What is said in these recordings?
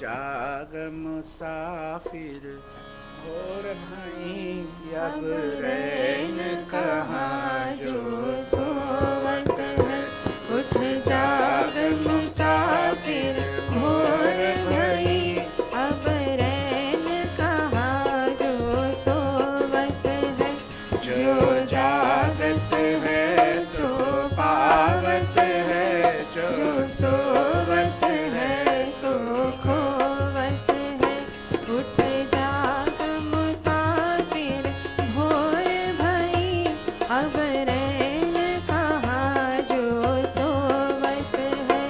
जाग मुसाफिर भोर भई अब रैन कहाँ जो सोवत है। उठ जाग मुसाफिर भोर भई अब रैन कहाँ जो सोवत है। जो जागत है सो पावत है, जो सोवत है सो खोवत है। उठ जाग मुसाफिर भोर भई अब रैन कहाँ जो सोवत है।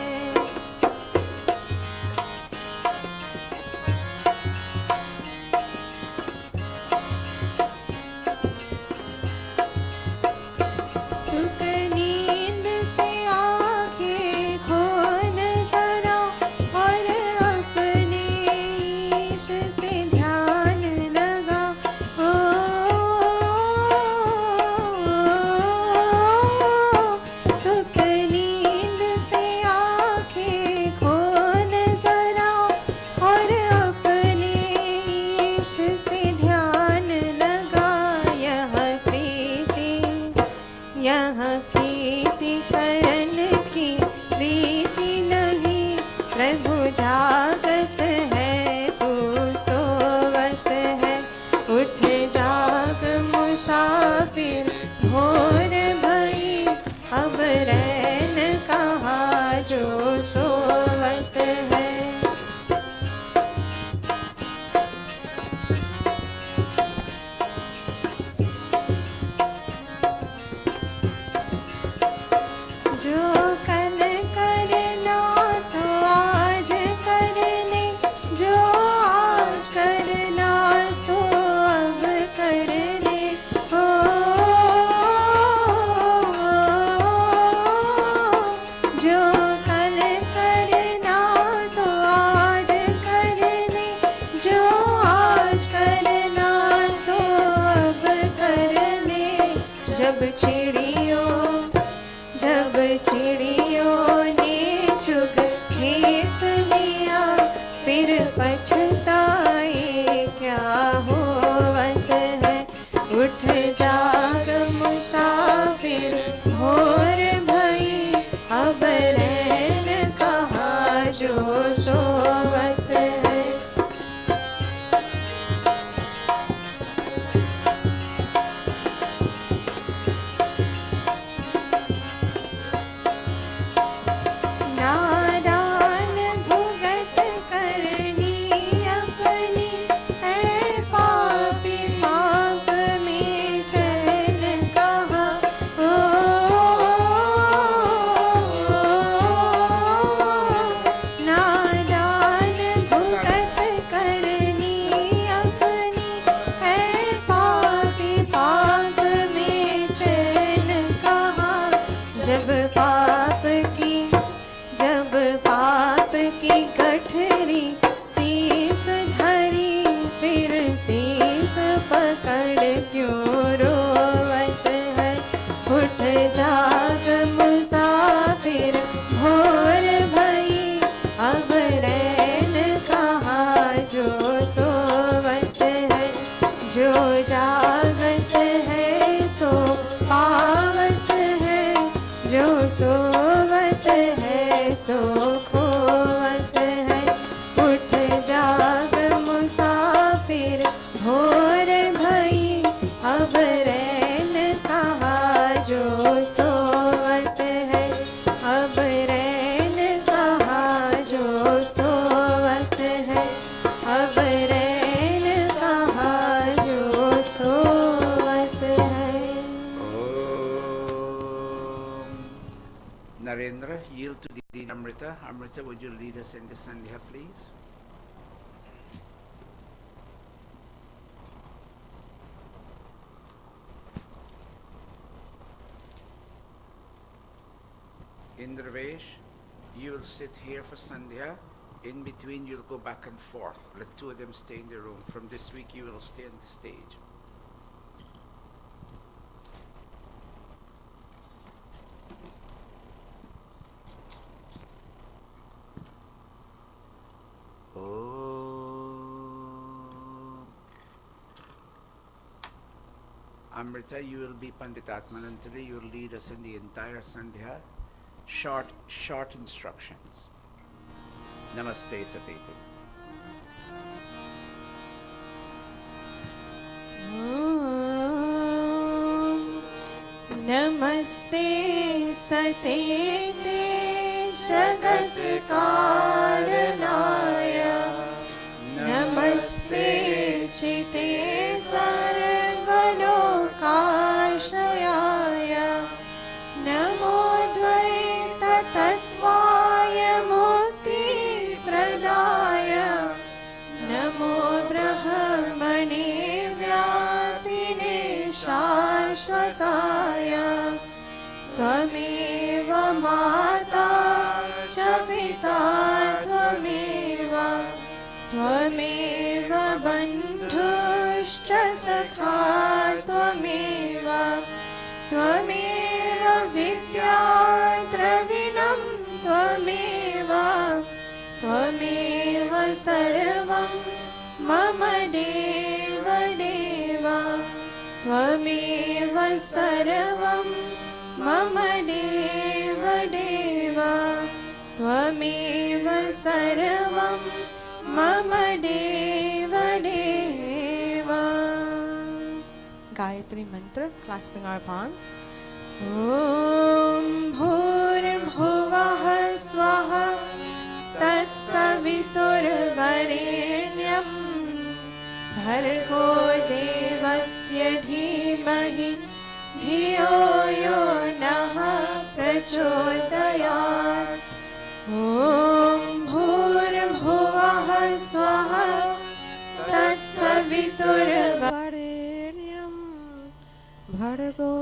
सुख नींद से आँखें खोल जरा और अपने ईश से ध्यान लगा। ओ सुख नींद से आँखें खोल जरा और अपने ईश से ध्यान लगा। यह प्रीति करन की रीति नहीं, प्रभु जागत है तू सोवत है। उठ जाग मुसाफिर भोर भई अब रैन कहाँ जो सोवत है। जो कल करना सो आज करने, जो आज करना सो अब करने। ओ जो कल करना सो आज करने, जो आज करना सो अब करने। जब चिड़ियों ने चुग खेत लिया, फिर पछताए क्या होवत है। उठ जाग मुसाफिर भोर भई अब रैन कहाँ जो सोवत है। नादान भुगत करनी अपनी, है पापी पाप में चैन कहाँ। ओ नादान भुगत करनी अपनी, है पापी पाप में चैन कहाँ। जब पाप की गठरी शीस धरी, फिर शीस पकड़ क्यों रोवत है। उठ जाग मुसाफिर भोर भई अब रैन कहाँ जो सोवत है। जो जागत है सो पावत है, जो सोवत है सो खोवत है। उठ जाग मुसाफिर भोर भई अब रैन कहाँ जो सोवत है। अब रैन कहाँ जो सोवत है। अब रैन कहाँ जो सोवत है। Narendra, yield to the Amrita. Amrita, would you lead us in the Sandhya, please? Indravesh, you will sit here for Sandhya. In between, you'll go back and forth. Let two of them stay in the room. From this week, you will stay on the stage. Oh. Amrita, you will be Panditatmanantari. You will lead us in the entire Sandhya. Short instructions. Namaste Satete. नमस्ते सतेते जगत्कारणाय नमस्ते चिते सर्वलोकाश्रयाय नमो द्वैततत्त्वाय मुक्तिप्रदाय नमो ब्रह्मणे व्यापिने शाश्वताय त्वमेव माता च पिता त्वमेव बन्धुश्च सखा त्वमेव विद्या द्रविणं त्वमेव सर्वं मम देव त्वमेव सर्वं मम देव त्वमेव सर्वं मम देव Gayatri mantra, clasping our palms. Om Bhurbhuvah Swaha Tatsaviturvarenyam Bhargo Devasya Dhimahi Dhiyo Yo Naha Prachodayat Om Bhurbhuvah Swaha Tatsaviturvarenyam Bhargo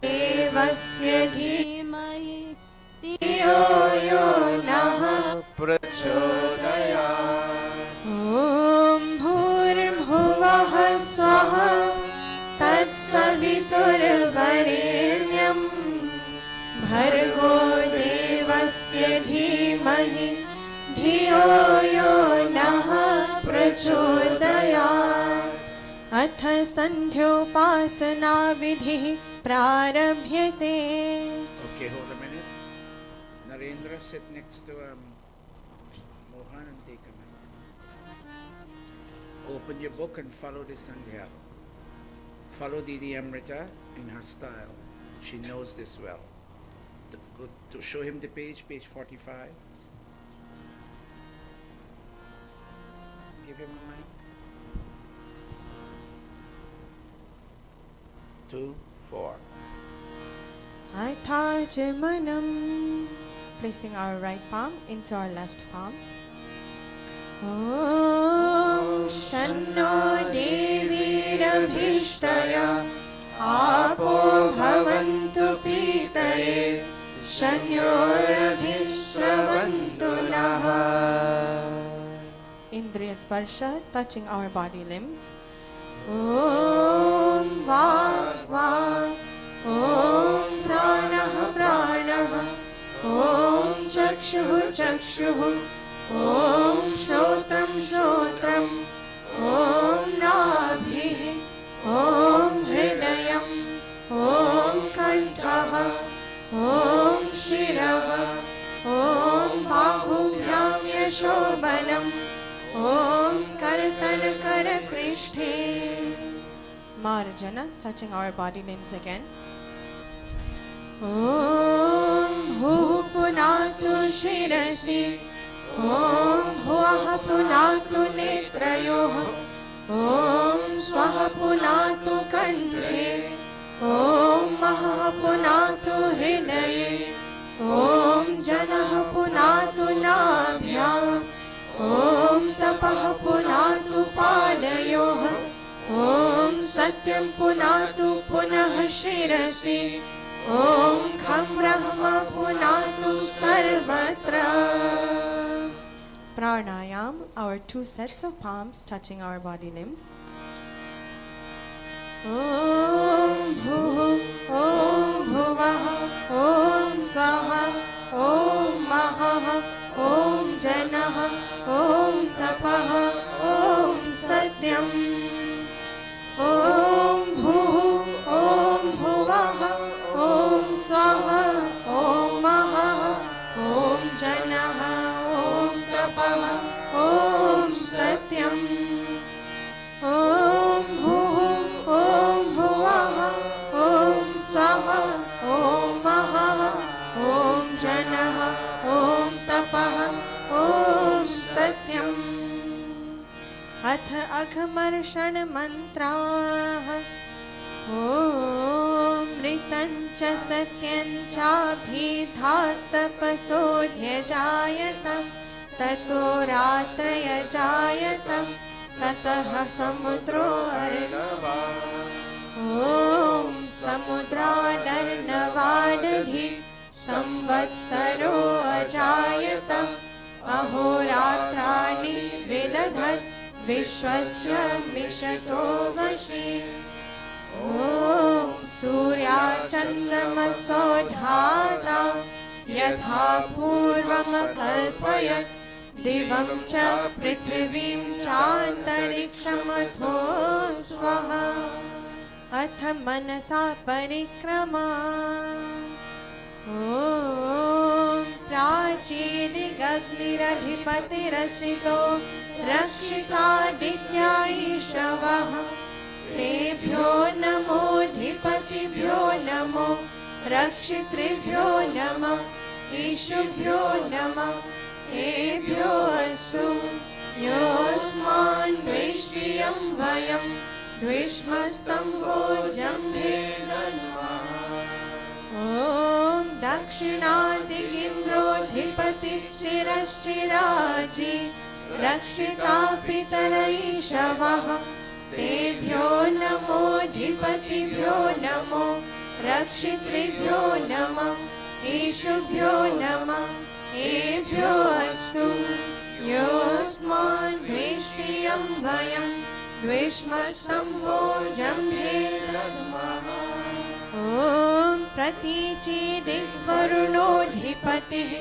Devasya Dhimahi Dhiyo Yo Naha Prachodayat Om Bhurbhuvah Swaha Tatsaviturvarenyam Bhargo Devasya Dhimahi Dhiyo Yo Naha Prachodayat अथ संध्योपासना विधिः प्रारभ्यते. Okay, hold a minute. Narendra, sit next to Mohan and take a minute. Open your book and follow the Sandhya. Follow Didi Amrita in her style. She knows this well. To show him the page 45. Give him a mic. 2, 4. Athajamanam. Placing our right palm into our left palm. Om Shanno Devirabhishtaya Apo Bhavantu Pitaye Shanyorabhishravantu Naha. Indriya Sparsha, touching our body limbs. Om Vak Vak, Om Pranah Pranah, Om Chakshuh Chakshuh, Om Shotram Shotram, Om Nabhih, Om Hridayam, Om Kantha, Om Shirah, Om Bahubhyam Yashobanam, Om Kartan Kara Prishthe. Marjana, touching our body limbs again. Om Bhu Punatu Shirasi, Om Bhuah Punatu Netrayoh, Om Swaha Punatu Kanthe, Om Maha Punatu Hridaye, Om Janah Punatu Nabhyam, Om Tapah Punatu Padayoh, Om Satyam Punatu Punah Shirasi, Om Kham Brahma Punatu Sarvatra. Pranayam, our 2 sets of palms touching our body limbs. Om Bhu, Om Bhuvah, Om Swaha, Om Mahah, Om Janah, Om Tapah, Om Satyam. Om Bhu, Om ॐ सत्यम् ॐ भूः ॐ भुवः ॐ स्वः ॐ महः ॐ जनः ॐ तपः ॐ सत्यम्। अथ अघमर्षण मन्त्राः। ॐ मृतं च सत्यं चाभिधात् तपसोऽध्यजायतं ततो रात्रयजायतं ततः समुद्रो अर्णवः। ॐ समुद्रादर्णवादधि संवत्सरो अजायतम् अहोरात्राणि विदधत् विश्वस्य मिषतो वशे। ॐ सूर्याचन्द्रमसो धाता यथा पूर्वमकल्पयत् दिवं च पृथिवीं चान्तरिक्षमथो स्वः। अथ मनसा परिक्रमा। ॐ प्राचीदिगग्निरधिपतिरसितो रक्षितादित्या ईशवः तेभ्यो नमोऽधिपतिभ्यो नमो रक्षितृभ्यो नमः ईशुभ्यो नमः एभ्यो अस्तु योऽस्मान् द्वेष्टियं वयं द्विष्मस्तम्भो जम्भे नमः। ॐ दक्षिणादिगिन्द्रोऽधिपतिश्चिरश्चिराजि रक्षिता पितर ईशवः तेभ्यो नमोऽधिपतिभ्यो नमो रक्षितृभ्यो नमः ईशुभ्यो नमः एभ्यो अस्तु योऽस्मान् द्वेष्टियं वयं द्विष्मस्तम्भो जम्भे नमः। ॐ प्रतीचिदिग्वरुणोऽधिपतिः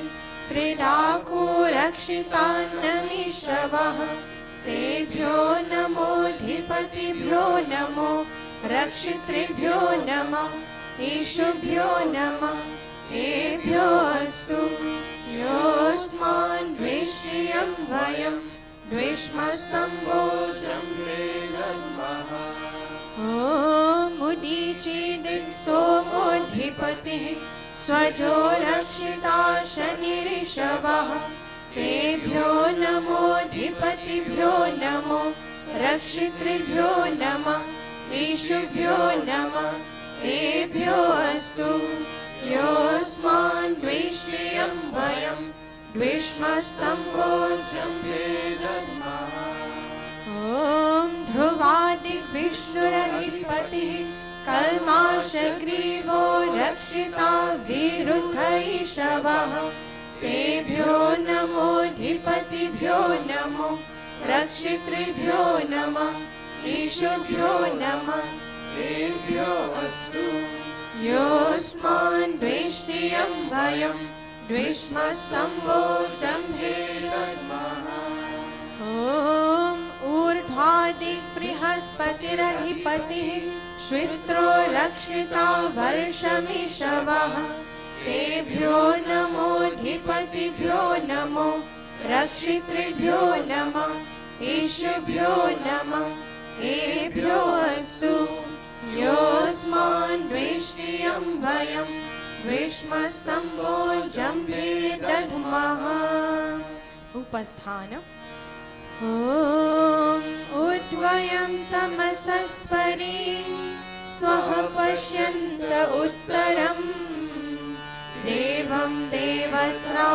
क्रीडाको रक्षितान्नमीशवः तेभ्यो नमोऽधिपतिभ्यो नमो रक्षितृभ्यो नमः ईशुभ्यो नमः एभ्यो अस्तु योऽस्मान् द्वेष्टियं वयं द्विष्मस्तम्भो जम्भे नमः। ॐ मुदीचिदिक्सोमोऽधिपतिः स्वजो रक्षिता शनिरिषवः तेभ्यो नमोऽधिपतिभ्यो नमो रक्षितृभ्यो नमः ईशुभ्यो नमः एभ्यो अस्तु योऽस्मान् द्वेष्टियं वयं द्विष्मस्तम्भो जम्भे नमः। ॐ ध्रुवादिग्विष्णुरधिपतिः कल्माषग्रीवो रक्षिता विरुद्ध ईशवः तेभ्यो नमोऽधिपतिभ्यो नमो रक्षितृभ्यो नमः ईशुभ्यो नमः एभ्यो अस्तु योऽस्मान् द्वेष्टियं वयं द्विष्मस्तम्भो जम्भे नमः। ॐ ऊर्ध्वादिबृहस्पतिरधिपतिः श्वित्रो रक्षिता वर्षमिषवः तेभ्यो नमोऽधिपतिभ्यो नमो रक्षितृभ्यो नमः ईशुभ्यो नमः एभ्यो अस्तु योऽस्मान् द्वेष्टियं वयं द्विष्मस्तम्भो जम्भे दध्मः। उपस्थान। ॐ उद्वयं तमसस्परि स्वः पश्यन्त उत्तरम् देवं देवत्रा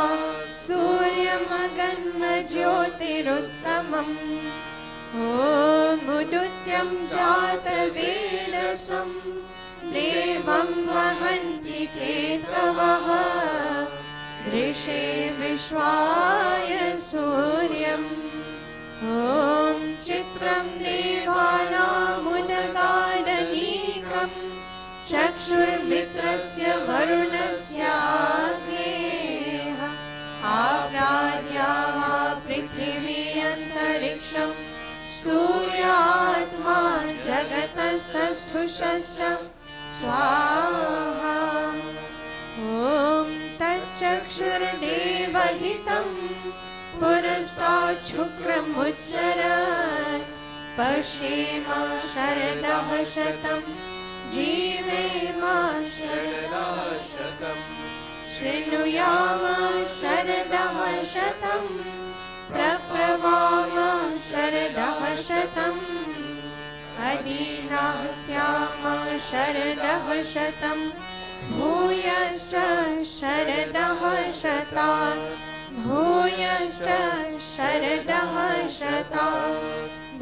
सूर्यमगन्मज्योतिरुत्तमम् ॐ मुदुत्यं जातवेदसं देवं वहन्ति केतवः दृशे विश्वाय सूर्यम् ॐ चित्रं देवानामुदगादनीकं चक्षुर्मित्रस्य वरुणस्याग्नेः आप्राद्या वा पृथिवी अन्तरिक्षं सूर्यात्मा जगतस्तस्थुषश्च स्वाहा। ॐ तच्चक्षुर्देवहितं पुरस्तात् शुक्रमुच्चरत् पश्येम शरदः शतं जीवेम शरदः शतं शृणुयाम शरदः शतं प्रब्रवाम शरदः शतम् अदीनाः स्याम शरदः शतं भूयश्च शरदः शतात् भूयश्च शरदः शतात्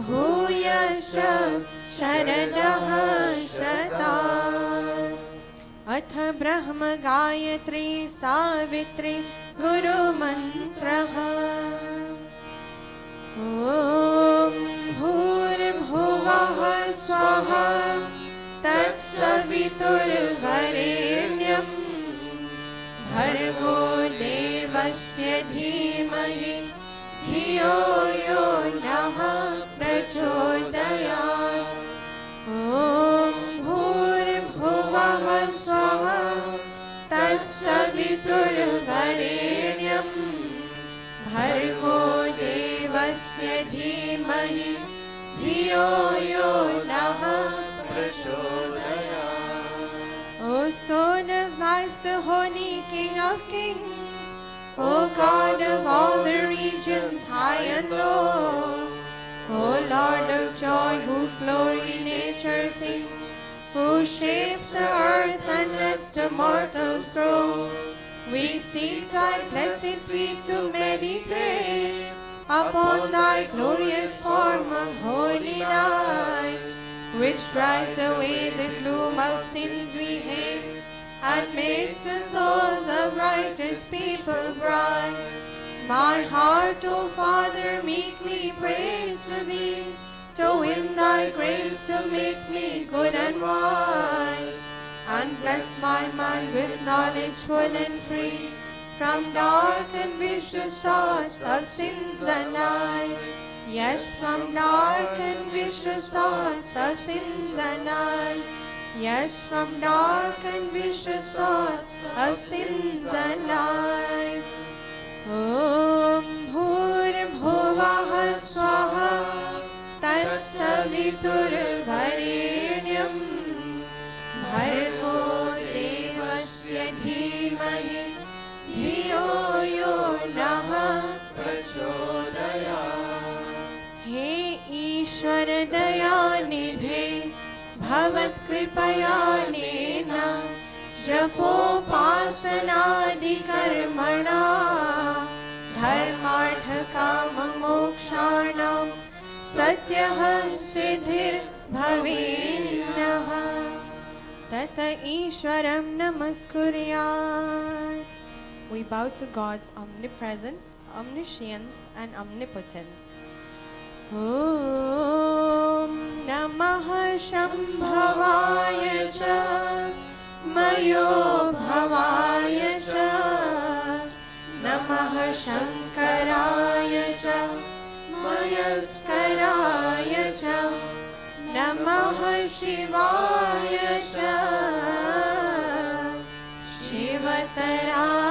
भूयश्च शरदः शतात् अथ ब्रह्म गायत्री सावित्री गुरुमन्त्रः ॐ भूर्भुवः स्वः तत्सवितुर्वरेण्यं भर्गो देवस्य धीमहि धियो यो नः प्रचोदयात् ॐ भूर्भुवः स्वः तत्सवितुर्वरेण्यं भर्गो देवस्य धीमहि धियो यो नः प्रचोदयात्. O Son of Life, the Holy King of Kings, O God of all the regions high and low, O Lord of joy, whose glory nature sings, who shapes the earth and lets the mortals grow, we seek thy blessed feet to meditate upon thy glorious form of holy night, which drives away the gloom of sins we hate and makes the souls of righteous people bright. My heart, O Father, meekly prays to thee, to win thy grace to make me good and wise, and bless my mind with knowledge full and free from dark and vicious thoughts of sins and lies. Yes, from dark and vicious thoughts of sins and lies. Yes, from dark and vicious thoughts of sins and lies. Om Bhurbhuvah Swaha Tatsaviturvarenyam Bhargo Devasya Dhimahi धियो यो नः प्रचोदयात्. हे ईश्वर दयानिधे भवत्कृपयानेन जपोपासनादिकर्मणा धर्मार्थकाममोक्षाणां सत्यः सिद्धिर्भवेन्नः. तत ईश्वरं नमस्कुर्यात्. We bow to God's omnipresence, omniscience, and omnipotence. Om Namah Shambhavaya Cha Mayo Bhavaya Cha Namah Shankaraya Cha Mayaskaraya Cha Namah Shivaya Cha Shivataraya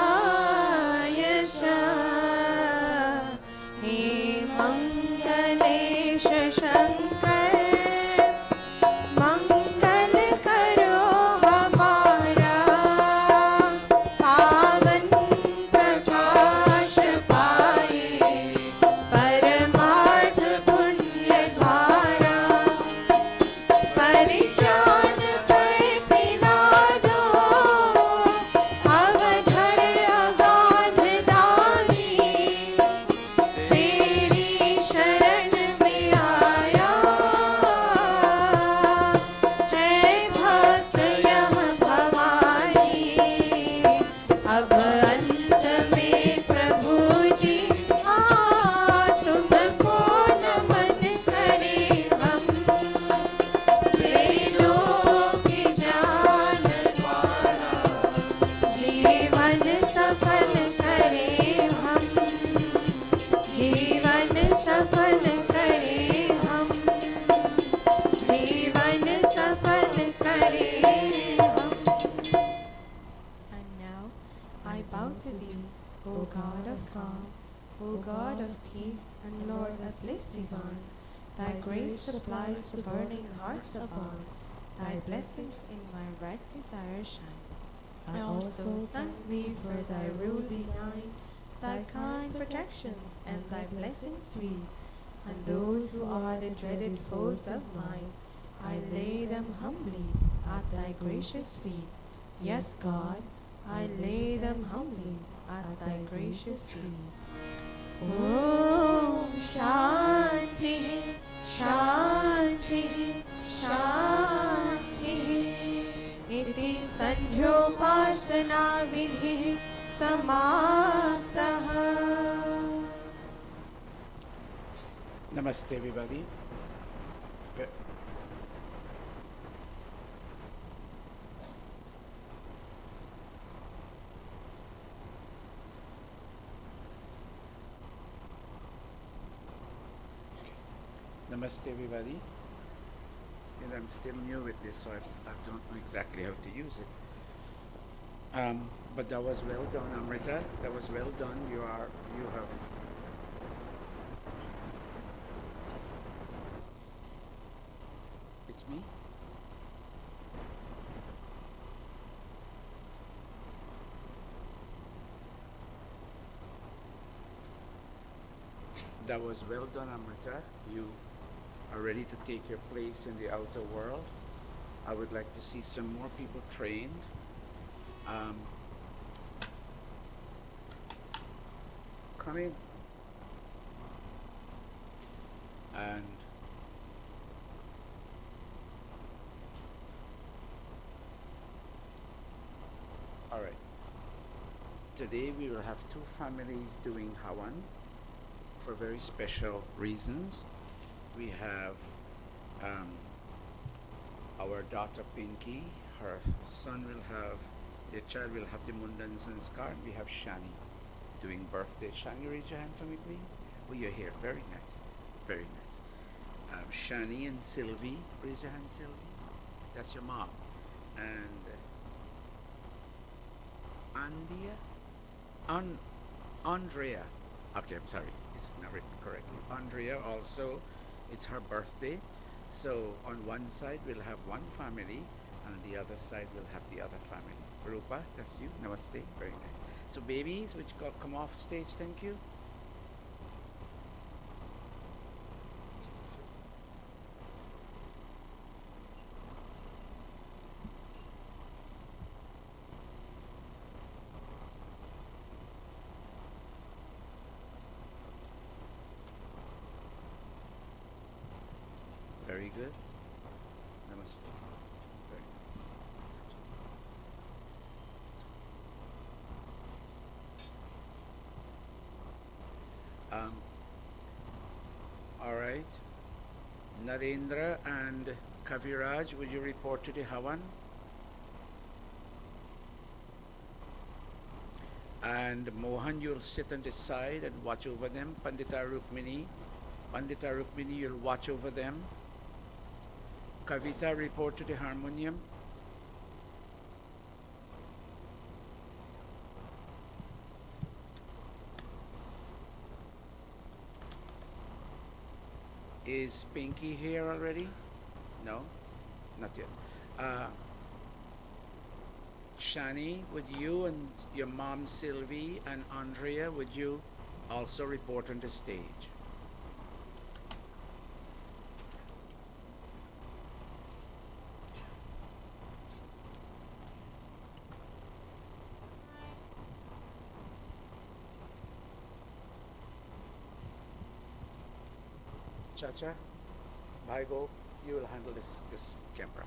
God of peace and Lord of bliss divine, Thy grace supplies to burning hearts upon, Thy blessings in my right desire shine. I also thank Thee for Thy rule benign, Thy kind protections and Thy blessings sweet, and those who are the dreaded foes of mine, I lay them humbly at Thy gracious feet. Yes, God, I lay them humbly at Thy gracious feet. Om Shanti, Shanti, Shanti. Iti Sandhyopasana Vidhi Samaptaha. Namaste, everybody. Ve- Namaste, everybody. And I'm still new with this, so I don't know exactly how to use it. But that was well done, Amrita. That was well done. You have. It's me. That was well done, Amrita. You are ready to take your place in the outer world. I would like to see some more people trained. Come in. And all right. Today we will have two families doing Hawan for very special reasons. We have our daughter Pinky, her son will have, the child will have the Mundan Sanskar, and we have Shani doing birthday. Shani, raise your hand for me, please. Oh, you're here. Very nice. Very nice. Shani and Sylvie, raise your hand, Sylvie. That's your mom. And Andrea. Okay, I'm sorry. It's not written correctly. Andrea also, it's her birthday. So on one side we'll have one family, and on the other side we'll have the other family. Rupa, that's you. Namaste. Very nice. So babies, which come off stage, thank you. Very good. Namaste. Very nice. All right. Narendra and Kaviraj, would you report to the Havan? And Mohan, you'll sit on the side and watch over them. Pandita Rukmini, you'll watch over them. Kavita, report to the harmonium. Is Pinky here already? No, not yet. Shani, would you and your mom Sylvie and Andrea, would you also report on the stage? Chacha, Bhaigo, you will handle this camera.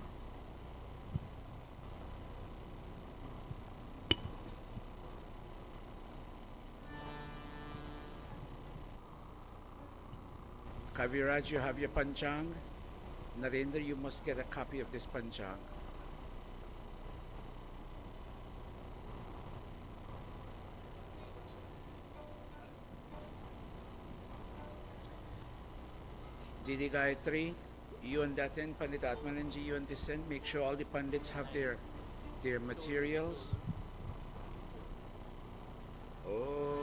Kaviraj, you have your Panchang. Narendra, you must get a copy of this Panchang. Didi Gayatri, you and that end, Pandit Atmananji, you and this end, make sure all the Pandits have their materials. Oh.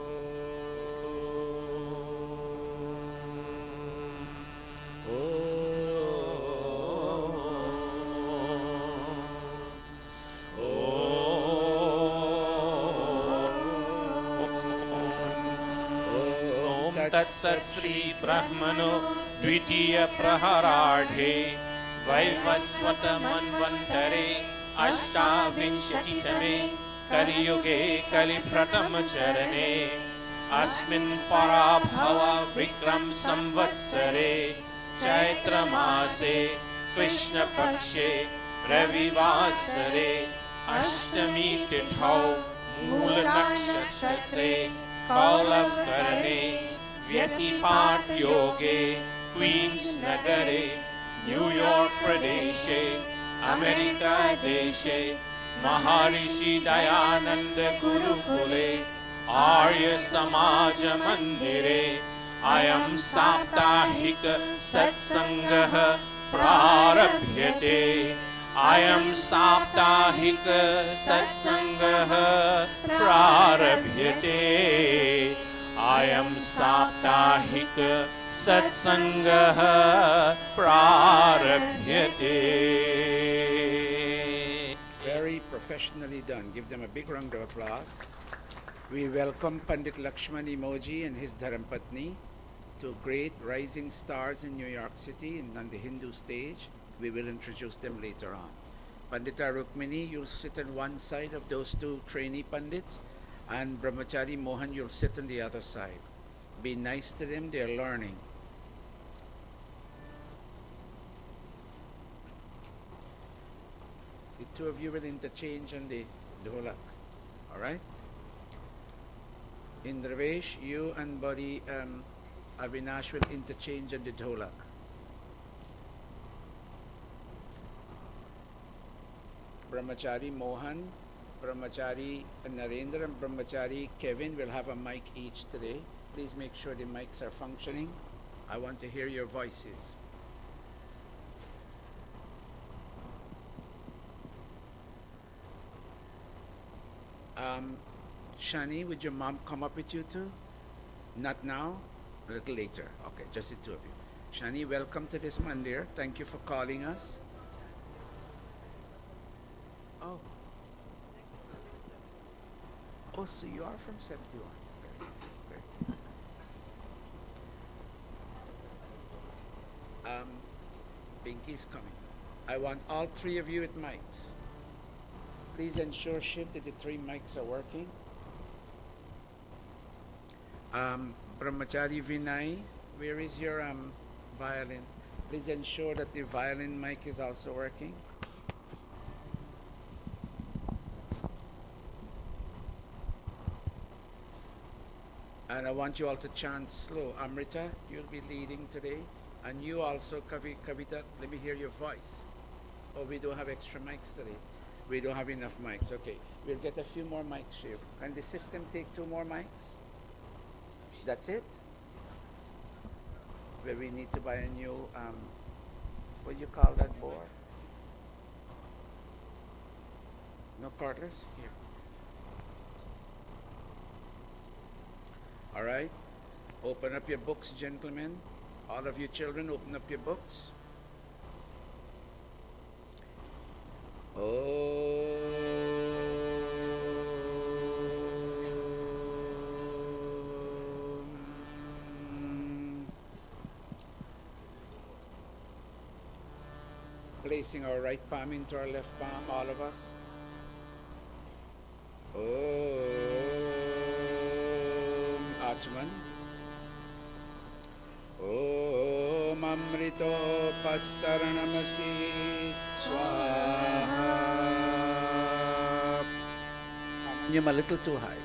तत्सत् श्री ब्रह्मणो द्वितीय प्रहराढे वैवस्वत मन्वन्तरे अष्टाविंशतितमे कलियुगे कलिप्रथम चरणे अस्मिन् पराभव विक्रम संवत्सरे चैत्रमासे कृष्णपक्षे रविवासरे अष्टमी तिथौ मूलनक्षत्रे कौलवकरणे व्यतिपात योगे क्वींस नगरे न्यूयॉर्क प्रदेशे अमेरिका देशे महर्षि दयानंद गुरुकुले आर्य समाज मंदिरे अयं साप्ताहिक सत्संगः प्रारभ्यते अयं साप्ताहिक सत्संगः प्रारभ्यते अयं साप्ताहिक सत्संगः प्रारभ्यते. Very professionally done. Give them a big round of applause. We welcome Pandit Lakshman Emoji and his Dharampadni, two great rising stars in New York City and on the Hindu stage. We will introduce them later on. Pandita Rukmini, you'll sit on one side of those two trainee Pandits, and Brahmachari Mohan, you'll sit on the other side. Be nice to them, they're learning. The two of you will interchange on the dholak, alright? Indravesh, you and Buddy Avinash will interchange on the dholak. Brahmachari Mohan, Brahmachari Narendra and Brahmachari Kevin will have a mic each today. Please make sure the mics are functioning. I want to hear your voices. Shani, would your mom come up with you too? Not now, a little later. Okay, just the two of you. Shani, welcome to this mandir. Thank you for calling us. Oh. Oh, so you are from 71. Very nice. Very nice. Pinky's coming. I want all three of you with mics. Please ensure, Shiv, that the three mics are working. Brahmachari Vinay, where is your violin? Please ensure that the violin mic is also working. And I want you all to chant slow. Amrita, you'll be leading today. And you also, Kavita, let me hear your voice. Oh, we don't have extra mics today. We don't have enough mics. Okay, we'll get a few more mics, Shiv. Can the system take 2 more mics? That's it? Where we need to buy a new, what do you call that board? No cordless? Here. All right. Open up your books, gentlemen. All of you children, open up your books. Placing our right palm into our left palm, all of us. Atman. Om Amrito Pastaranamasi Swaha. I'm a little too high.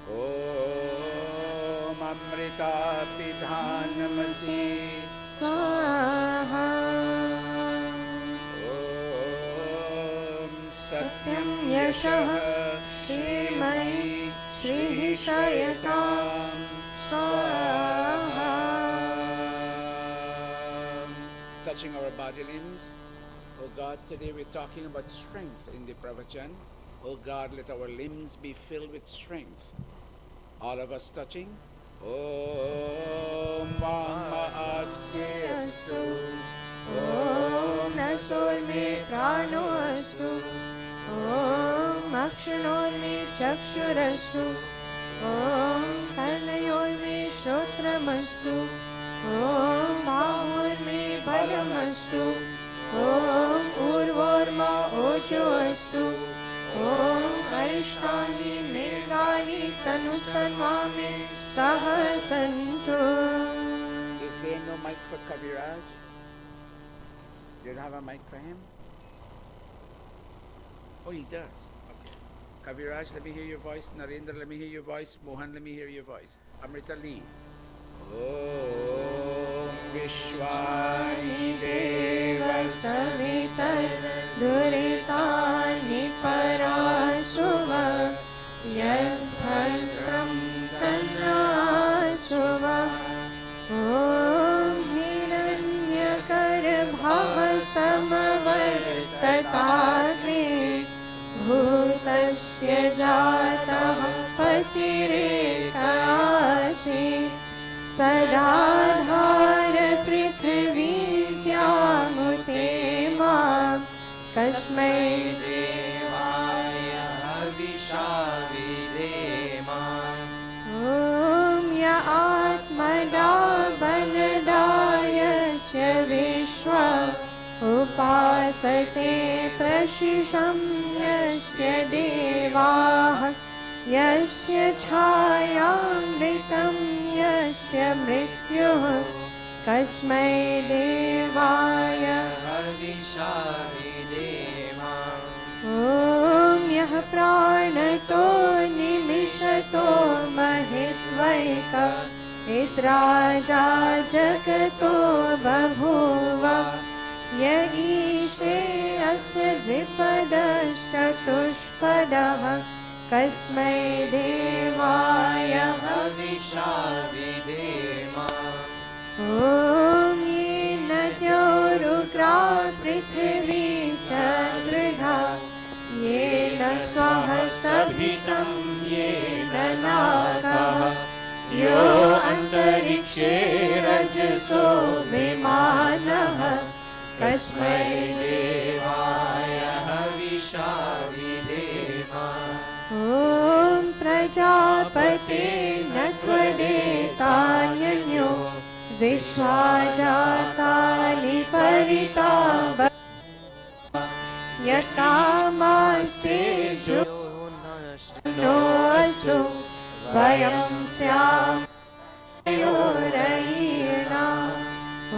Om Amrita Pidhanamasi Swaha. Om Satyam Yashaha Shrimai Shri Shayatam Swaha. Touching our body limbs. Oh God, today we're talking about strength in the pravachan. Oh God, let our limbs be filled with strength. All of us touching. Om Vama Asyastu. Om Nasorme Prano Astu. Om Akshanorme Chakshurastu. Om Karnayorme Shrotre बलमस्तु ॐ बाहुर्मे बलमस्तु ॐ ऊर्वोर्मा ओजोऽस्तु ॐ अरिष्टानि मेघानि तनुसर्वा मे सह सन्तु. Is there no mic for Kaviraj? You don't have a mic for him? Oh, he does. Okay. Kaviraj, let me hear your voice. Narendra, let me hear your voice. Mohan, let me hear your voice. Amrita, lead. Om Vishwani Deva Savitar दुरितानि पराशुव यद्भद्रं तन्नाशुव ॐ हिरण्यगर्भः समवर्तताग्रे भूतस्य जातः पतिरेकासि सदाधार पृथिवीद्यामुते मां कस्मै देवाय हविषा विधेम. ॐ य आत्मदा बलदायस्य विश्व उपासते प्रशिशं यस्य देवाः यस्य छायामृतं यस्य मृत्युः कस्मै देवाय हविषा विधेम. ॐ यः प्राणतो निमिषतो महित्वैक इत्राजा जगतो बभूव य ईशे अस्य द्विपदश्चतुष्पदः कस्मै देवाय हविषा विधेम. ॐ ये नद्योरुग्रा पृथिवी च दृढा येन स्वः सभितं येन नागः यो अन्तरिक्षे रजसो विमानः कस्मै देवाय हविषा विधेम. ॐ प्रजापते न त्वदेतान्यो विश्वा जातानि परिताप यत्कामास्ते नोऽस्तु वयं स्याम योरयीणा.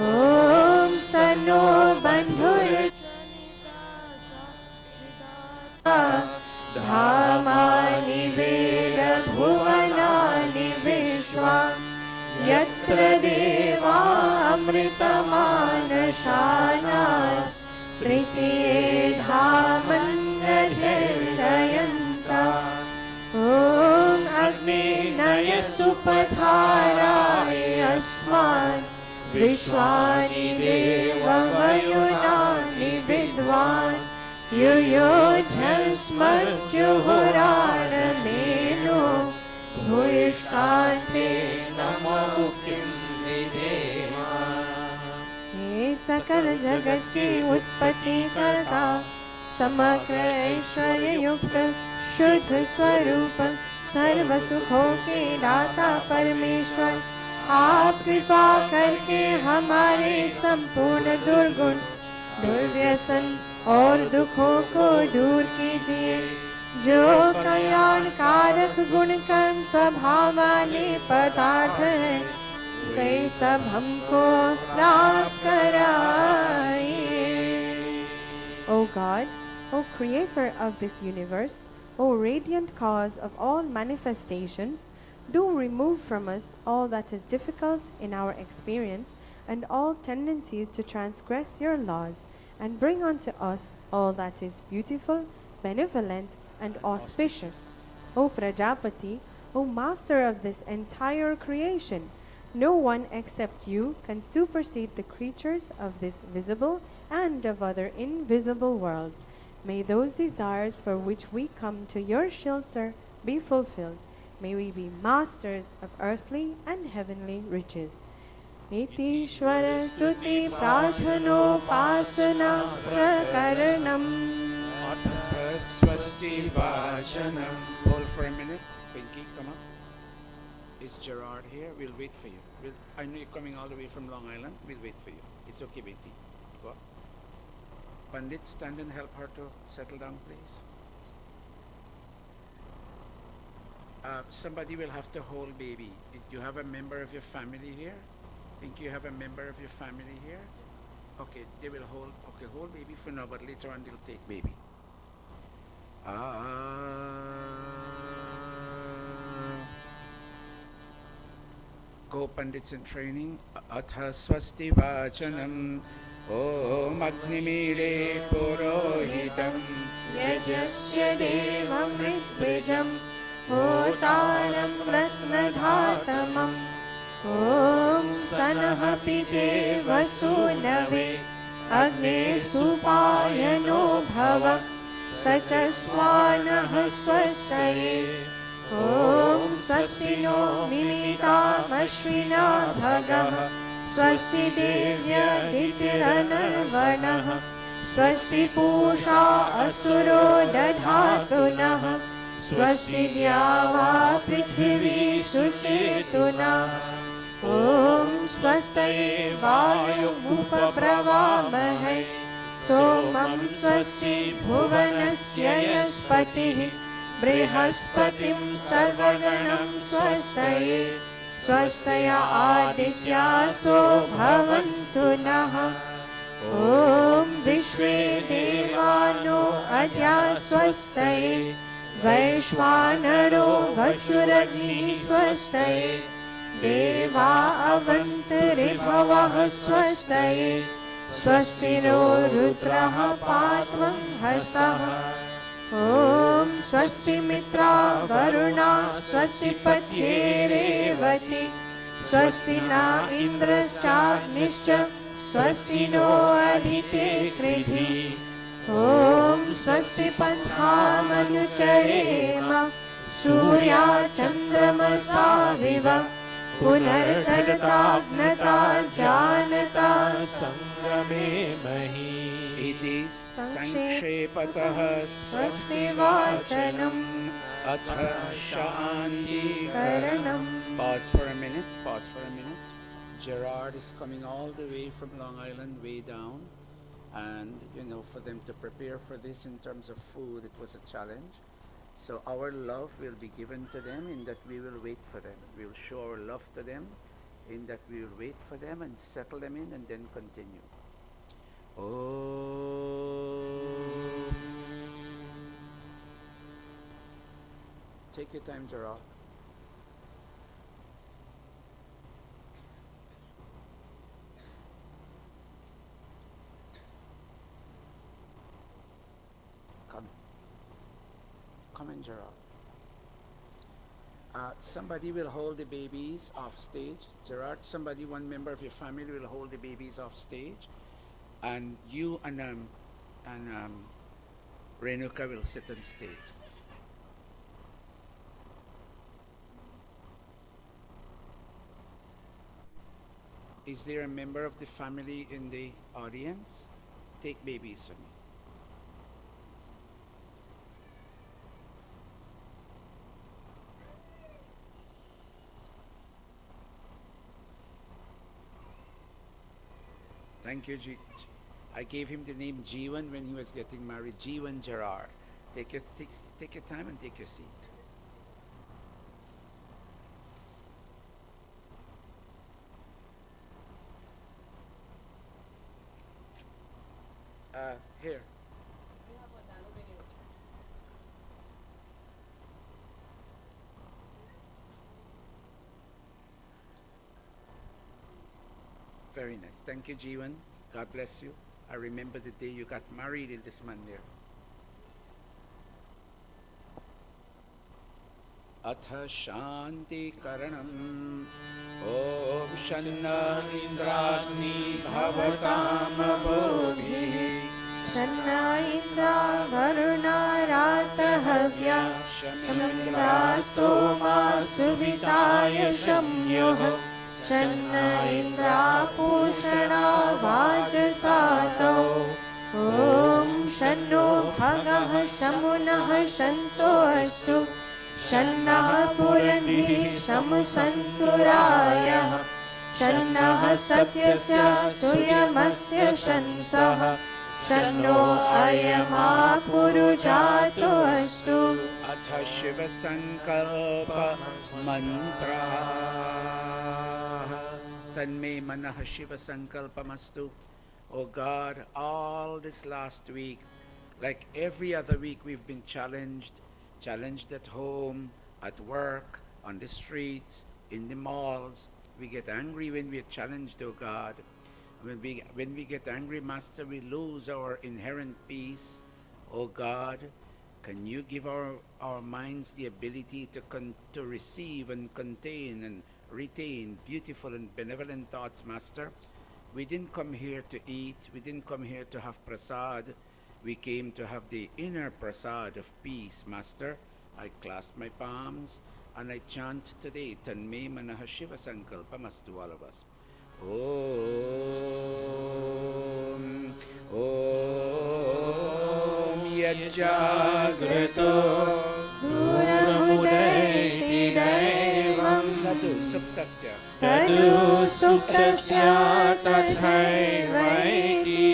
ॐ सन्नो बन्धुर्जनिता धामानि वेद भुवनानि विश्वा यत्र देवा अमृतमानशानास् तृतीये धामन्यधिरयन्ता. ॐ अग्नेनय सुपधाराय अस्मान् विश्वानि देवमयुनानि विद्वान् युयोधस्मज्जुहुराणमेनो भूयिष्ठान्ते नमोऽकिं विधेम. हे सकल जगत की उत्पत्ति करता समग्र ऐश्वर्य युक्त शुद्ध स्वरूप सर्व सुखों के दाता परमेश्वर आप कृपा करके हमारे संपूर्ण दुर्गुण दुर्व्यसन और दुखों को दूर कीजिए. जो कल्याणकारक गुण कर्म स्वभाव वाले पदार्थ हैं वे सब हमको प्राप्त कराइए. O God, O Creator of this universe, O radiant cause of all manifestations, do remove from us all that is difficult in our experience and all tendencies to transgress your laws, and bring unto us all that is beautiful, benevolent, and auspicious. O Prajapati, O Master of this entire creation, no one except you can supersede the creatures of this visible and of other invisible worlds. May those desires for which we come to your shelter be fulfilled. May we be masters of earthly and heavenly riches. Itishwara stuti prarthanopasana prakaranam. Swasti Vachanam. Hold for a minute. Pinky, come up. Is Gerard here? We'll wait for you. I know you're coming all the way from Long Island. We'll wait for you. It's okay, Betty. Go up. Pandit, stand and help her to settle down, please. Somebody will have to hold baby. Do you have a member of your family here? Think you have a member of your family here? Okay, they will hold. Okay, hold baby for now, but later on they'll take baby. Go Pandits in training. Atha swasti vachanam. Om Agnimire Purohitam. यजस्य देवमृद्विजं होतारं रत्नधातमम् ॐ सनः पिते वसूनवे अग्ने सुपायनो भव स च स्वानः स्वस्तये ॐ स्वस्ति no मिमितामश्विना भगः स्वस्ति देव्यदितिरनर्वणः स्वस्ति पूषा असुरो दधातु नः स्वस्ति द्यावा पृथिवी सुचेतुना ॐ स्वस्तये वायुमुपब्रवामहे सोमं स्वस्ति भुवनस्य यस्पतिः बृहस्पतिं सर्वगणं स्वस्तये स्वस्तया आदित्यासो भवन्तु नः ॐ विश्वे देवानो अद्या स्वस्तये वैश्वानरो वसुरग्निः स्वस्तये देवा अवन्तरिभवः स्वस्तये स्वस्ति नो रुद्रः पात्वं हसः ॐ स्वस्ति मित्रा वरुणा स्वस्ति पत्ये रेवति स्वस्ति न इन्द्रश्चाग्निश्च स्वस्ति नो अदिते कृधि ॐ स्वस्ति पन्थामनुचरेम सूर्या चन्द्रमसाविव पुनर्तरताग्नता जानता संगमे मही इति संक्षेपतः स्वस्ति वाचनम् अथ शान्तिकरणम्. Pause for a minute. Pause for a minute. Gerard is coming all the way from Long Island, way down, and for them to prepare for this in terms of food, it was a challenge. So our love will be given to them in that we will wait for them. We will show our love to them in that we will wait for them and settle them in and then continue. Oh, take your time, Gerard. Come in, Gerard. Somebody will hold the babies off stage. Gerard, one member of your family will hold the babies off stage. And you and Renuka will sit on stage. Is there a member of the family in the audience? Take babies from me. Thank you, I gave him the name Jeevan when he was getting married. Jeevan Gerard. Take your time and take your seat. Here. Very nice. Thank you, Jeevan. God bless you. I remember the day you got married in this mandir. Atha Shanti Karanam. Om Shanna Indragni Bhavatam Vodhi. Shanna Indra Varuna Ratahavya Shanna Soma Suvitaya Shamyoha Shanna Indra Pushana Vajasato Om Shanno Bhagah Shamunah Shanso Astu शन्नः पुरन्दिः शमुसन्तुरायः शन्नः सत्यस्य सूर्यमस्य शंसः शन्नो अयमा पुरुजातो अस्तु अथ शिव संकल्प मंत्राः तन्मे मनः Shiv संकल्पमस्तु. Oh God, all this last week, like every other week, we've been challenged at home, at work, on the streets, in the malls. We get angry when we're challenged, oh God. When we get angry, Master, we lose our inherent peace. Oh God, can you give our minds the ability to receive and contain and retain beautiful and benevolent thoughts, Master? We didn't come here to eat. We didn't come here to have prasad. We came to have the inner prasad of peace, Master. I clasp my palms and I chant today, Tanme Manaha Shiva Sankalpamastu, all of us. Om, Om, Yajjagrito, Duramudayati Devam Tadu Suptasya, Tadu Suptasya Tathaivaiti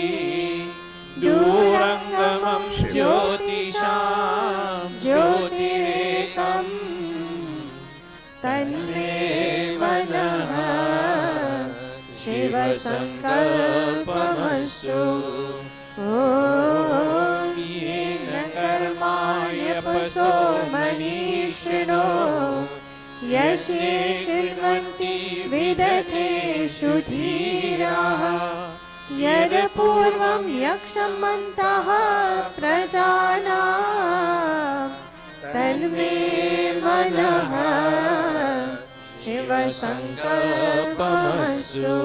Durangamam Jyotisham Jyotirekam Tanme Manaha Shiva Sankalpamastu. Om Yena Karmaya Paso Manishino Yache Kirvanti Vidateshu Dhiraha Yad Purvam Yakshamantaha Prajanam Tanme Manaha Shiva Sankalpamastu.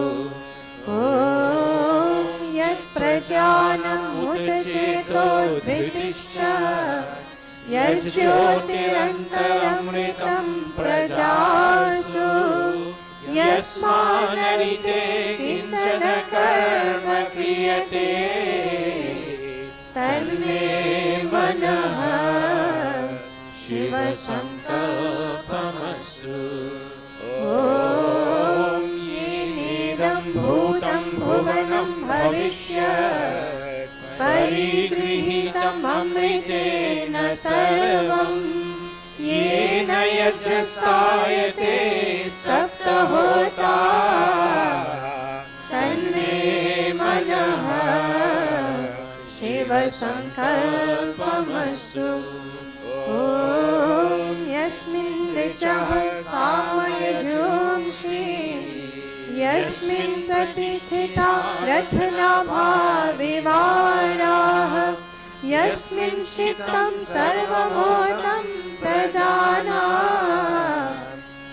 Om Yat Prajanam Mutacheto Dhritischa Yad Jyotirantaramritam Prajasu Yasmanarite Kinchana Karma Kriyate Tanme Manaha Shiva Sankalpamastu. Om Yenidam Bhutam Bhuvanam Bhavishyat Parigrihitam Amritena Sarvam Yena Yajjastayate Saptahota Tanme Manaha Shiva Sankalpamastu. Om Yasmin Richaha Samaya Jumshi Yasmin Pratisthita Rathanabha Vivaraha Yasmin Shittam Sarvamotam Prajana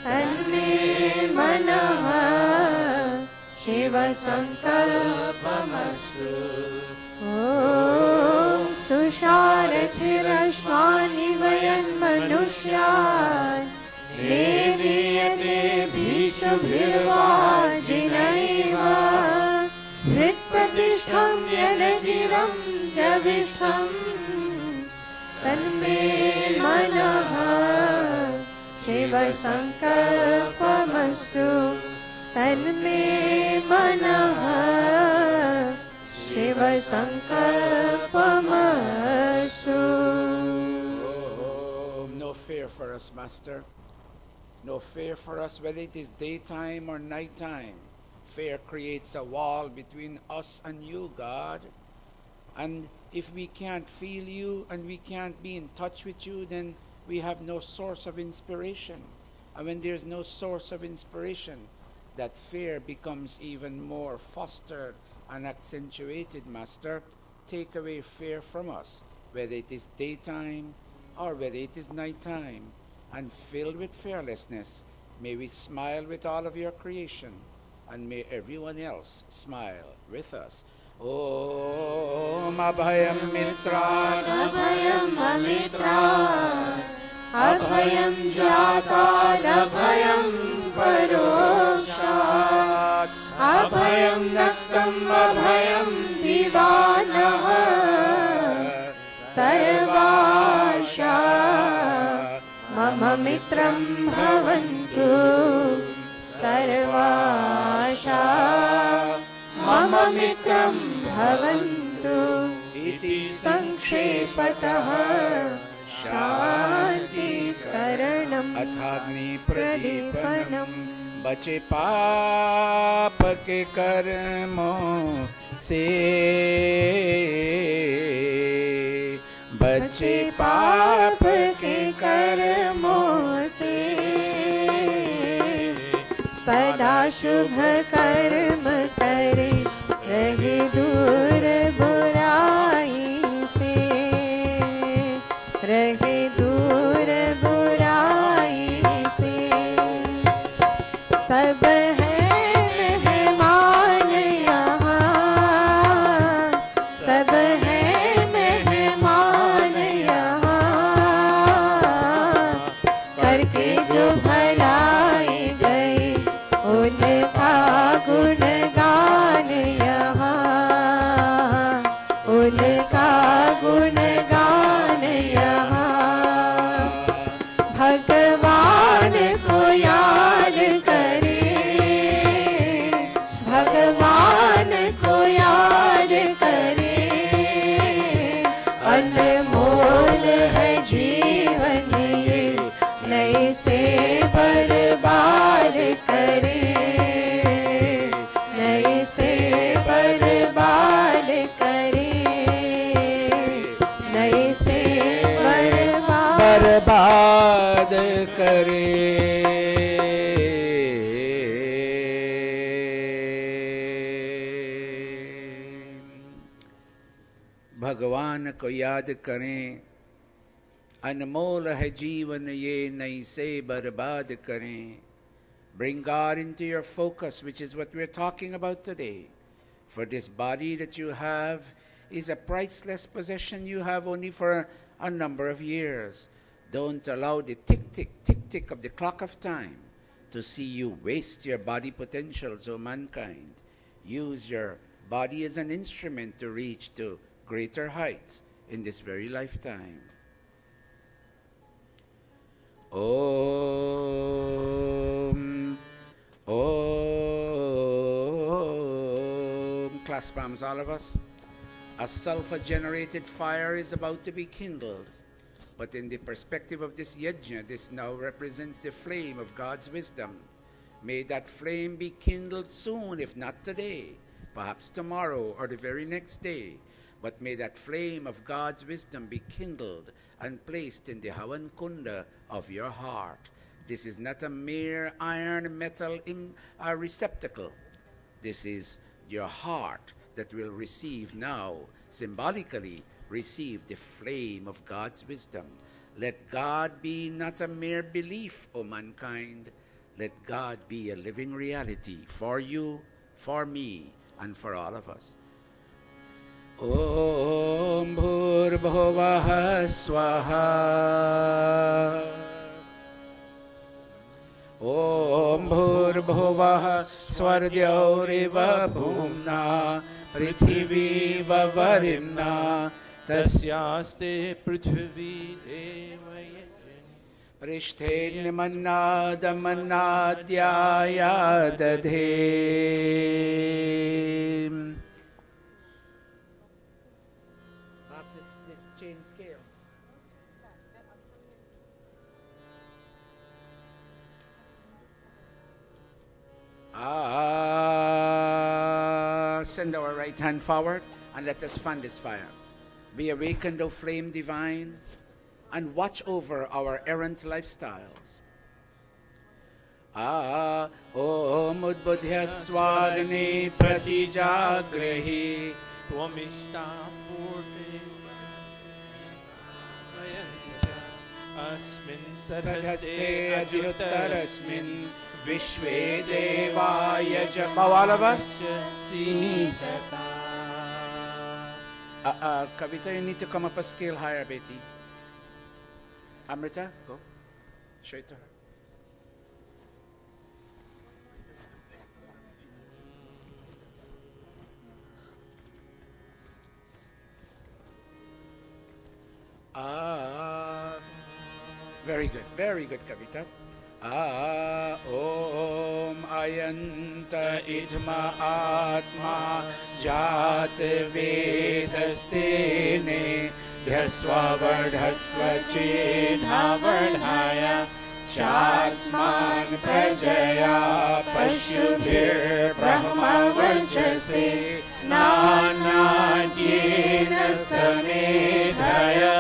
Tanme Manaha Shiva Sankalpamastu. Om Susharathirashvani Vayan Manushyan Neviyate Bhishubhirvajinaiva Hritpratishtham Yadajiram Javishtham Tanme Manaha Shiva Sankalpamastu. Tanme Manaha Shiva Sankalpamastu. Oh, no fear for us, Master. No fear for us, whether it is daytime or nighttime. Fear creates a wall between us and you, God. And if we can't feel you and we can't be in touch with you, then we have no source of inspiration. And when there's no source of inspiration, that fear becomes even more fostered and accentuated, Master. Take away fear from us, whether it is daytime or whether it is nighttime. And filled with fearlessness, may we smile with all of your creation, and may everyone else smile with us. Om Abhayam Mitran Abhayam Amitran Abhayam Jatad Abhayam Paroshat Abhayam Naktam Abhayam Divanaha Sarvasha मम मित्रं भवन्तु सर्वाशा मम मित्रं भवन्तु इति संक्षेपतः शान्तिकरणम् अथाग्निप्रदीपनम् बचे पाप के कर्मों से, बचे पाप के कर्मों से, सदा शुभ कर्म करे रहे दूर बुराई से, रहे दूर बुराई से। सब है मेहमान यहाँ, सब है मेहमान यहाँ, करके जो भलाई गए उनका गुणगान यहाँ, उनका गुणगान यहाँ। भगवान को याद करे, भगवान को याद करे, अनमोल है जीवन ये, नई से बर्बाद करे, नई से बर्बाद करे, नई से बर्बाद करे। भगवान को याद करें, अनमोल है जीवन ये, नई से बर्बाद करें. Bring God into your focus, which is what we're talking about today. For this body that you have is a priceless possession you have only for a number of years. Don't allow the tick-tick of the clock of time to see you waste your body potentials, O mankind. Use your body as an instrument to reach to greater heights in this very lifetime. Om, Om. Clasp palms, all of us. A sulfur-generated fire is about to be kindled. But in the perspective of this yajna, this now represents the flame of God's wisdom. May that flame be kindled soon, if not today, perhaps tomorrow or the very next day. But may that flame of God's wisdom be kindled and placed in the Havan Kunda of your heart. This is not a mere iron metal receptacle. This is your heart that will receive now, symbolically, receive the flame of God's wisdom. Let God be not a mere belief, O mankind. Let God be a living reality for you, for me, and for all of us. Om Bhur-bhuvah Swaha. Om Bhur-bhuvah Swardyauriva Bhumna Prithiviva Varimna Tasyaste Prithvi Devayajani Prishte Nimannadamannadyaya Dadhe. Perhaps this chain scale. Send our right hand forward and let us fan this fire. Be awakened, O flame divine, and watch over our errant lifestyles. Om Udbudhya Swagni Pratijagrehi Tvamishta Purte Asmin Sadhaste Adhyuttarasmin Vishve Devaya Japa. All of us. Kavita, you need to come up a scale higher, Betty. Amrita, go. Straight to her. Very good, Kavita. Om Ayanta Itma Atma Jat Vedastene Dhasva Vardhasva Chedha Vardhaya Chasman Prajaya Pashubhir Brahma Varchase Nana Dina Samedhaya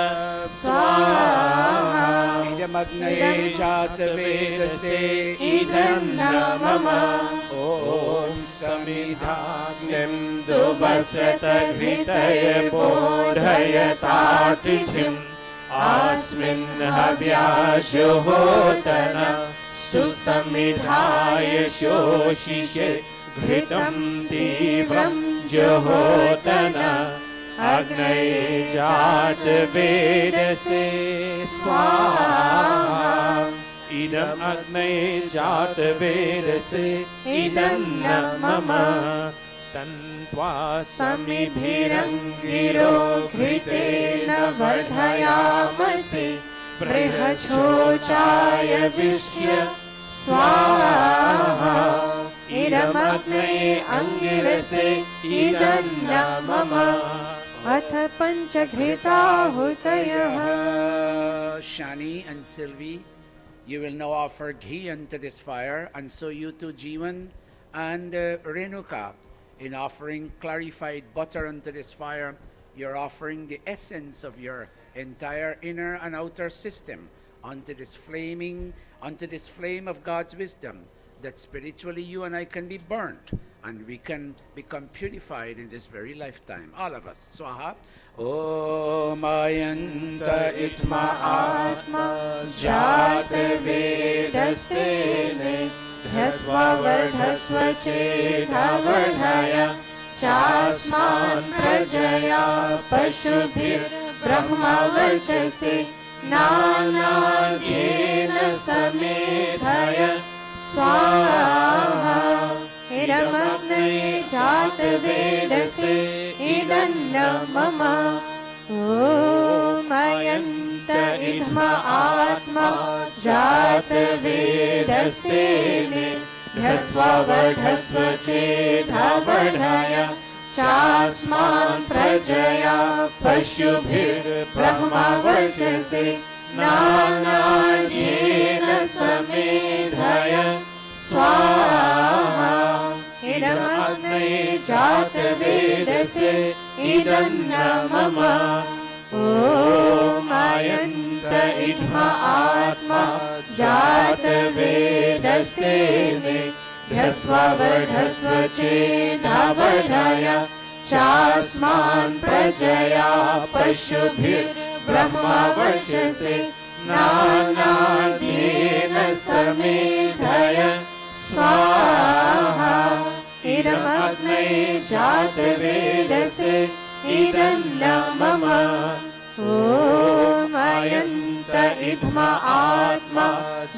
Swaha Idamagnaye Jatavedase Idam Namama Om Samidhagnim Duvasata Gritaya Bodhayata Tithim Asmin Havyashohotana Susamidhaya Shoshishe Ghritam Divram Johotana Agnaye Jat Vedase Swaha Idam Agnaye Jat Vedase Idam Namama Tantva Samibhirangiro Kritena Vardhayamase Brihachochaya Vishya Swaha Idam Agnaye Angirase Idam Namama Atha Panchagrita Hutayaha. Shani and Sylvie, you will now offer ghee unto this fire, and so you too, Jivan and Renuka. In offering clarified butter unto this fire, you're offering the essence of your entire inner and outer system unto this flame of God's wisdom, that spiritually you and I can be burnt and we can become purified in this very lifetime. All of us. Swaha. Om Ayanta Itma Atma Jata Vedastene Dhasva Vardhasva Chedha Vardhaya Chasman Prajaya Pashubhir Brahma Varchase Nana Dena Samedhaya Swaha Idam Agnaye Jat Vedase Idam Namama Om Ayanta Idma Atma Jat Vedastene Dhasva Vardhasva Chedha Vardhaya Chasman Prajaya Pashubhir Brahma Varchase Nana Dena Samedhaya Swaha Idam Agnaye Jat Vedase Idam Namama Om Ayanta Idma Atma Jat Vedastene Dhasva Vardhasva Chedha Vardhaya Chasman Prajaya Pashubhir Brahma Varchase Nana Dena Samedhaya Swaha Idam Agnaye Jat Vedase Idam Namama Om Ayanta Idma Atma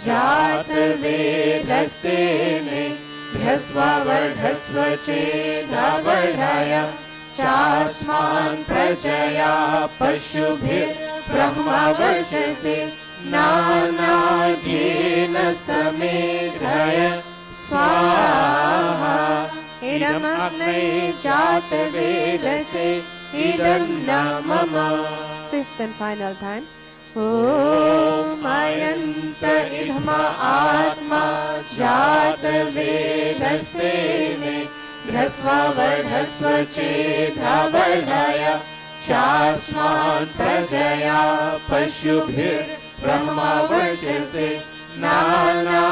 Jat Vedastene Dhasva Vardhasva Chedha Vardhaya Chasman Prajaya Pashubhir Brahma Varchase Nana Dena Samedhaya Swaha Idam Agnaye Jat Vedase Idam Namama. Fifth and final time. Om Ayanta Idma Atma Jat Vedastene Dhasva Vardhasva Chedha Vardhaya Chasman Prajaya Pashubhir Brahma Varchase Nana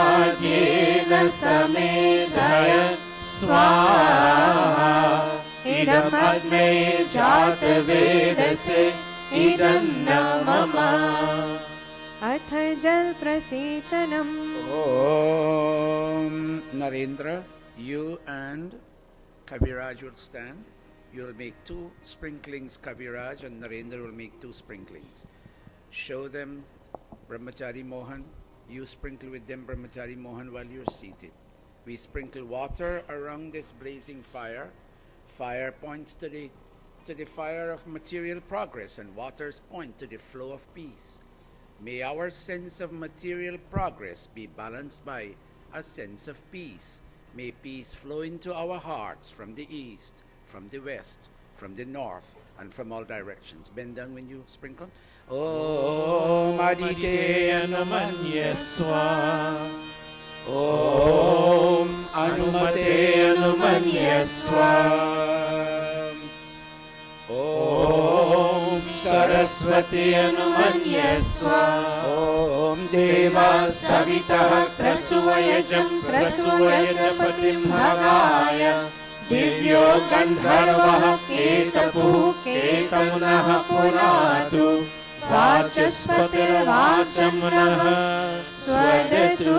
Dena Samedhaya Swaha Idam Agnaye Jat Vedase Idam Namama Atha Jal Prasechanam. Om Narendra, you and Kaviraj will stand. You will make 2 sprinklings, Kaviraj, and Narendra will make 2 sprinklings. Show them Brahmachari Mohan. You sprinkle with them Brahmachari Mohan while you're seated. We sprinkle water around this blazing fire. Fire points to the fire of material progress, and waters point to the flow of peace. May our sense of material progress be balanced by a sense of peace. May peace flow into our hearts from the east, from the west, from the north, and from all directions. Bend down when you sprinkle. Om Adite Anumanyeswa. Om Anumate Anumanyeswa. Om Saraswati Anumanyeswa. Om Deva Savitah Prasuvayajam Prasuvayajpatim Bhagaya Divyo Gandharvah Ketapuh Ketamunah Puratu Vachaspatir Vachamunah Swadatu.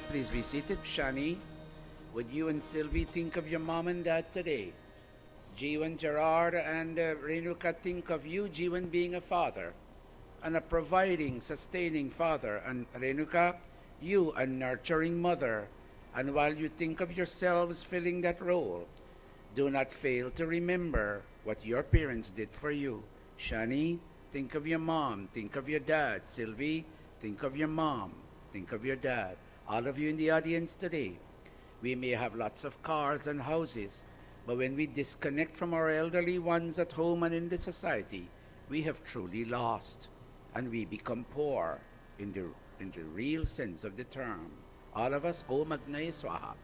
Please be seated. Shani, would you and Sylvie think of your mom and dad today? Jeevan, Gerard, and Renuka think of you, Jeevan, being a father and a providing, sustaining father, and Renuka, you, a nurturing mother. And while you think of yourselves filling that role, do not fail to remember what your parents did for you. Shani, think of your mom, think of your dad. Sylvie, think of your mom, think of your dad. All of you in the audience today, we may have lots of cars and houses, but when we disconnect from our elderly ones at home and in the society, we have truly lost, and we become poor in the real sense of the term. All of us, Om Agnaye Swaha.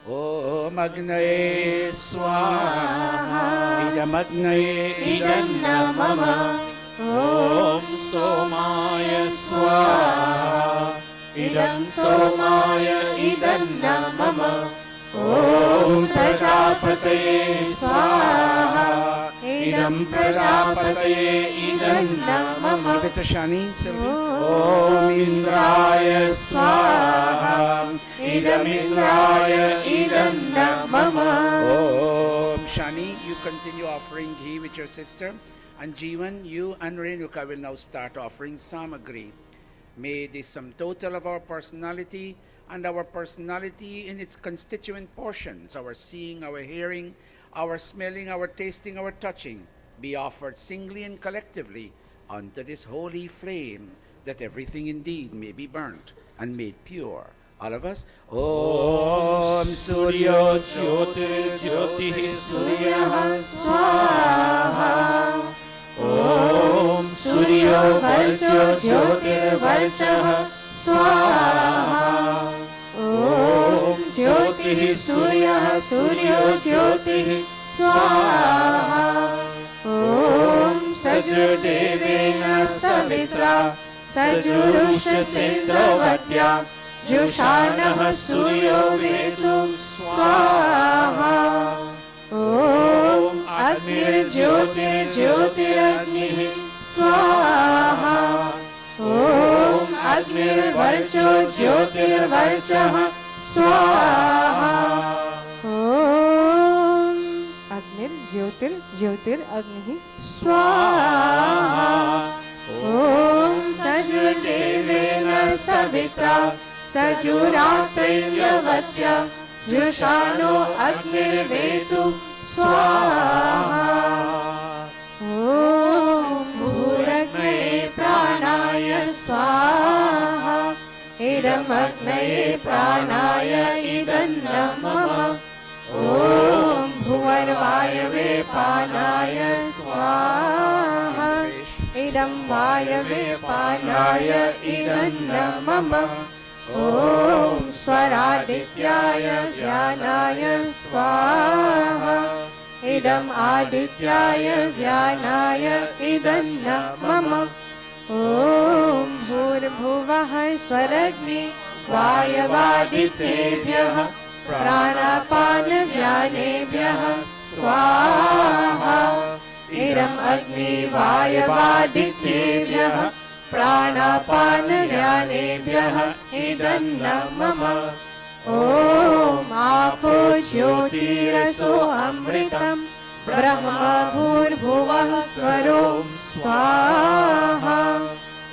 Om Agnaye Swaha. Idam Agnaye Idanna Mama. Om Somaya Swaha. Idam Somaya Idanna Mama. Om Prajapataye Swaha. Idam Prajapataye Idanna Mama. Give it to Shani, Sylvie. Om Indraya Swaha. Idam Indraya Idanna Mama. Om Shani, you continue offering ghee with your sister. And Jeevan, you and Renuka will now start offering samagri. May the sum total of our personality and our personality in its constituent portions, our seeing, our hearing, our smelling, our tasting, our touching, be offered singly and collectively unto this holy flame, that everything indeed may be burnt and made pure. All of us. Om Suryo Jyotir Jyotihi Surya Swaha. Om Suryo Varcho Jyotir Varchah Swaha. Om Jyotihi Surya Suryo Jyotihi Swaha. Om Sajudevena Savitra Sajurusha Sendravadya Jushanah Suryo Vedu Swaha. Om Agnir Jyotir Jyotir Agni Swaha. Om Agnir Varcho Jyotir Varchah Swaha. Om Agnir Jyotir Jyotir Agni Swaha. Om Sajudevena Savitra Sajuratrindravadya Jushano Agnirvetu Swaha. Om Bhuragnaye Pranaya Swaha. Idam Agnaye Pranaya Idanna Mama. Om Bhuvarvayave Panaya Swaha. Idam Vayave Panaya Idanna Mama. Om Swaradityaya Vyanaya Swaha. Idam Adityaya Vyanaya Idanna Mama. Om Bhurabhuvah Swaragni Vayavaditebhyah Pranapana Vyanebhyah Swaha. Idam Agni Vayavaditebhyah Pranapana Vyanebhyah Idanna Mama. Om Apo Jyotiraso Amritam Brahma Bhurabhuvah Swaro Swaha.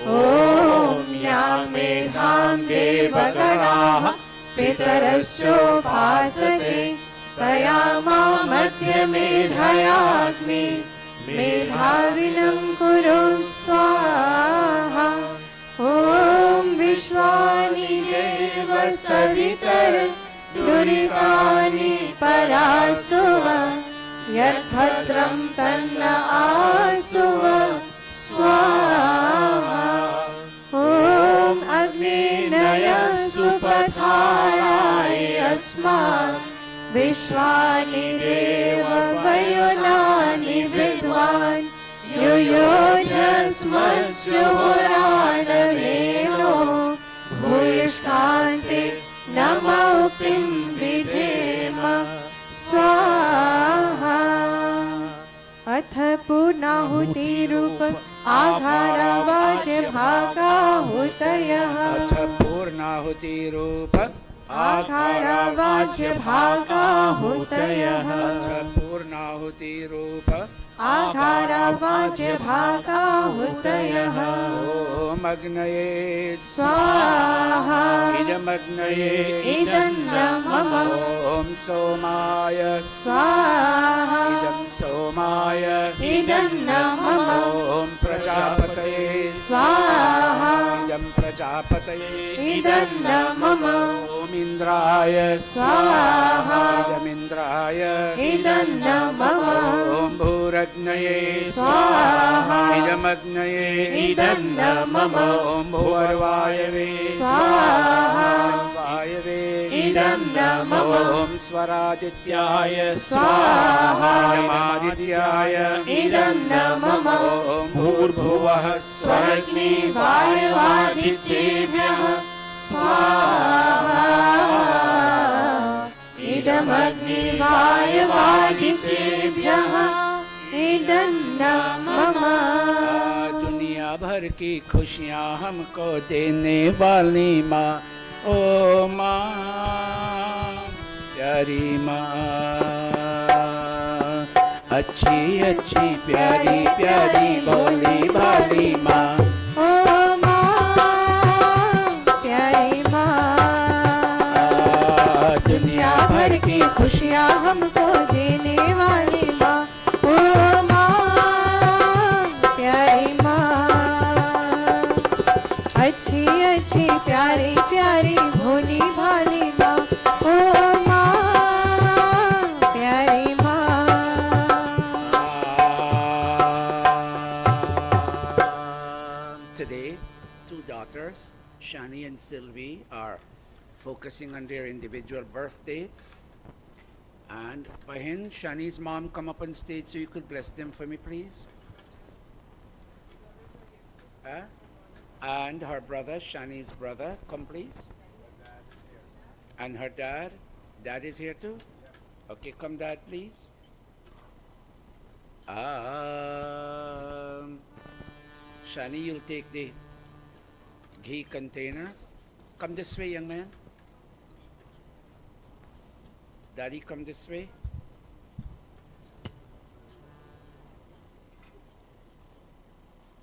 Om Yang Medham Devaganaha Pitarascho Pasate Tayama Madhya Medhayagni मेधाविनं कुरु स्वाहा ॐ विश्वानि देव सवितर दुरितानि परासुव यद्भद्रं तन्न आसुव स्वाहा ॐ अग्नेनय सुपथाराय अस्मात् विश्वानि देव वयुनानि विद्वान् युयोध्यस्मज्जुहोरानवेनो भूयिष्ठान्ते नमौक्तिं विधेम स्वाहा अथ पूर्णाहुतिरूप आघारवाच्य भागाहुतयः अथ पूर्णाहुतिरूप आघारवाच्य भागाहुतयः अथ पूर्णाहुतिरूप आघारवाच्य भागाहुतयः ॐ अग्नये स्वाहा इदमग्नये इदन्न मम ॐ सोमाय स्वाहा इदं सोमाय इदन्न मम ॐ प्रजापतये स्वाहा इदं प्रजापतये इदन्न मम ॐ इन्द्राय स्वाहा इदमिन्द्राय इदन्न मम ॐ भूरग्नये स्वाहा इदमग्नये इदन्न मम ॐ भूर्वायवे स्वाहा वायवे इदन्न मम ॐ स्वरादित्याय स्वाहा यमादित्याय इदन्न मम ॐ भूर्भुवः स्वरग्नि वायुवादित्येभ्यः स्वाहा इदमग्नि वायुवादित्येभ्यः इदन्न मम दुनिया भर की खुशियाँ हमको देने वाली माँ ओ माँ प्यारी माँ अच्छी अच्छी प्यारी प्यारी भोली भाली माँ ओ माँ प्यारी माँ दुनिया भर की खुशियाँ हमको देने वाली माँ ओ माँ प्यारी माँ अच्छी अच्छी प्यारी प्यारी भोली भाली माँ ओ माँ प्यारी माँ Today, two daughters, Shani and Sylvie, are focusing on their individual birth dates. And Bahin, Shani's mom, come up on stage so you could bless them for me, please. And her brother, Shani's brother, come please. And her dad. Dad is here too? Okay, come dad, please. Shani, you'll take the ghee container. Come this way, young man. Daddy, come this way.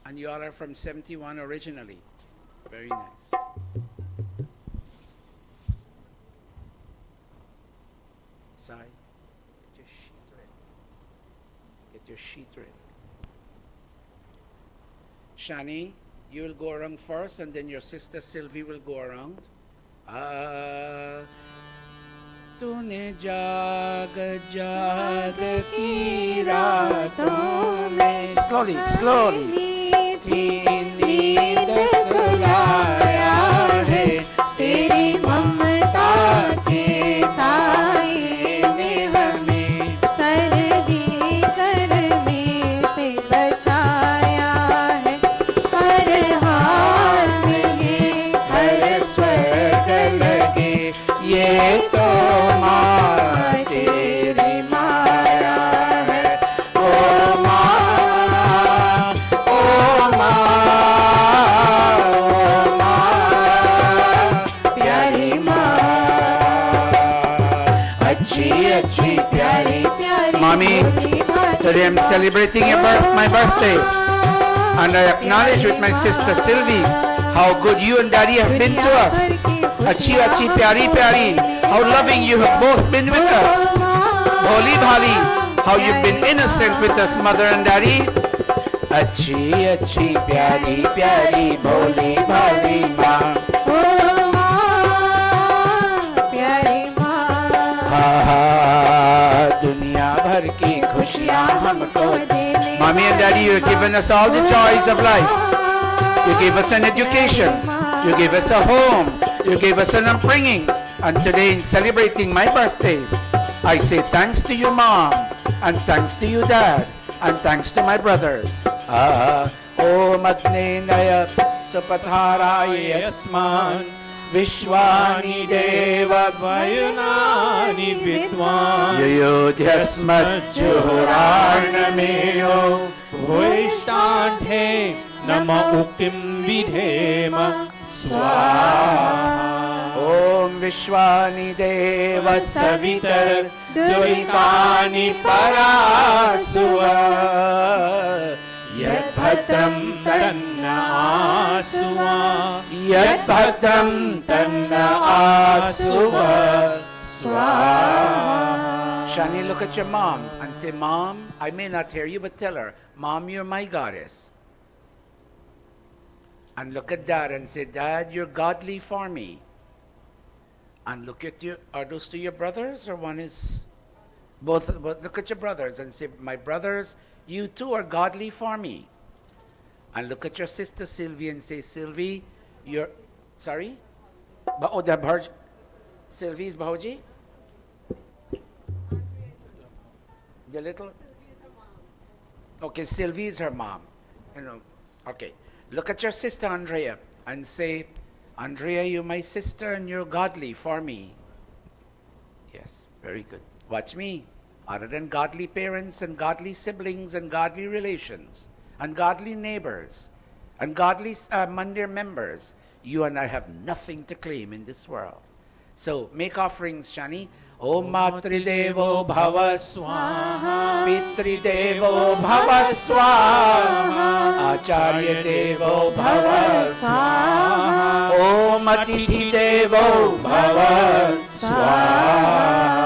And you all are from 71 originally. Very nice. Sai, get your sheet ready. Get your sheet ready. Shani, you will go around first, and then your sister Sylvie will go around. तूने जाग जाग की रातों में slowly मीठी नींद सुलाया है तेरी ममता के साए ने हमें सर्दी गर्मी से बचाया है हर हाल में हर स्वर्ग लगे ये तो माँ तेरी माया है ओ माँ प्यारी माँ अच्छी अच्छी प्यारी प्यारी Mommy, today I'm celebrating my birthday, and I acknowledge with my sister Sylvie how good you and Daddy have been to us. Achi achi pyari pyari, how loving you have both been with us. Bholi bhali, how you've been innocent with us, mother and daddy. Achhi, achhi, pyari, pyari, bholi, bhali maa. Oh माँ, प्यारी माँ, Ha ha, duniya bhar ki khushiyan humko dene. Mommy and daddy, you have given us all the joys of life. You gave us an education. You gave us a home. You gave us an upbringing. And today, in celebrating my birthday, I say thanks to you, Mom, and thanks to you, Dad, and thanks to my brothers. Om Agne Naya Supatharaya Yasman Vishwani Deva Vayunani Vidwan Yuyodhyasmat Juhurarnameo Bhuishtanthe Nama Ukim Vidhema Swaha Om Vishwani Deva Savitar Duritani Parasuva Yad Bhadram Tanna Asuva Yad Bhadram Tanna Asuva Swaha. Shani, look at your mom and say, Mom, I may not hear you, but tell her, Mom, you're my goddess. And look at Dad and say, Dad, you're godly for me. And look at you. Are those two your brothers or one is both? Look at your brothers and say, my brothers, you too are godly for me. And look at your sister Sylvie and say, Sylvie, you're, sorry? Sylvie is Bahoji? The little? Okay, Sylvie is her mom. You know, okay. Look at your sister Andrea and say, Andrea, you're my sister and you're godly for me. Yes, very good. Watch me. Other than godly parents and godly siblings and godly relations and godly neighbors and godly mandir members, you and I have nothing to claim in this world. So make offerings, Shani. Om Matridevo Bhava Swaha Pitridevo Bhava Swaha Acharya Devo Bhava Swaha Om Atithi Devo Bhava Swaha.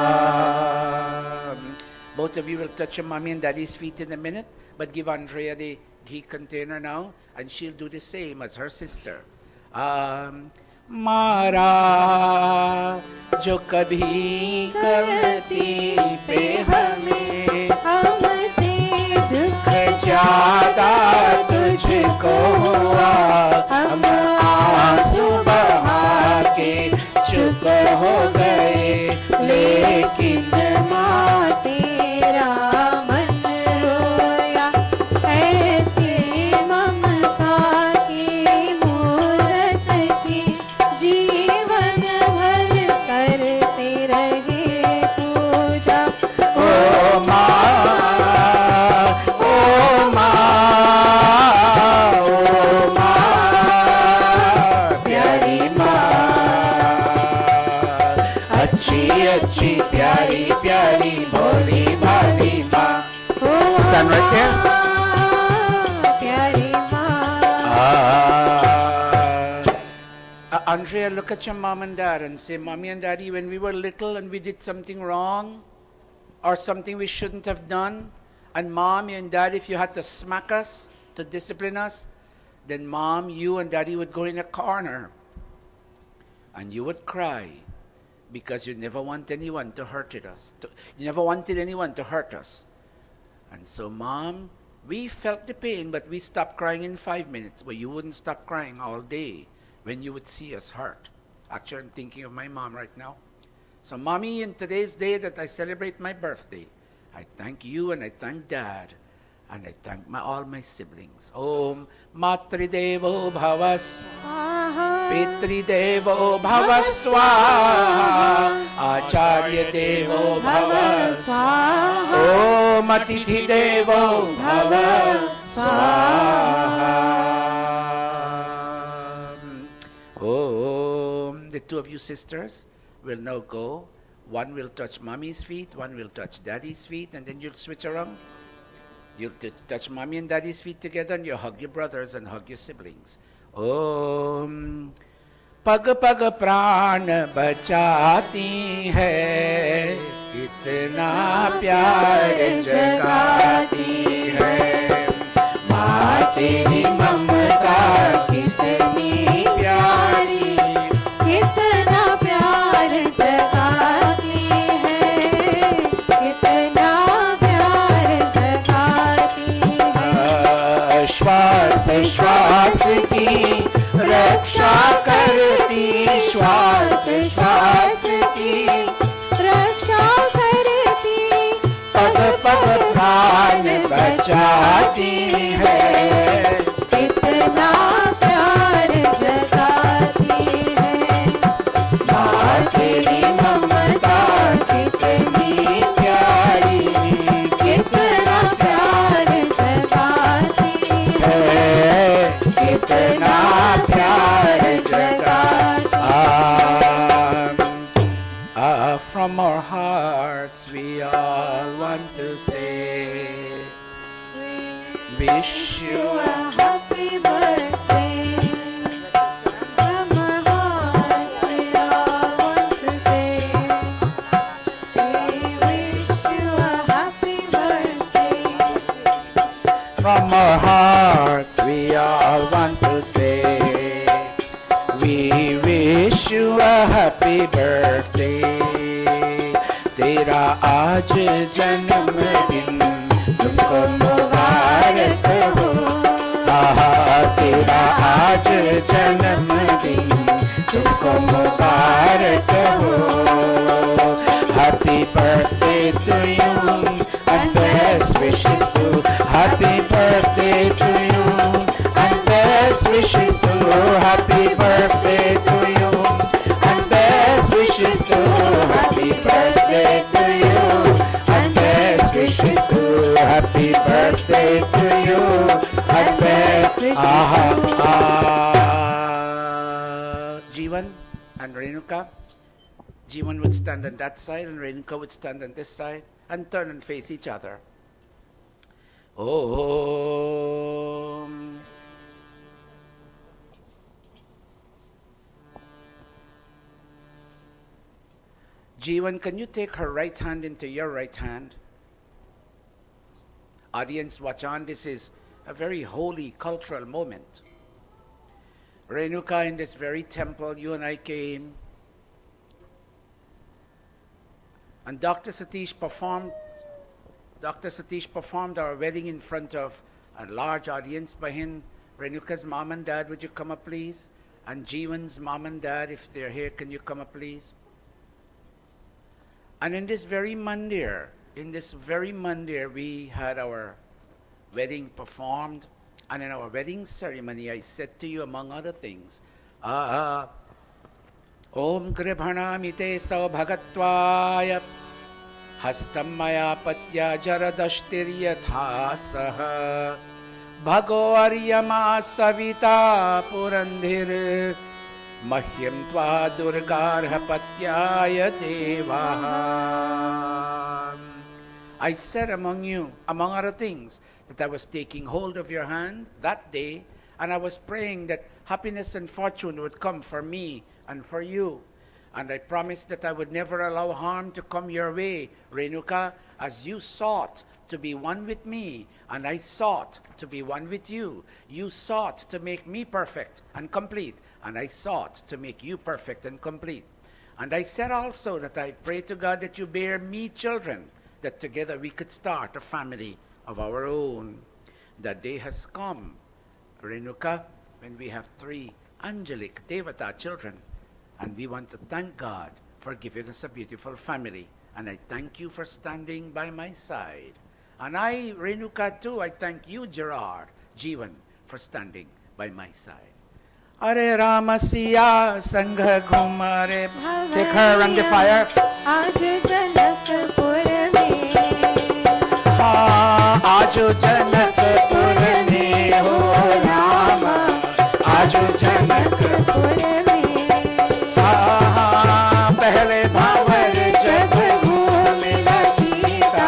Both of you will touch your mommy and daddy's feet in a minute, but give Andrea the ghee container now, and she'll do the same as her sister. मारा जो कभी गलती पे हमें हमसे दुख ज्यादा तुझको हुआ हम आंसू बहा के चुप हो गए लेकिन माँ तेरा मन रोया ऐसे ममता की मूरत की जीवन भर करते रहे पूजा ओ माँ ओ माँ ओ माँ प्यारी माँ अच्छी अच्छी प्यारी प्यारी भोली भाली माँ. Stand right there. प्यारी माँ Andrea, look at your mom and dad and say, Mommy and Daddy, when we were little and we did something wrong or something we shouldn't have done, and Mom and Dad, if you had to smack us, to discipline us, then Mom, you and Daddy would go in a corner and you would cry because you never want anyone to hurt us. You never wanted anyone to hurt us. And so, Mom, we felt the pain, but we stopped crying in 5 minutes, but you wouldn't stop crying all day when you would see us hurt. Actually, I'm thinking of my mom right now. So, Mommy, in today's day that I celebrate my birthday, I thank you and I thank Dad and I thank all my siblings. Om Matridevo Bhavas Pitridevo Bhavaswaha Acharya Devo Bhavaswaha Om Atithi Devo Bhavaswaha. Om. The two of you sisters will now go. One will touch Mommy's feet, one will touch Daddy's feet, and then you'll switch around. You'll touch Mommy and Daddy's feet together, and you'll hug your brothers and hug your siblings. Om Pag Pag Pran Bachati Hai Kit कितना प्यार जगाती है। माँ तेरी ममता कितनी प्यारी, कितना प्यार जगाती है, कितना प्यार जगाती है। श्वास श्वास की रक्षा करती, श्वास श्वास की रक्षा करती, पग पग प्राण बचाती है। कितना प्यार जगाती है। माँ तेरी ममता कितनी प्यारी, कितना प्यार जगाती है, कितना प्यार जगाती। From our hearts we all want to say, wish you a happy birthday. From our hearts we all want to say, we wish you a happy birthday. From our hearts we all want to say, we wish you a happy birthday. तेरा आज जन्मदिन तुमको मुबारक हो। तेरा आज जन्मदिन तुमको मुबारक हो। Happy birthday to you and best wishes to. Happy birthday to you and best wishes to. Happy birthday to you and best wishes to. Happy birthday to you and best wishes to. Happy birthday to you and best wishes to. Jeevan and Renuka. Jeevan would stand on that side and Renuka would stand on this side and turn and face each other. Om. Jeevan, can you take her right hand into your right hand? Audience, watch on. This is a very holy cultural moment. Renuka, in this very temple, you and I came. And Dr. Satish performed our wedding in front of a large audience behind. Renuka's mom and dad, would you come up, please? And Jeevan's mom and dad, if they're here, can you come up, please? And in this very mandir, we had our wedding performed. And in our wedding ceremony, I said to you, among other things, Om Gribhanamite Saubhagatvaya Hastam Maya Patya Jaradashtiryatha Saha Bhago Aryama Savita Purandhir Mahyam Tva Durgarha Patyaya Devaha. I said among other things, that I was taking hold of your hand that day, and I was praying that happiness and fortune would come for me and for you. And I promised that I would never allow harm to come your way, Renuka, as you sought to be one with me, and I sought to be one with you. You sought to make me perfect and complete, and I sought to make you perfect and complete. And I said also that I pray to God that you bear me children, that together we could start a family of our own. That day has come, Renuka, when we have 3 angelic Devata children, and we want to thank God for giving us a beautiful family. And I thank you for standing by my side. And I, Renuka too, I thank you, Gerard, Jeevan, for standing by my side. Are Rama Siya Sangha Ghumare. Take her around the fire. आज जनकपुर में, आजो जनकपुर में हो रामा, आजो जनकपुर में, पहले भावर जब घूमिला सीता,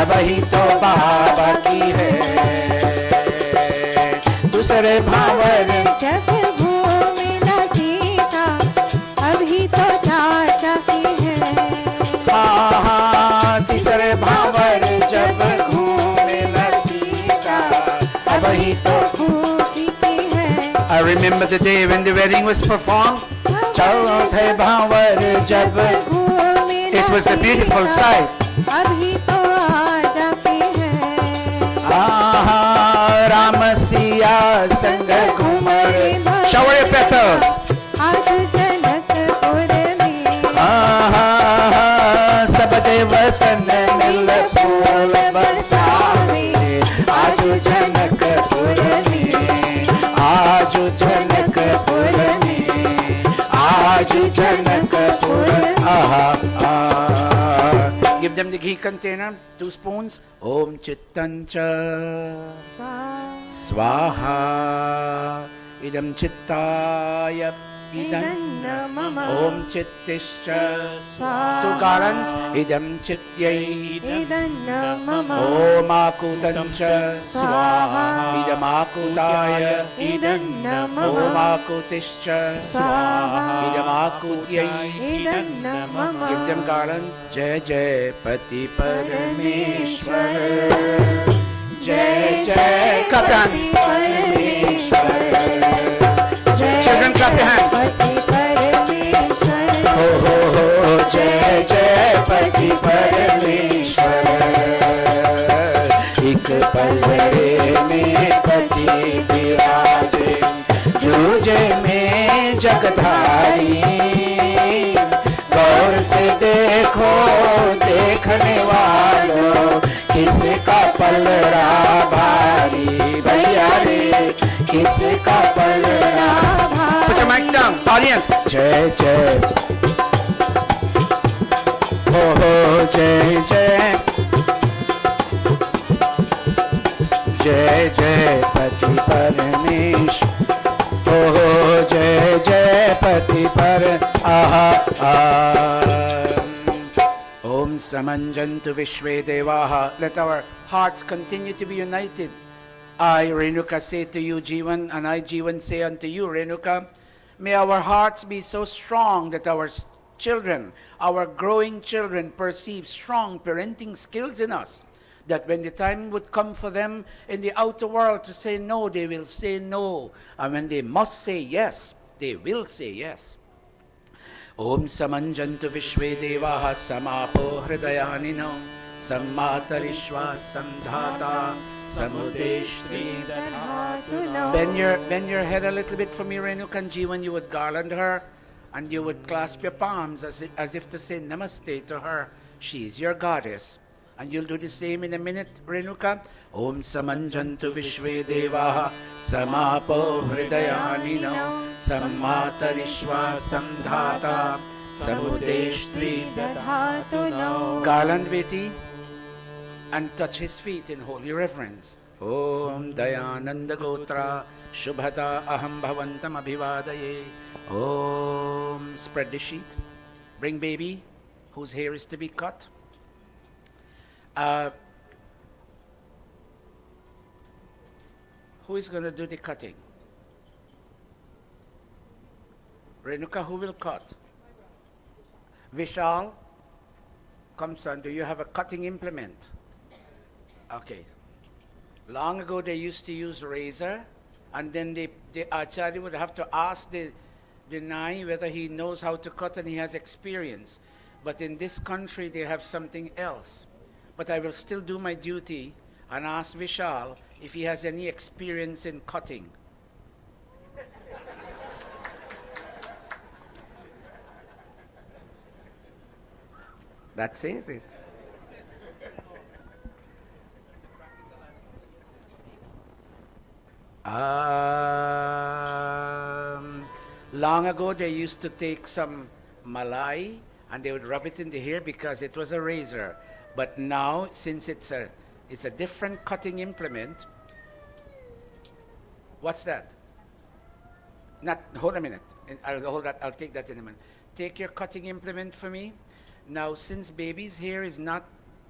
अब ही तो बाबा की है। दूसरे भावर जब घूमिला सीता, अभी तो चाचा की है। remember the day when the wedding was performed? Chauthe Bhavar Jab. It was a beautiful sight. अभी तो आ जाते हैं Ram Siya Sang Kumar. Shower your petals. आज जनकपुर में सब देवतन मिल फूल बरसावे. आज जनकपुर में, आज जनकपुर में, आज Janakpur. Give them the ghee container, 2 spoons. Om Chittancha Swaha Idam Chittaya Idam Om Chittischa. 2 garlands. Idam Chityai Om Akutancha Swaha Idam Akutaya Om Akutischa Idam Akutyai. Give them garlands. Jai Jai Pati Parameshwar. Jai Jai. Clap your hands. Children, clap your hands. Ho ho ho. Jai Jai Pati Parameshwar. एक पलड़े में पति विराजे, दूजे में जगधारी. गौर से देखो देखने वालों, किसका पलड़ा भारी. भैया रे, किसका पलड़ा भारी. Put your mics down, audience. जय जय हो जय जय. जय जय पति परमेश्वर. हो जय जय पति पर. Om Samanjantu Vishve Devaha. Let our hearts continue to be united. I, Renuka, say to you, Jivan, and I, Jivan, say unto you, Renuka, may our hearts be so strong that our children, our growing children, perceive strong parenting skills in us, that when the time would come for them in the outer world to say no, they will say no. And when they must say yes, they will say yes. Om Samanjantu Vishve Devaha Samapo Hridayanino Sammatarishva Samdhata Samudeshri. Bend your head a little bit for me, Renuka and Jivan. You would garland her and you would clasp your palms as if to say namaste to her. She is your goddess. And you'll do the same in a minute, Renuka. Om Samanjantu Vishve Devaha Samapo Hridayanino Sammatarishva Samdhata Samudeshtri. Garland Beti and touch his feet in holy reverence. Om Dayananda Gotra Shubhata Aham Bhavantam Abhivadaye. Om. Spread the sheet. Bring baby whose hair is to be cut. Who is going to do the cutting? Renuka, who will cut? Vishal, come son, do you have a cutting implement? Okay. Long ago they used to use razor, and then the acharya would have to ask the Nai whether he knows how to cut and he has experience. But in this country they have something else. But I will still do my duty and ask Vishal if he has any experience in cutting. That says it. Long ago they used to take some malai and they would rub it in the hair because it was a razor. But now, since it's a different cutting implement. What's that? Hold a minute. I'll take that in a minute. Take your cutting implement for me. Now, since baby's hair is not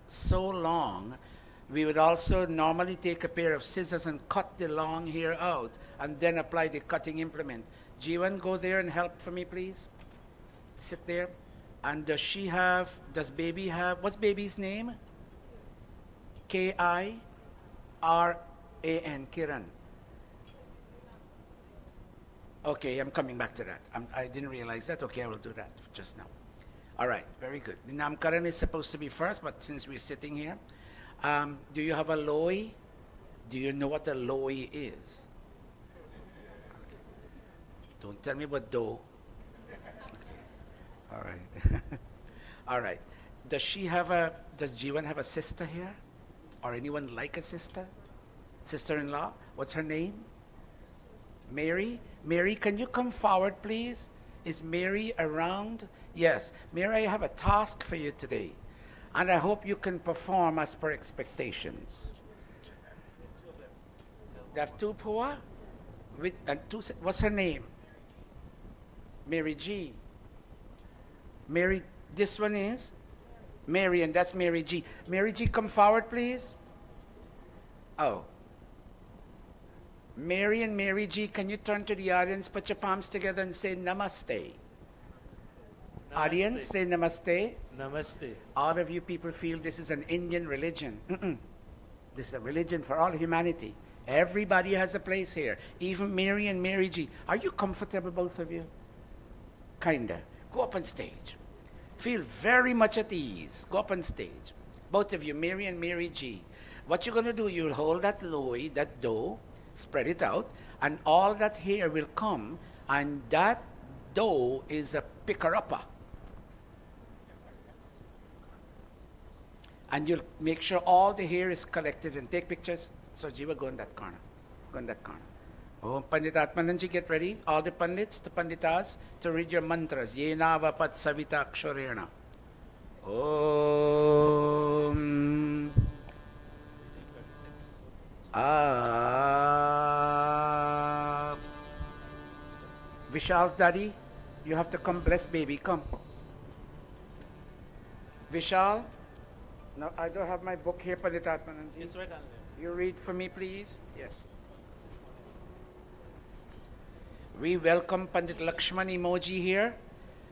so long, we would also normally take a pair of scissors and cut the long hair out and then apply the cutting implement. Jivan, go there and help for me, please. Sit there. And does baby have, what's baby's name? Kiran, Kiran. Okay, I'm coming back to that. I didn't realize that. Okay, I will do that just now. All right, very good. The Namkaran is supposed to be first, but since we're sitting here, do you have a loi? Do you know what a loi is? Don't tell me what do. Okay. All right. All right. Does Jiwan have a sister here? Or anyone like a sister? Sister-in-law? What's her name? Mary? Mary, can you come forward, please? Is Mary around? Yes. Mary, I have a task for you today. And I hope you can perform as per expectations. They have two Pua? What's her name? Mary G. Mary, this one is? Mary, and that's Mary G. Mary G, come forward, please. Oh. Mary and Mary G, can you turn to the audience, put your palms together and say namaste. Audience, say namaste. Namaste. All of you people feel this is an Indian religion. This is a religion for all humanity. Everybody has a place here. Even Mary and Mary G. Are you comfortable, both of you? Kinda. Go up on stage. Feel very much at ease. Go up on stage. Both of you, Mary and Mary G. What you're going to do, you'll hold that loi, that dough, spread it out, and all that hair will come, and that dough is a picker-upper. And you'll make sure all the hair is collected and take pictures. So Jiva, go in that corner. Go in that corner. Oh, Pandit Atmananji, get ready. All the Pandits, the Panditas, to read your mantras. Yena vapat savita akshorena. Om. Vishal's daddy, you have to come bless baby. Come. Vishal. No, I don't have my book here, Pandit Atmananji. It's right on there. You read for me, please. Yes. We welcome Pandit Lakshman emoji here,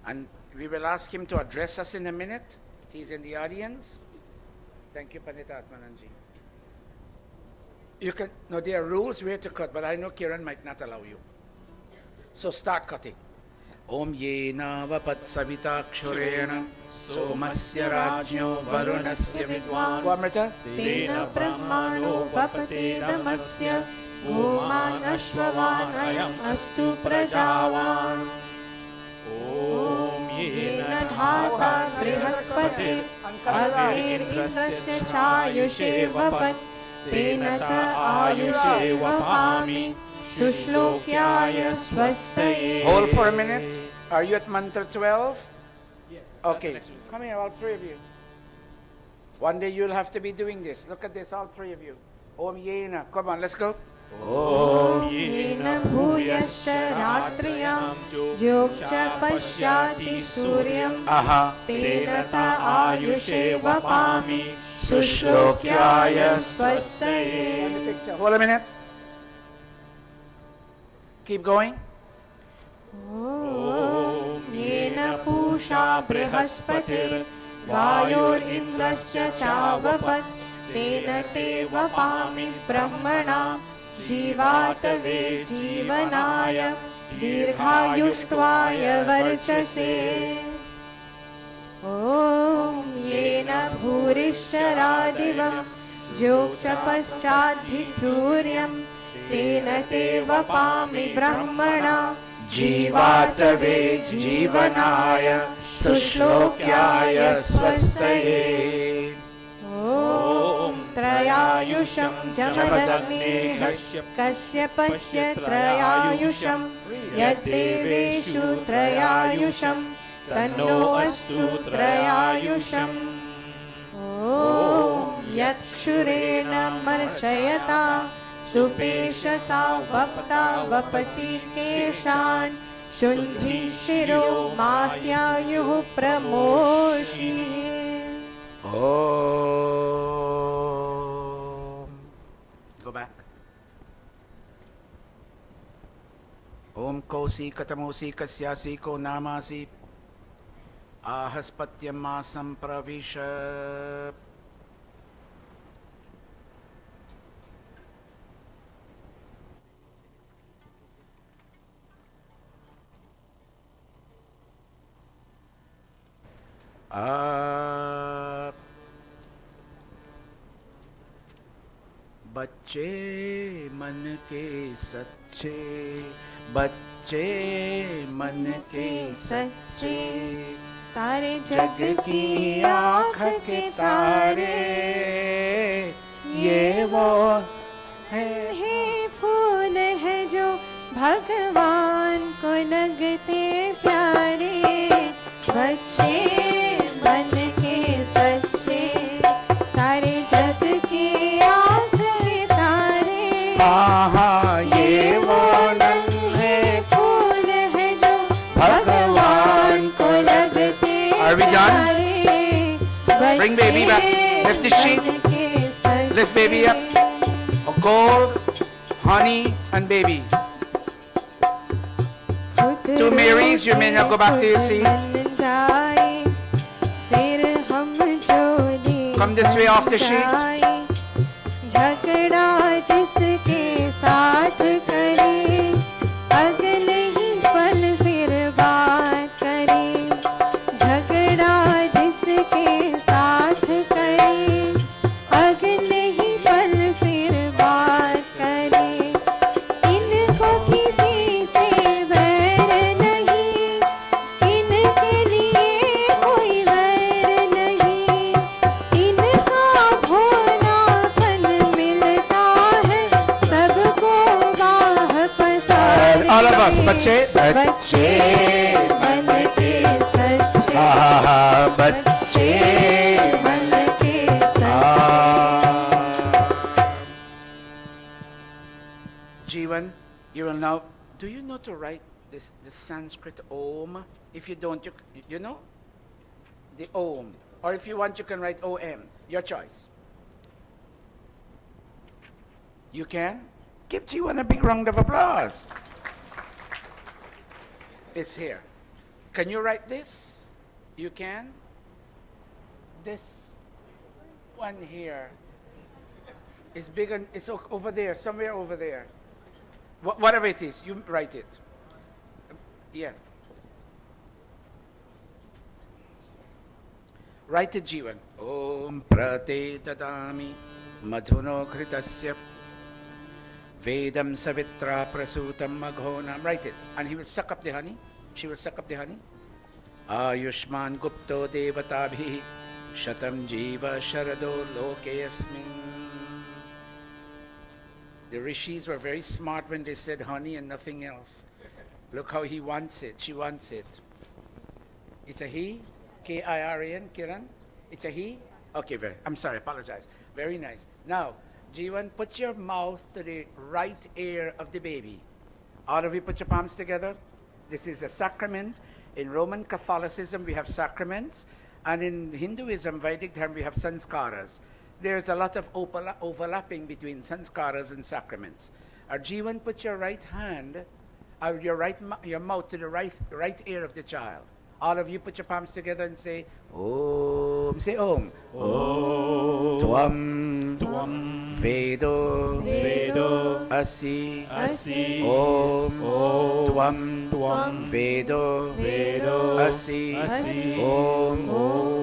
and we will ask him to address us in a minute. He's in the audience. Thank you, Pandit Atmananji. You can, no, there are rules where to cut, but I know Kiran might not allow you. So start cutting. Om yena vapat savitakshurena somasya rajño varunasya vidwan. Go, Amrita. Tena brahmano vapate damasya goman ashvavan ayam astu prajavan. Om yena dhata brihaspati agir indrasya chayushe vapat tena ta ayushe vapami Sushlokyaya swastaye. Hold for a minute. Are you at mantra 12? Yes. Okay. Come here, all three of you. One day you'll have to be doing this. Look at this, all three of you. Om yena. Come on, let's go. Om yena bhuyascha ratriyam jogcha pashyati suryam tena ta ayushe vapami sushlokyaya swastaye. Hold a minute. Keep going. Om yena pusha brihaspatir vayor indrasya chavapat tena te vapami brahmana jivatave jivanaya dirghayushtvaya varchase. Om yena bhurishcharadivam jogcha paschadhi suryam tena te vapami brahmana jivatave jivanaya sushlokyaya swastaye. Om trayayusham jamadagneha kasya pasya trayayusham yadeveshu trayayusham tanno astu trayayusham. Om yatshurena marchayata supeshasa vapta vapasi keshan shundhi shiro masyayuh pramoshi. Om. Go back. Om kosi katamosi kasyasi ko namasi ahaspatyam masam pravisha. up. बच्चे मन के सच्चे, बच्चे मन के सच्चे, सारे जग की आँख के तारे, ये वो है हे फूल है जो भगवान को लगते प्यारे, बच्चे मन के सच्चे, सारे जग की आँख के तारे, ये वो नन्हे फूल है जो भगवान को लगते Are we done? प्यारे, Bring baby back. Lift the sheet. Lift baby up. Gold, honey, and baby. Two Marys, you may now go back to your seat. Come this way off the sheet. झगड़ा जिसके साथ करे, अगले ही पल फिर बात करे, झगड़ा जिसके साथ करे, अगले ही पल फिर बात करे, इनको किसी से बैर नहीं, इनके लिए कोई वैर नहीं, इनका भोलापन मिलता है सबको गाह पसारे, All of us, बच्चे बच्चे मन के सच्चे, बच्चे मन के सच्चे। Jivan, you will now. Do you know to write this Sanskrit Om? If you don't, you know the Om, or if you want, you can write OM. Your choice. You can give Jivan a big round of applause. It's here. Can you write this? You can. This one here is big and it's over there, somewhere over there. Whatever it is, you write it. Yeah. Write it, Jivan. Om prate dadami madhuno kritasya vedam savitra prasutam maghonam. Write it. And he will suck up the honey. She will suck up the honey. Ayushman gupto devatabhi shatam jiva sharado loke yasmin. The rishis were very smart when they said honey and nothing else. Look how he wants it. She wants it. It's a he. K-I-R-A-N, Kiran. It's a he. Okay, I'm sorry, apologize. Very nice. Now, Jivan, put your mouth to the right ear of the baby. All of you put your palms together. This is a sacrament. In Roman Catholicism, we have sacraments. And in Hinduism, Vedic Dharma, we have sanskaras. There's a lot of overlapping between sanskaras and sacraments. Jivan, put your right hand, your mouth to the right ear of the child. All of you put your palms together and say Om. Say Om. Om. Tvam. Tvam. Vedo. Vedo. Asi. Asi. Om. Om. Tvam. Tvam. Vedo. Vedo. Asi. Asi. Om.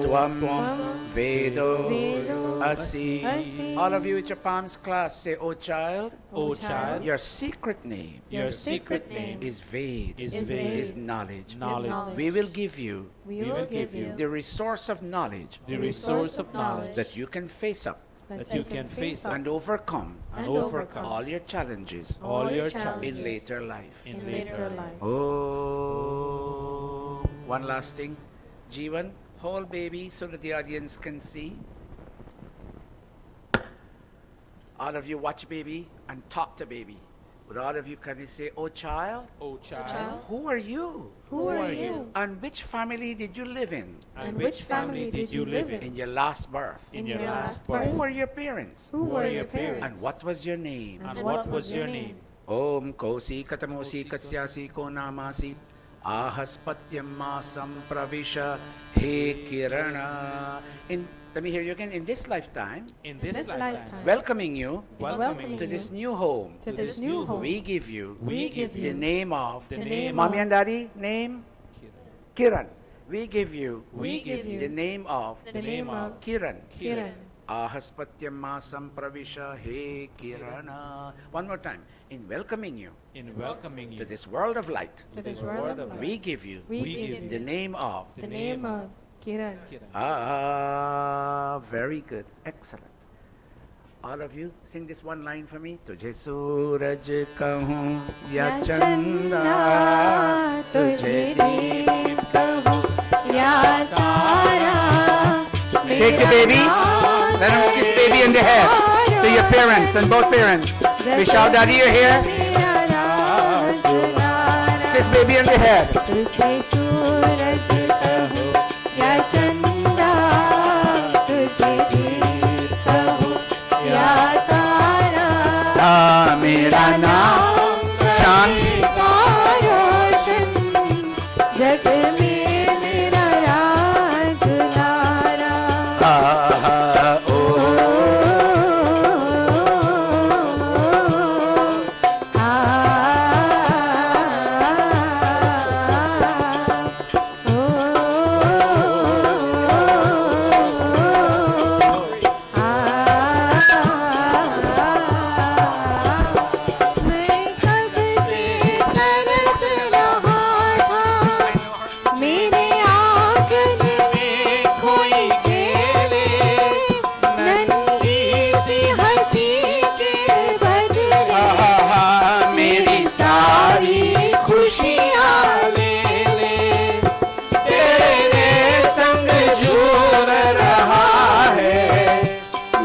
Tvam. Tvam. Vedo. Asi. Asi. All of you with your palms clasped say, O child. O child, Your secret name your secret name is Ved. is Ved. Is knowledge. Knowledge. We will give you We will give you the resource of knowledge the resource of knowledge that you can face up that you can face up and overcome and overcome all your challenges all your in challenges later life. in later life. Oh, one last thing. Jivan, hold baby so that the audience can see. All of you watch baby and talk to baby. Would all of you kindly say, oh child, O child, who are you? Who are you? And which family did you live in? and which family did you live In in your last birth? in your last Who birth? were your parents? Who were your parents? And what was your name? And what was your name? Om kosi katamosi katsyasi ko namasi ahaspatyam masam pravisha he kirana. Let me hear you again. In this lifetime, In this lifetime, welcoming you welcoming to you this new home, to this new home, we give you we give the you name of the name Mommy of and Daddy name Kiran. we give you we give the you name of the name of Kiran. Kiran. Ahaspatyamma sampravisha he Kirana. One more time. In welcoming you In welcoming you to this world of light, To this world of light, we give you we we give give you the name of. the name of Kiran. Kiran. Ah, very good. Excellent. All of you, sing this one line for me. Tujhe suraj kahun ya chanda, tujhe deep. Ya tara, Take the baby. Let him kiss baby in the head. To your parents and both parents. Vishal, daddy, you're here. Kiss baby in the head. तुझे सूरज कहूँ या चंदा, तुझे दीप कहूँ या तारा, मेरा नाम चांद. का रोशन, जग में मेरा राज लारा. ओ मैं कब से तरस रहा था, मेरे आंगन में कोई खेले, नन्ही सी हंसी के बदले मेरी सारी खुशियाँ ले ले. तेरे संग झूल रहा है.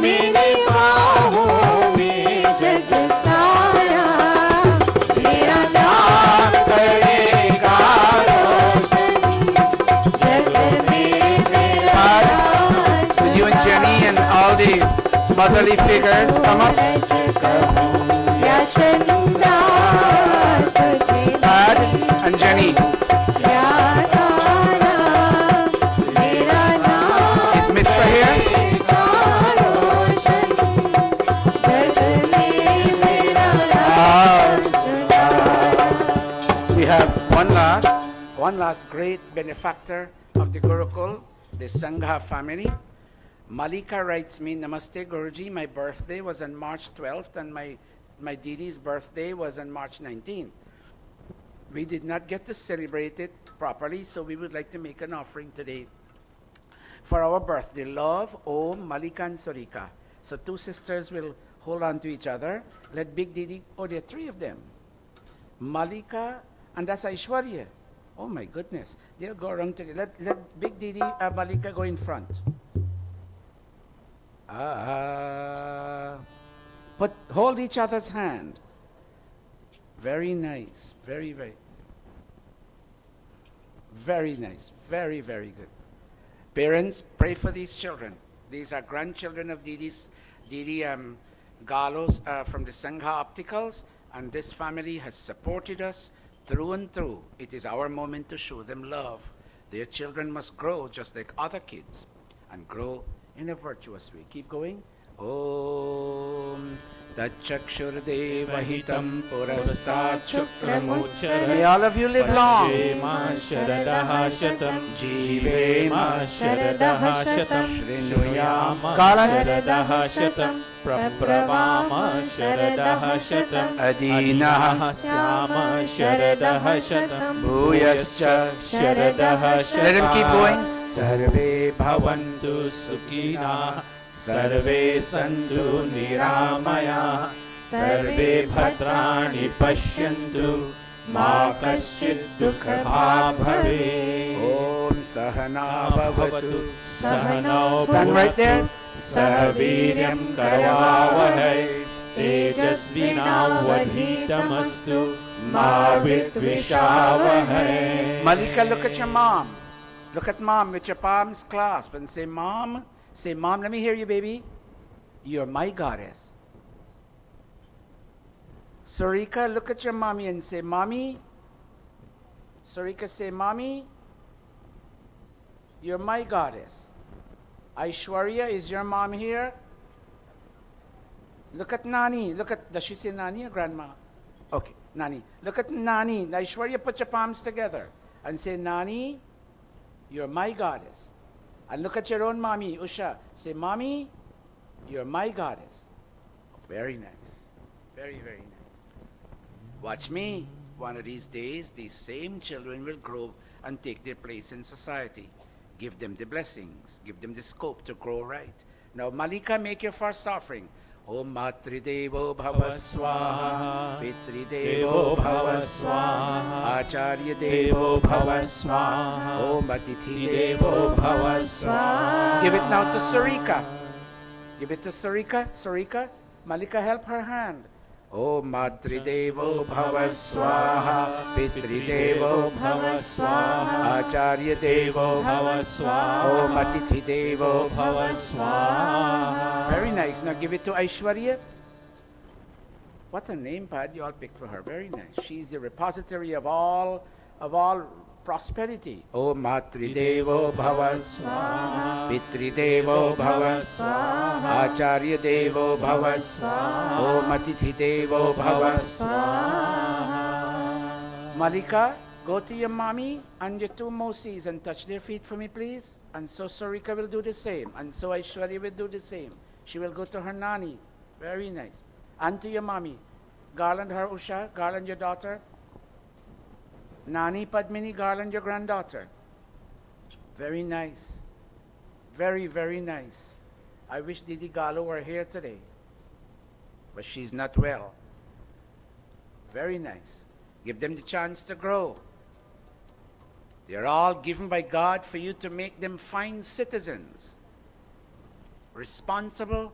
मेरे बाहों में जग सारा, तेरा नाम करेगा रोशन, जग में मेरा राज. With you and Jenny and all the motherly figures come up. सूरज कहूँ या चंदा, तुझे Dad and Jenny. या तारा, मेरा नाम Is Mitra here? करेगा रोशन, जग में मेरा राज Lara. We have one last great benefactor of the Gurukul, the Sangha family. Malika writes me, Namaste Guruji, my birthday was on March 12th and my Didi's birthday was on March 19th. We did not get to celebrate it properly, so we would like to make an offering today for our birthday. Love, Om, Malika and Surika. So two sisters will hold on to each other. Let Big Didi, oh, there are three of them. Malika, and that's Aishwarya. Oh my goodness. They'll go around together. Let Big Didi, Malika go in front. But hold each other's hand. Very nice. Very, very. Very nice. Very, very good. Parents, pray for these children. These are grandchildren of Didi Galos from the Sangha Opticals, and this family has supported us through and through. It is our moment to show them love. Their children must grow just like other kids and grow in a virtuous way. Keep going. Om Tachakshurdevahitam Purastat. May all of you live long. Jivema Shrinuyam Kalan Praprabhama Sharadaha Shatam Adinaha Syama Sharadaha Shatam Bhuyascha Sharadaha Shatam. Let him keep going. Sarve bhavantu sukhina, sarve santu niramaya, sarve bhadrani pashyantu, ma kaschid dukha bhave. Om Sahana Bhavatu. Sahanau Stand right there. Sahaviryam karavavahai, tejasvinavadhitamastu, ma vidvishavahai. Malika, look at your mom. Look at mom with your palms clasped and say, Mom, let me hear you, baby. You're my goddess. Sarika, look at your mommy and say, Mommy. Sarika, say, Mommy, you're my goddess. Aishwarya, is your mom here? Look at Nani. Does she say Nani or Grandma? Okay, Nani. Look at Nani. Aishwarya, put your palms together and say, Nani, You're my goddess. And look at your own mommy, Usha. Say, Mommy, you're my goddess. Very nice. Very, very nice. Watch me. One of these days, these same children will grow and take their place in society. Give them the blessings. Give them the scope to grow right. Now, Malika, make your first offering. Om Matridevo Bhava Swaha, Pitridevo Bhava Swaha, Acharya Devo Bhava Swaha, Om Atithi Devo Bhava Swaha. Give it now to Sarika. Give it to Sarika. Sarika, Malika, help her hand. Om Matridevo Bhava Swaha, Pitridevo Bhava Swaha, Acharya Devo Bhava Swaha, Om Atithi Devo Bhava Swaha. Very nice. Now give it to Aishwarya. What a name pad you all picked for her. Very nice. She's the repository of all prosperity. Om Matridevo Bhava Swaha, Pitridevo Bhava Swaha, Acharya Devo Bhava Swaha, Om Atithi Devo Bhava Swaha. Malika, go to your mommy and your two Mosis and touch their feet for me, please. And so Sarika will do the same. And so Aishwarya will do the same. She will go to her nani. Very nice. And to your mommy. Garland her, Usha. Garland your daughter. Nani Padmini, garland your granddaughter. Very nice. Very, very nice. I wish Didi Galo were here today. But she's not well. Very nice. Give them the chance to grow. They're all given by God for you to make them fine citizens. Responsible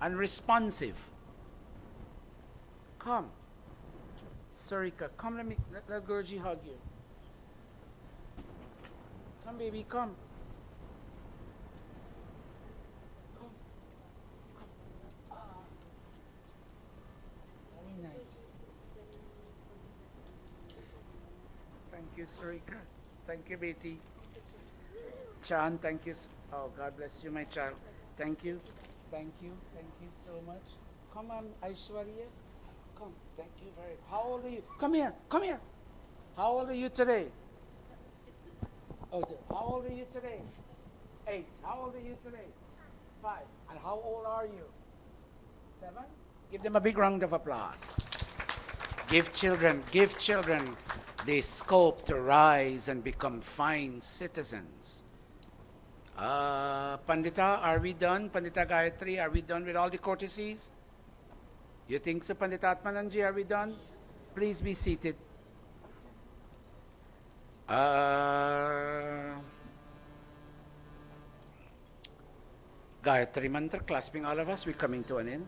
and responsive. Come. Sarika, come, let Guruji hug you. Come, baby, come. Come. Very nice. Thank you, Sarika. Thank you, Beti. Chan, thank you. Oh, God bless you, my child. Thank you. Thank you. Thank you so much. Come on, Aishwarya. Come. Thank you very much. How old are you? Come here. Come here. How old are you today? Oh, how old are you today? 8. How old are you today? 5. And how old are you? 7? Give them a big round of applause. Give children the scope to rise and become fine citizens. Pandita, are we done? Pandita Gayatri, are we done with all the courtesies? You think so, Pandita Atmananji, are we done? Please be seated. Gayatri Mantra, clasping all of us, we're coming to an end.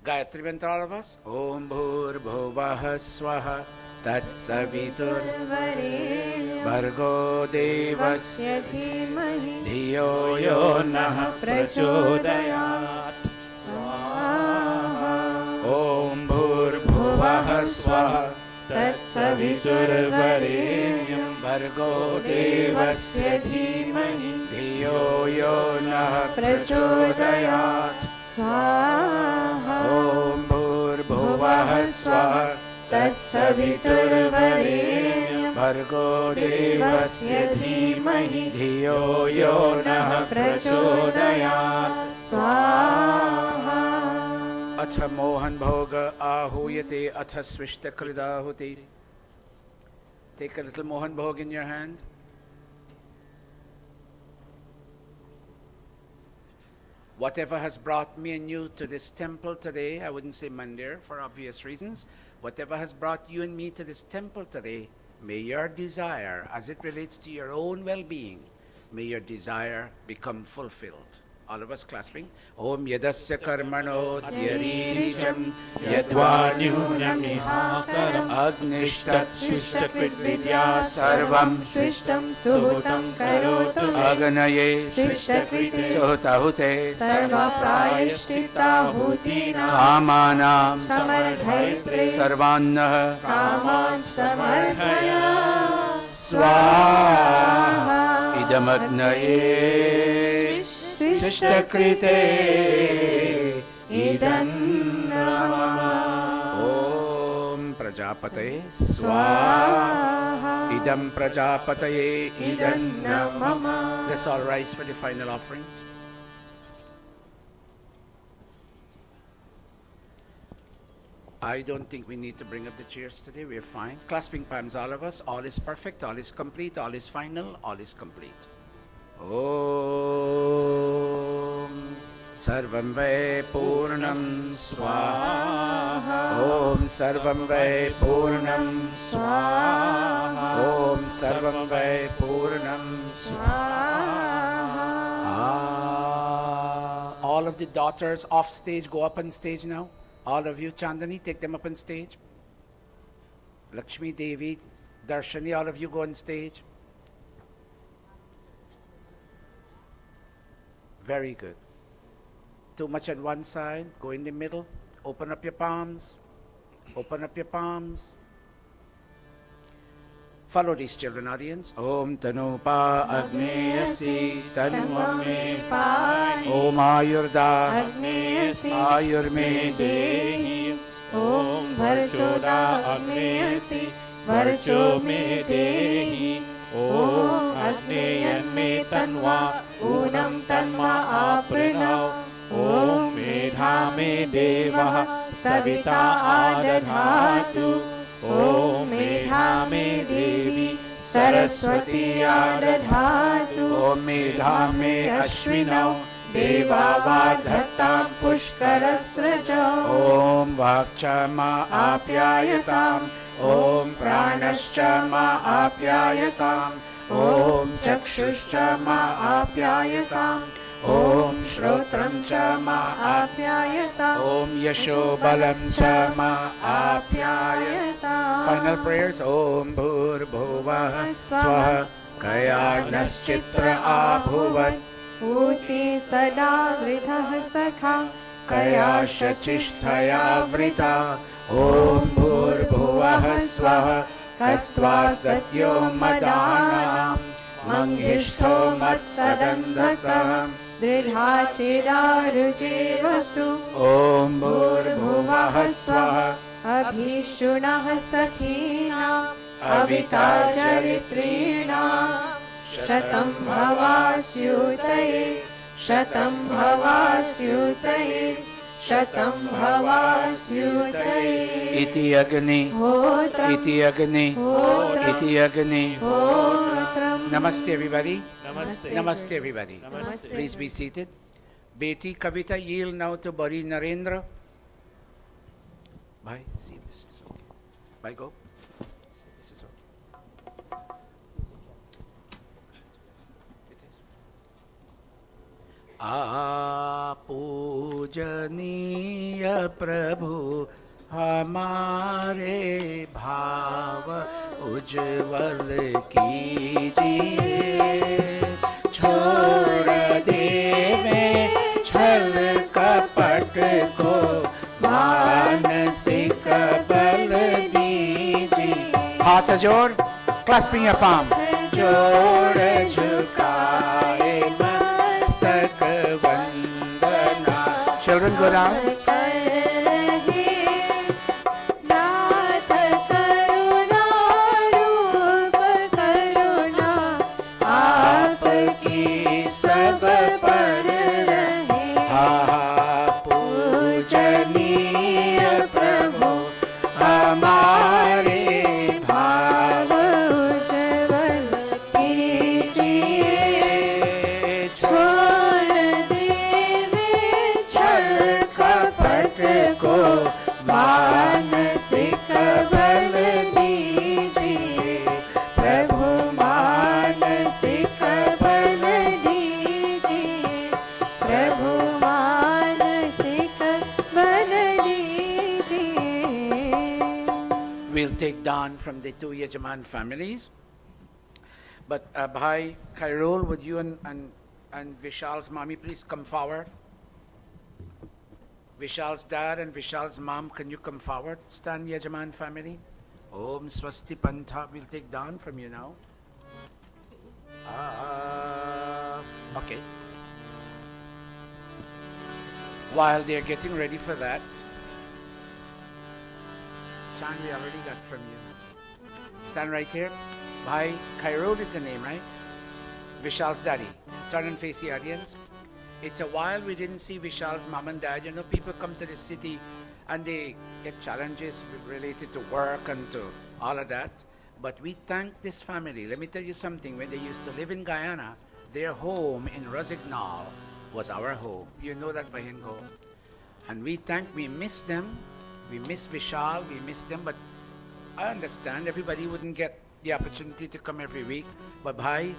Gayatri Mantra, all of us. Om Bhur Bhuvah Swaha Tat Savitur Bhargo Devasya Dhimahi Dhiyo Yo Nah Prachodayat Swaha. Om Bhur Bhuvah Swaha Tat Savitur Bhargo Devasya Dhimahi Dhiyo Yo Nah Prachodayat Swaha. Om Bhurбhuvah Swaha Tatsaviturvarenyam Bhargo Devasya Dhimahi Dhiyo Yo Nah Prachodayat Swaha. Atha Mohan Bhoga Ahuyate Atha Swishta Kridahuti. Take a little Mohan Bhog in your hand. Whatever has brought me and you to this temple today, I wouldn't say mandir for obvious reasons, whatever has brought you and me to this temple today, may your desire, as it relates to your own well-being, may your desire become fulfilled. All of us clasping. Om yadasya karmano dhyarinicham yadvanyunamihakaram agnishtat swishtapit vidya sarvam Swishtam suhutam karotu agnaye Swishtakriti sotahute Sarva prayashtita hutina kamanam Samardhaitre sarvannah Kaman samardhaya swaha. idamagnaye sishtakrite idam namah. Om Prajapataye Swaha. Idam Prajapataye idam namah. Let's all rise for the final offerings. I don't think we need to bring up the chairs today. We're fine. Clasping palms, all of us. All is perfect, all is complete, all is final, all is complete. Om Sarvam Vai Purnam Swaha. Om Sarvam Vai Purnam Swaha. Om Sarvam Vai Purnam Swaha. All of the daughters off stage, go up on stage now. All of you, Chandani, take them up on stage. Lakshmi, Devi, Darshani, all of you go on stage. Very good. Too much on one side, go in the middle. Open up your palms. Open up your palms. Follow these children, audience. Om Tanupa Agneyasi Tanvame Pani Om Ayurda Agneyasi Ayurme Dehi Om Varchoda Agneyasi Varcho me Dehi Om Agneyan me Tanva Unam Tanma Aprinao Om Medha me Deva Savita Adadhatu Om Medha me Devi Saraswati Adadhatu Om Medha me Ashwinau Deva Vadhatam Pushkarasrajao Om Vakcha ma Apyayatam Om Pranascha ma Apyayatam Om Chakshuscha ma Apyayatam Om Shrotram cha ma Apyayata Om Yasho Balam cha ma Apyayata. Final prayers. Om Bhurбhuvah Swaha Kayagnaschitra Abhuvat Uti sada vridhah sakha Kaya Shachisthaya Vrita Om Bhurбhuvah Swaha Kastva Satyo Madanam Manghishto Matsadandhasam Dridha chidar vasu Om Bhurбhuvah Swaha Abhishunah sakhina Avita charitrina Shatam bhavasyutaye Shatam bhavasyutaye Shatam bhavasyutaye Iti Agni Hotram Iti Agni Hotram Iti Agni Hotram. Namaste everybody. Namaste. Namaste everybody. Namaste. Please be seated. Beti Kavita, yield now to Bari Narendra. Bye. See if this is okay. Bye, go. This is okay. It is. पूजनीय प्रभु हमारे भाव उज्जवल कीजिए छोड़ देवे छल कपट को मानसिक बल दीजिए हाथ जोड़ clasping your palm जोड़ झुकाए मस्तक वंदना children go down सब पर रहे पूजनीय प्रभु हमारे भाव उज्जवल कीजिए छोड़ देवे छल कपट को मानसिक बल दीजिए प्रभु मानसिक बल दीजिए प्रभु मानसिक बल दीजिए. We'll take down from the two Yajaman families. But Bhai Khairul, would you and Vishal's mommy please come forward? Vishal's dad and Vishal's mom, can you come forward? Stand Yajaman family. Om Swasti Pantha, we'll take down from you now. Okay. While they're getting ready for that, Chan, we already got from you. Stand right here. Bhai, Khairul is the name, right? Vishal's daddy. Turn and face the audience. It's a while we didn't see Vishal's mom and dad. You know, people come to the city and they get challenges related to work and to all of that. But we thank this family. Let me tell you something. When they used to live in Guyana, their home in Rosignol was our home. You know that, Bahingo. And we miss them. We miss Vishal, we miss them. But I understand everybody wouldn't get the opportunity to come every week. But Bhai,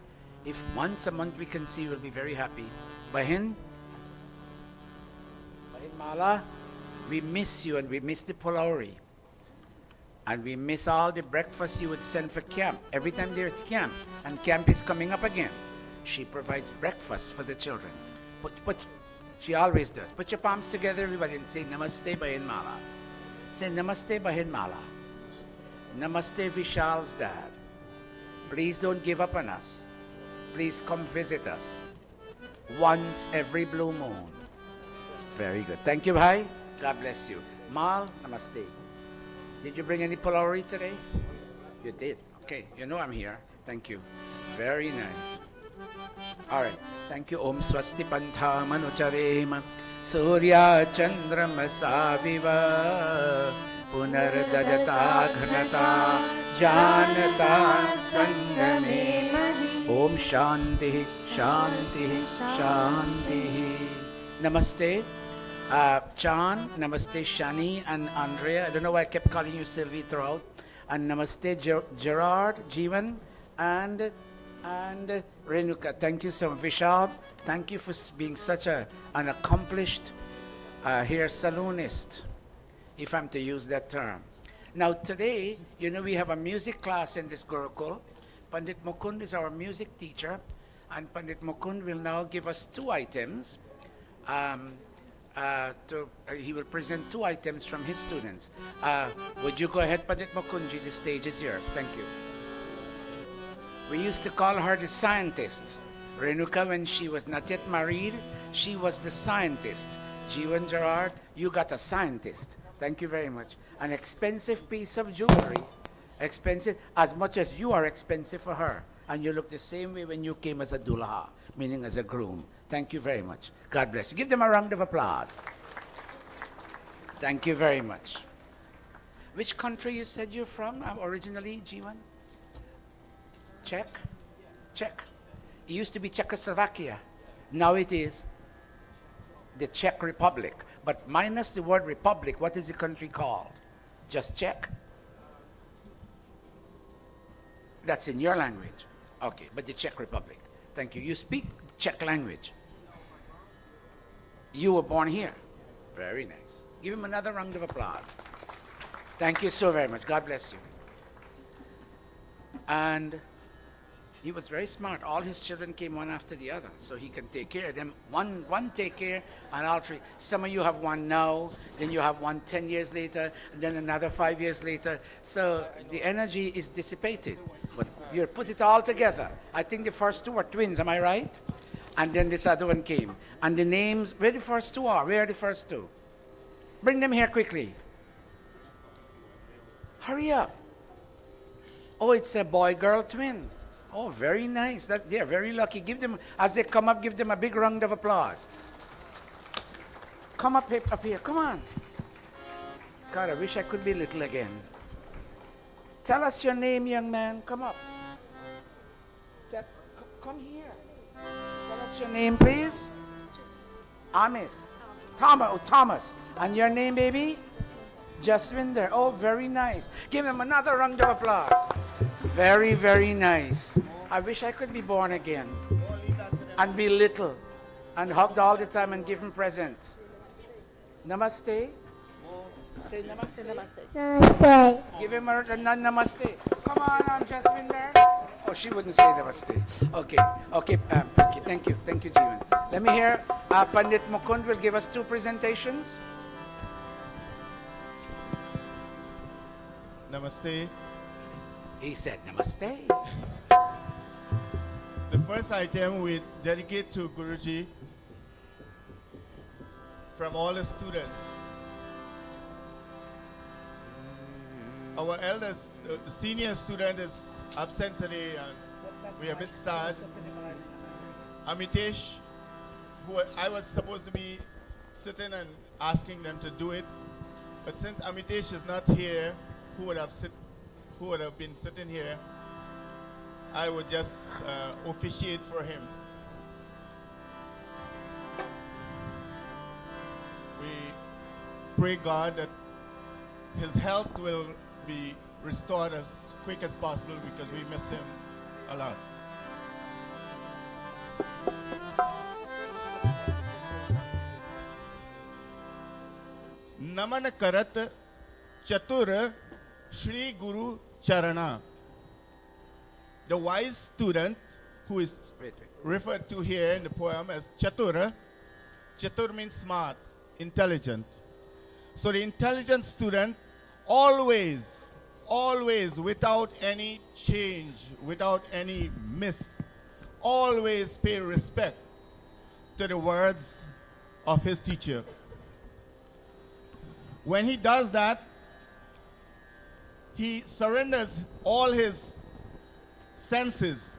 if once a month we can see, we'll be very happy. Bahin Mala, we miss you and we miss the Pulauri. And we miss all the breakfast you would send for camp. Every time there's camp, and camp is coming up again, she provides breakfast for the children. But she always does. Put your palms together, everybody, and say Namaste, Bahin Mala. Say Namaste, Bahin Mala. Namaste, Vishal's dad. Please don't give up on us. Please come visit us once every blue moon. Very good. Thank you, Bhai. God bless you. Mal, Namaste. Did you bring any Polaroid today? You did. Okay. You know I'm here. Thank you. Very nice. All right. Thank you. Om Swasti Pantha Manucharema Surya Chandramasa Viva Punardadata Ghanata Janata Sangame Om Shanti Shanti Shanti. Namaste. Chan, Namaste Shani and Andrea. I don't know why I kept calling you Sylvie throughout. And Namaste Gerard, Jeevan, and Renuka. Thank you so much. Vishal, thank you for being such an accomplished hair salonist, if I'm to use that term. Now today, you know, we have a music class in this Gurukul. Pandit Mukund is our music teacher, and Pandit Mukund will now give us two items. He will present two items from his students. Would you go ahead, Pandit Mukunji? The stage is yours. Thank you. We used to call her the scientist. Renuka, when she was not yet married, she was the scientist. Jeevan Gerard, you got a scientist. Thank you very much. An expensive piece of jewelry. Expensive, as much as you are expensive for her. And you look the same way when you came as a dulha, meaning as a groom. Thank you very much. God bless you. Give them a round of applause. Thank you very much. Which country you said you're from originally, Jeevan? Czech? Czech. It used to be Czechoslovakia. Now it is the Czech Republic. But minus the word republic, what is the country called? Just Czech? That's in your language. Okay, but the Czech Republic. Thank you. You speak Czech language. You were born here. Very nice. Give him another round of applause. Thank you so very much. God bless you. And he was very smart. All his children came one after the other, so he can take care of them. One take care, and all three. Some of you have one now, then you have one 10 years later, and then another 5 years later. So the energy is dissipated. But you put it all together. I think the first two were twins, am I right? And then this other one came. And the names, where the first two are? Where are the first two? Bring them here quickly. Hurry up. Oh, it's a boy-girl twin. Oh, very nice. They're very lucky. Give them, as they come up, give them a big round of applause. Come up here. Come on. God, I wish I could be little again. Tell us your name, young man. Come up. Come here. Tell us your name, please. Amis. Thomas. And your name, baby? Jaswinder. Oh, very nice. Give them another round of applause. Very, very nice. I wish I could be born again and be little and hugged all the time and give him presents. Namaste. Say namaste. Namaste. Give him a namaste. Come on, I'm Jaswinder. Oh, she wouldn't say namaste. Okay, thank you, Jeevan. Let me hear, Pandit Mukund will give us two presentations. Namaste. He said namaste. The first item we dedicate to Guruji from all the students. Our eldest, the senior student is absent today and we are a bit sad. Amitesh, who I was supposed to be sitting and asking them to do it, but since Amitesh is not here, who would have been sitting here, I would just officiate for him. We pray God that his health will be restored as quick as possible because we miss him a lot. Naman karat chatur Shri Guru Charana. The wise student who is referred to here in the poem as Chatur. Chatur means smart, intelligent. So the intelligent student always, without any change, without any miss, always pay respect to the words of his teacher. When he does that, he surrenders all his senses,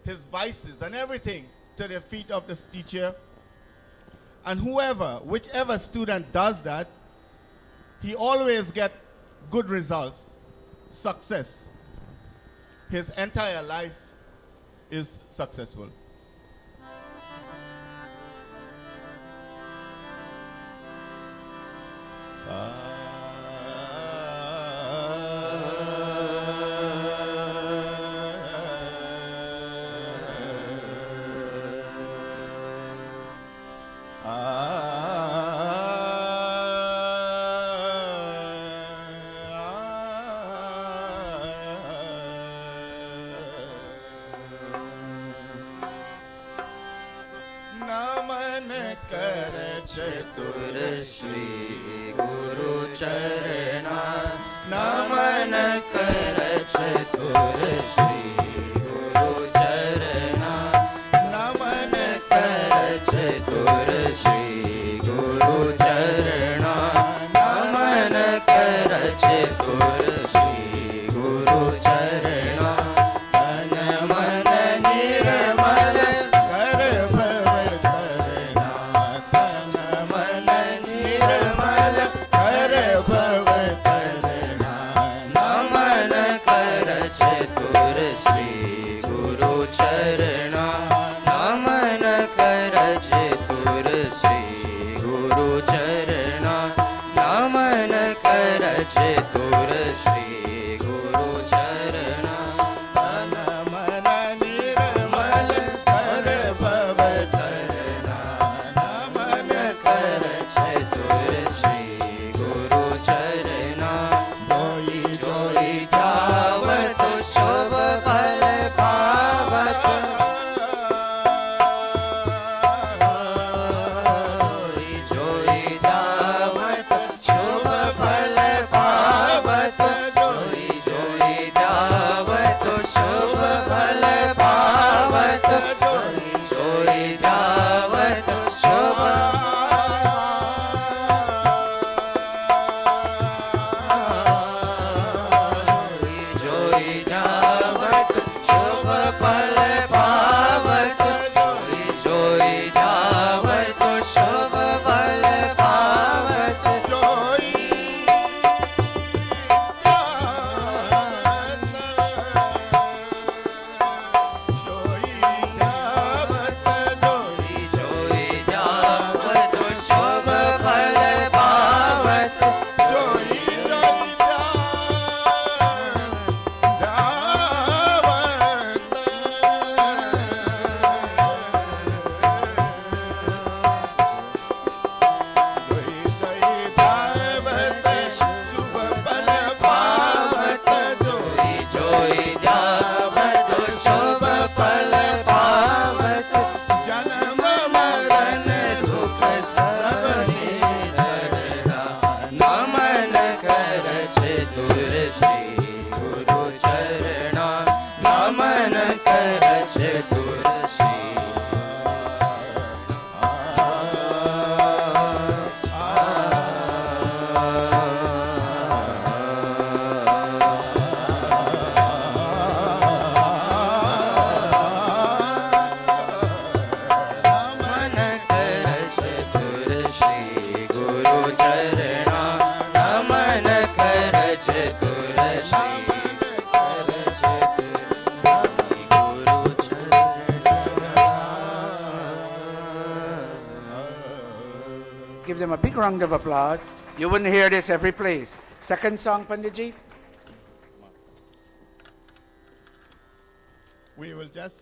his vices and everything to the feet of this teacher. And whichever student does that, he always gets good results, success. His entire life is successful. नमन कर चतुर श्री गुरु चरणा नमन कर चतुर श्री गुरु चरणा नमन कर चतुर श्री गुरु चरणा नमन कर चतुर श्री गुरु चरणा तन मन निर्मल कर भव तरना तन मन निर्मल कर भव तरना नमन कर चतुर श्री गुरु चरणा नमन कर चतुर श्री गुरु चरणा नमन कर चतुर श्री गुरु चरणा तन मन निर्मल कर भव तरना नमन कर चतुर श्री गुरु चरणा जोई जोई जावत शुभ फल पावत जोई जोई जावत श्री गुरु चरणा नमन कर चतुर श्री गुरु चरणा. Give them a big round of applause. You wouldn't hear this every place. Second song, Panditji. We will just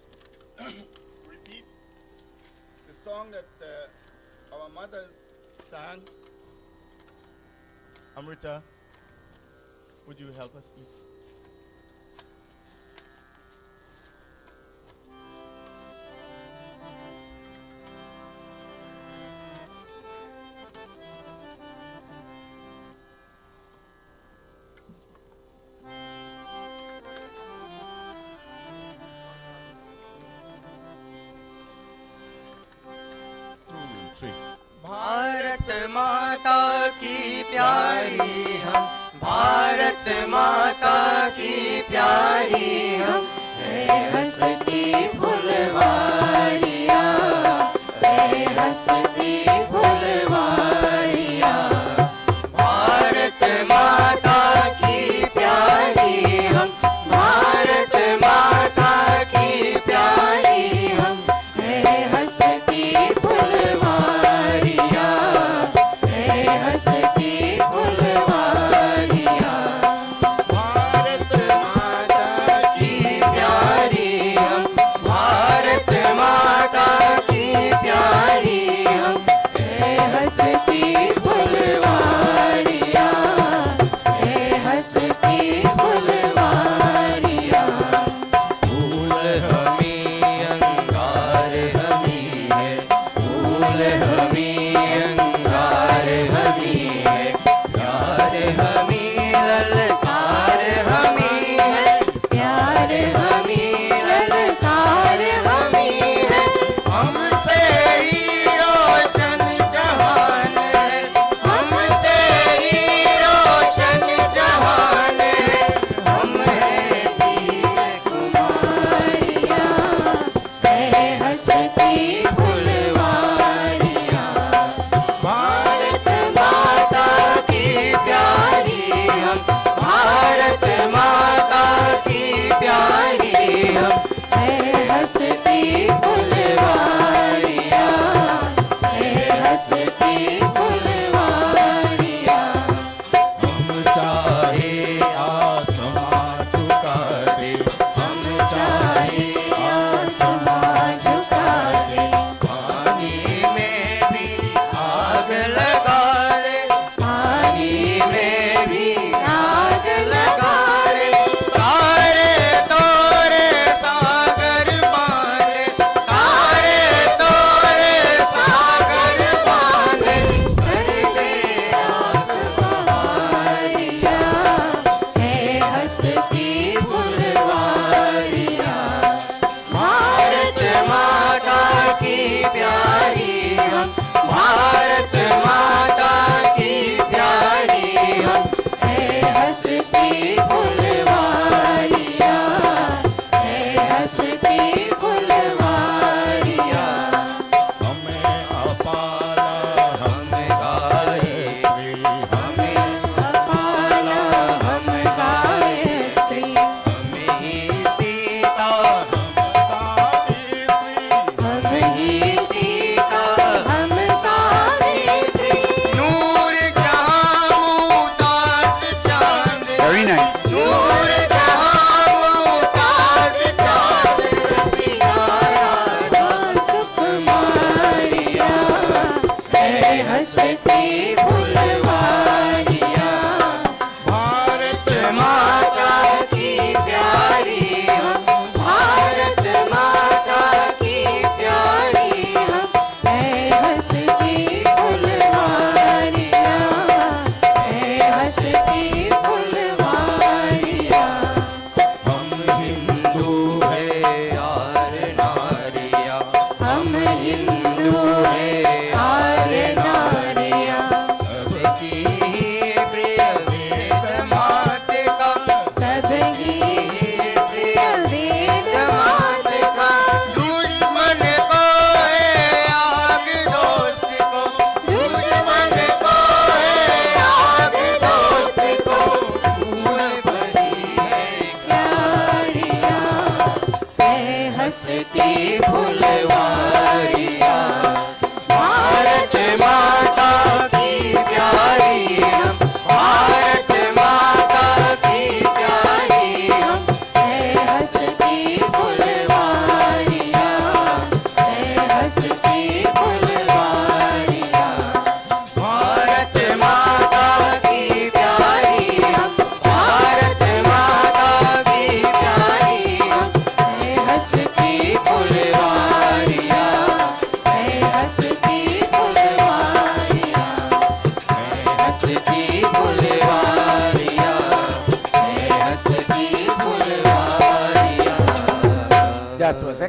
repeat the song that our mothers sang. Amrita, would you help us, please? Bharat माता की प्यारी हम, भारत माता की प्यारी हम, है हंसती फुलवारियाँ, है हंसती फुलवारियाँ. भारत माता की प्यारी हम, भारत माता की प्यारी हम, है हंसती फुलवारियाँ, है हंसती फुलवारियाँ. भारत माता की प्यारी हम, भारत माता की प्यारी हम, है हंसती फुलवारियाँ, है हंसती फुलवारियाँ. फूल हमी अंगार हमी है, फूल हमी अंगार हमी है, प्यार हमी ललकार हमी है, प्यार हमी ललकार हमी है. हमसे ही रोशन जहान है, हमसे ही रोशन जहान है. हम हैं वीर कुमारियाँ, है हंसती फुलवारियाँ. भारत माता की प्यारी हम, भारत माता की प्यारी हम, है हंसती फुलवारियाँ, है हंसती फुलवारियाँ. हम चाहे आसमां झुका दे, हम चाहे आसमां झुका दे, पानी में भी आग लगा ले, पानी में भी आग लगा ले. तारे तोरे सागर बांधे, तारे तोरे सागर बांधे, कर दे आग बहारियाँ, है हंसती फुलवारियाँ. भारत माता की प्यारी हम, भारत माता की प्यारी हम, है हंसती फुलवारियाँ, है हंसती फुलवारियाँ. हमें अपाला हम गायत्री, हमें अपाला हम गायत्री, हमें ही सीता हम सावित्री, हम ही सीता हम सावित्री. नूर जहाँ मुमताज चांद, Very nice. नूर जहाँ मुमताज चांद, प्यारा सुकुमारियाँ, है हंसती फुलवारियाँ. भारत माता की प्यारी हम, भारत माता की प्यारी हम, है हंसती फुलवारियाँ, है हंसती फुलवारियाँ. हम हिंदू है आर्य नारिया, हम हिंदू है आर्य नारिया,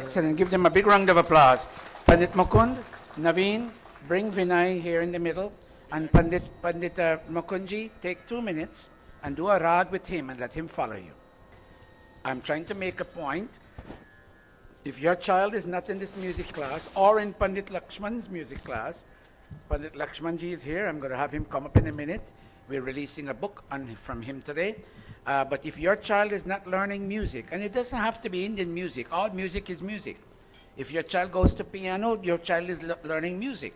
Excellent. Give them a big round of applause. Pandit Mukund, Naveen, bring Vinay here in the middle. And Pandit Mukundji, take 2 minutes and do a rag with him and let him follow you. I'm trying to make a point. If your child is not in this music class or in Pandit Lakshman's music class, Pandit Lakshmanji is here. I'm going to have him come up in a minute. We're releasing a book from him today. But if your child is not learning music, and it doesn't have to be Indian music, all music is music. If your child goes to piano, your child is learning music.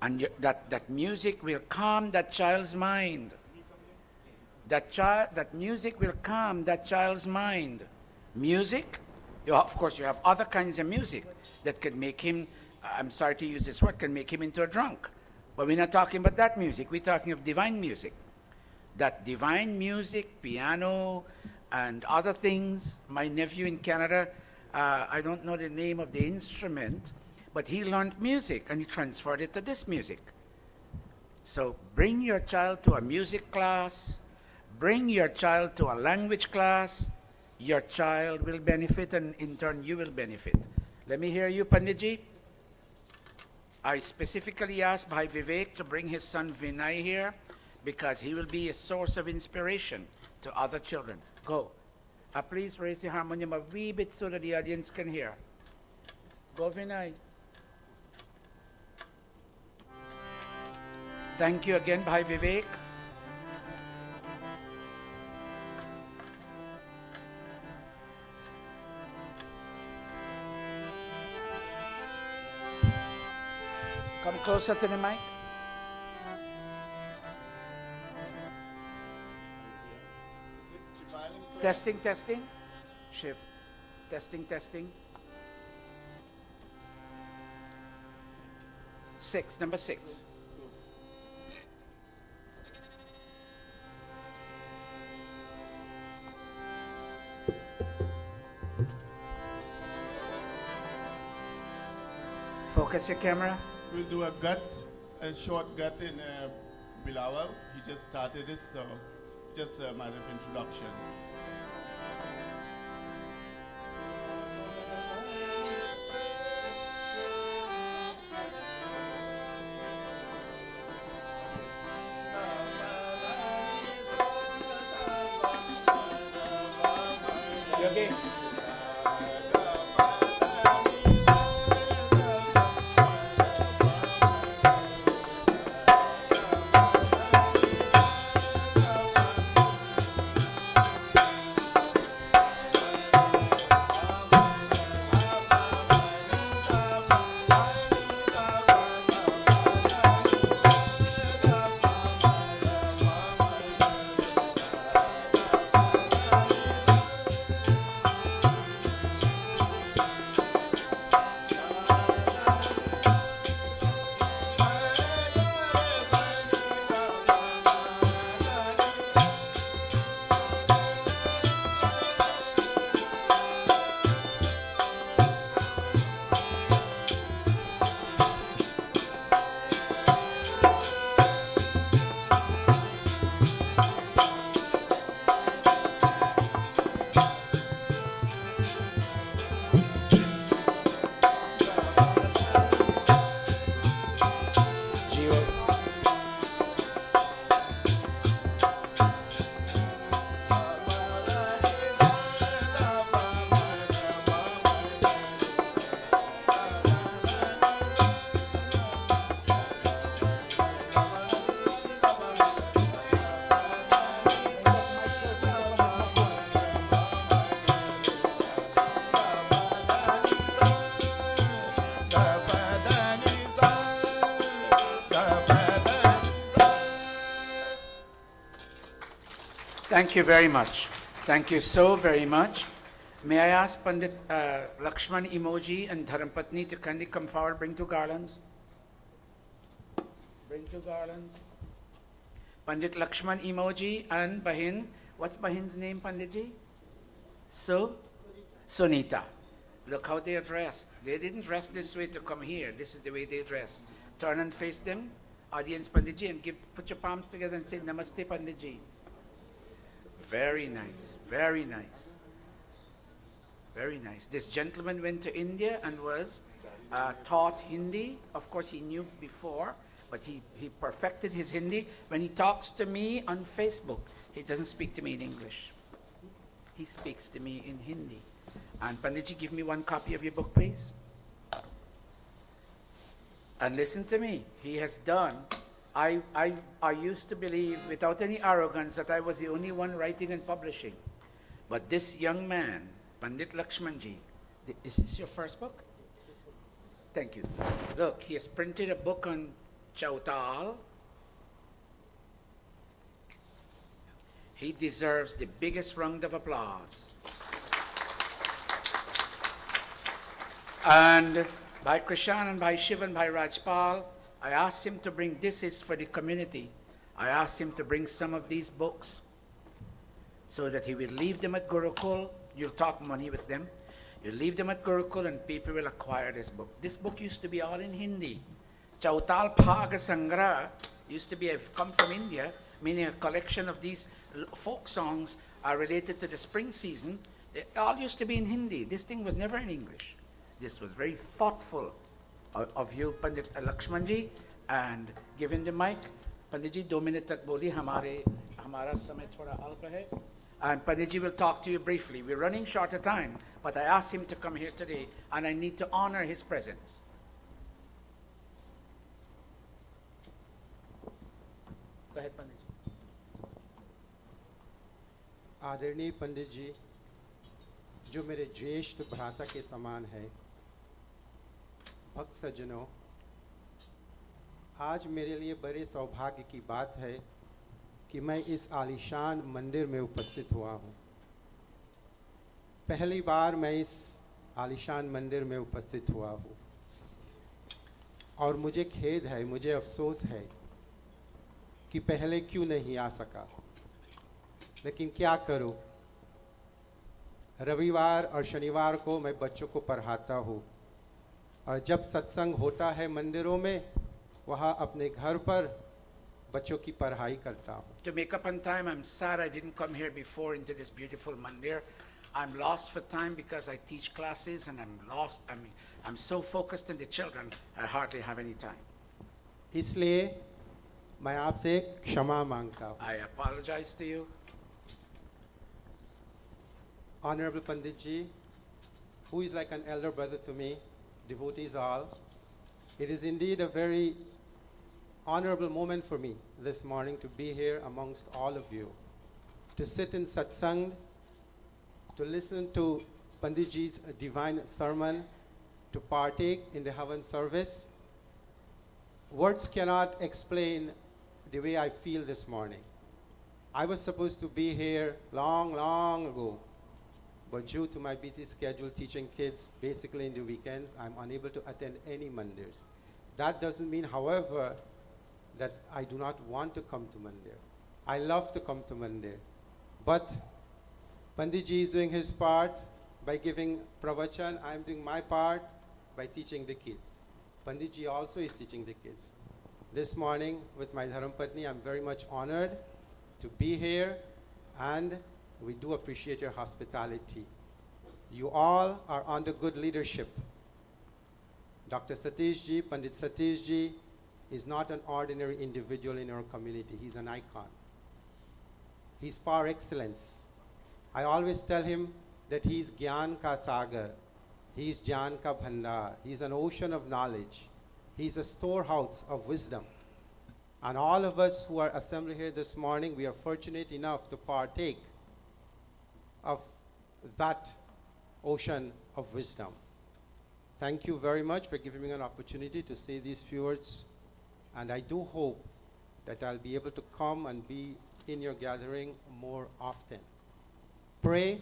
And that music will calm that child's mind. That music will calm that child's mind. Music, of course, you have other kinds of music that could make him, I'm sorry to use this word, can make him into a drunk. But we're not talking about that music. We're talking of divine music. That divine music, piano, and other things. My nephew in Canada, I don't know the name of the instrument, but he learned music and he transferred it to this music. So bring your child to a music class, bring your child to a language class. Your child will benefit, and in turn you will benefit. Let me hear you, Panditji. I specifically asked Bhai Vivek to bring his son Vinay here, because he will be a source of inspiration to other children. Go. Please raise the harmonium a wee bit so that the audience can hear. Go, Vinay. Thank you again, Bhai Vivek. Come closer to the mic. Testing, testing. Shiv. Testing, testing. 6, number 6. Focus your camera. We'll do a short gut in Bilawal. He just started this, so just a matter of introduction. Yogi. Thank you very much. Thank you so very much. May I ask Pandit Lakshman Emoji and Dharampatni to kindly come forward, bring 2 garlands. Bring 2 garlands. Pandit Lakshman Emoji and Bahin. What's Bahin's name, Panditji? Sunita. Look how they are dressed. They didn't dress this way to come here. This is the way they dress. Turn and face them, audience Panditji, and put your palms together and say Namaste, Panditji. Very nice, very nice. Very nice. This gentleman went to India and was taught Hindi. Of course, he knew before, but he perfected his Hindi. When he talks to me on Facebook, he doesn't speak to me in English. He speaks to me in Hindi. And Panditji, give me one copy of your book, please. And listen to me. He has done. I used to believe, without any arrogance, that I was the only one writing and publishing. But this young man, Pandit Lakshmanji, is this your first book? Thank you. Look, he has printed a book on Chautal. He deserves the biggest round of applause. And by Krishan and by Shiv and by Rajpal, I asked him to bring, this is for the community. I asked him to bring some of these books so that he will leave them at Gurukul. You'll talk money with them. You leave them at Gurukul and people will acquire this book. This book used to be all in Hindi. Chautal Bhaga Sangra used to be, have come from India, meaning a collection of these folk songs are related to the spring season. They all used to be in Hindi. This thing was never in English. This was very thoughtful of you, Pandit Lakshmanji, and given the mic. Panditji, 2 minutes tak boli, hamara samay thoda alpa hai. And Panditji will talk to you briefly. We're running short of time, but I asked him to come here today, and I need to honor his presence. Go ahead, Panditji. आदरणीय पंडित जी, जो मेरे ज्येष्ठ भ्राता के समान है, भक्त सज्जनों, आज मेरे लिए बड़े सौभाग्य की बात है कि मैं इस आलीशान मंदिर में उपस्थित हुआ हूँ। पहली बार मैं इस आलीशान मंदिर में उपस्थित हुआ हूँ और मुझे खेद है, मुझे अफसोस है कि पहले क्यों नहीं आ सका। लेकिन क्या करूँ, रविवार और शनिवार को मैं बच्चों को पढ़ाता हूँ और जब सत्संग होता है मंदिरों में, वहाँ अपने घर पर बच्चों की पढ़ाई करता हूँ। To make up on time, I'm sad I didn't come here before into this beautiful mandir. I'm lost for time because I teach classes and I'm lost. I'm so focused on the children, I hardly have any time. इसलिए मैं आपसे क्षमा मांगता हूँ। I apologize to you. Honorable Pandit Ji, who is like an elder brother to me, devotees all, it is indeed a very honorable moment for me this morning to be here amongst all of you, to sit in satsang, to listen to Pandit Ji's divine sermon, to partake in the Havan service. Words cannot explain the way I feel this morning. I was supposed to be here long, long ago, but due to my busy schedule teaching kids basically in the weekends, I'm unable to attend any mandirs. That doesn't mean, however, that I do not want to come to mandir. I love to come to mandir. But Pandit Ji is doing his part by giving pravachan. I'm doing my part by teaching the kids. Pandit Ji also is teaching the kids. This morning with my Dharmpatni, I'm very much honored to be here, and we do appreciate your hospitality. You all are under good leadership. Dr. Satish Ji, Pandit Satish Ji, is not an ordinary individual in our community. He's an icon. He's par excellence. I always tell him that he's Gyan Ka Sagar. He's Jnan Ka Bhandar. He's an ocean of knowledge. He's a storehouse of wisdom. And all of us who are assembled here this morning, we are fortunate enough to partake of that ocean of wisdom. Thank you very much for giving me an opportunity to say these few words. And I do hope that I'll be able to come and be in your gathering more often. Pray,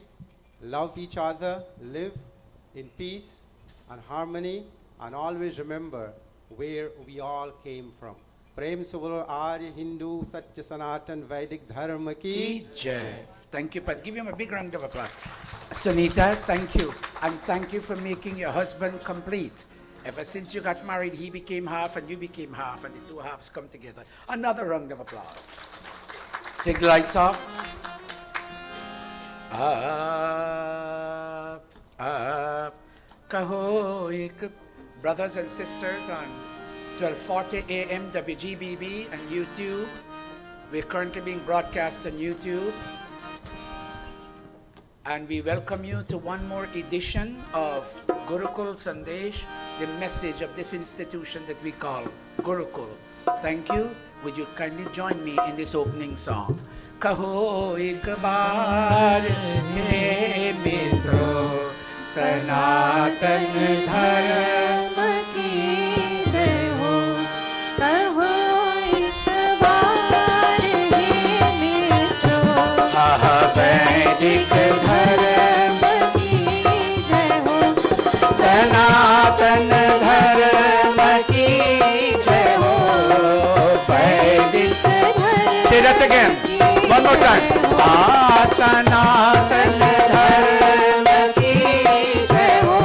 love each other, live in peace and harmony, and always remember where we all came from. Prem se bolo Arya, Hindu, Satya, Sanatan, Vedic Dharma ki Jai. Thank you, but give him a big round of applause. Sunita, thank you. And thank you for making your husband complete. Ever since you got married, he became half and you became half, and the two halves come together. Another round of applause. Take the lights off. Kaho ik. Brothers and sisters on 1240 AM WGBB and YouTube. We're currently being broadcast on YouTube. And we welcome you to one more edition of Gurukul Sandesh, the message of this institution that we call Gurukul. Thank you. Would you kindly join me in this opening song? Kaho ek baar he mitro Sanatan dharma की जय हो कहो एक बार हे मित्रों वैदिक धर्म की जय हो सनातन धर्म की जय हो वैदिक Say that again. One more time. सनातन धर्म की जय हो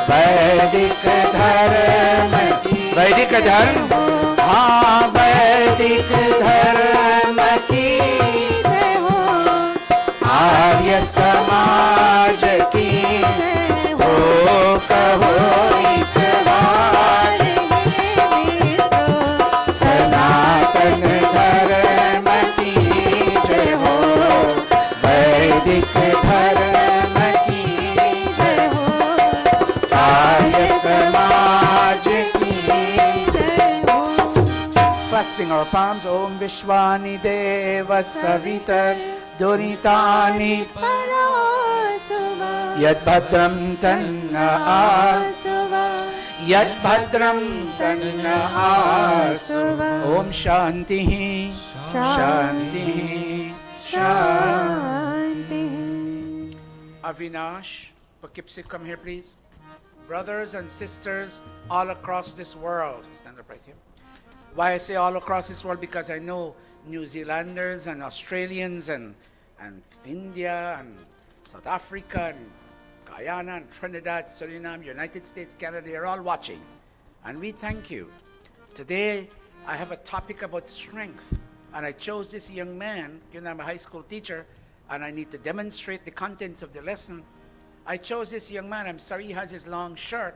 वैदिक धर्म की वैदिक धर्म हाँ वैदिक धर्म की जय हो आर्य समाज की हो कहो एक बार सनातन धर्म की जय हो वैदिक धर्म की जय हो आर्य समाज की जय हो Clasping our palms, Om Vishwani Deva Savitar Duritani परासुवा Yad Bhadram Tanna आसुवा Yad Bhadram Tanna Arsuva Om Shanti Shanti Shanti Shanti Avinash, Poughkeepsie, come here please. Brothers and sisters all across this world. Stand up right here. Why I say all across this world? Because I know New Zealanders and Australians and India and South Africa and Guyana and Trinidad, Suriname, United States, Canada, they're all watching. And we thank you. Today, I have a topic about strength. And I chose this young man, you know, I'm a high school teacher, and I need to demonstrate the contents of the lesson. I chose this young man. I'm sorry he has his long shirt,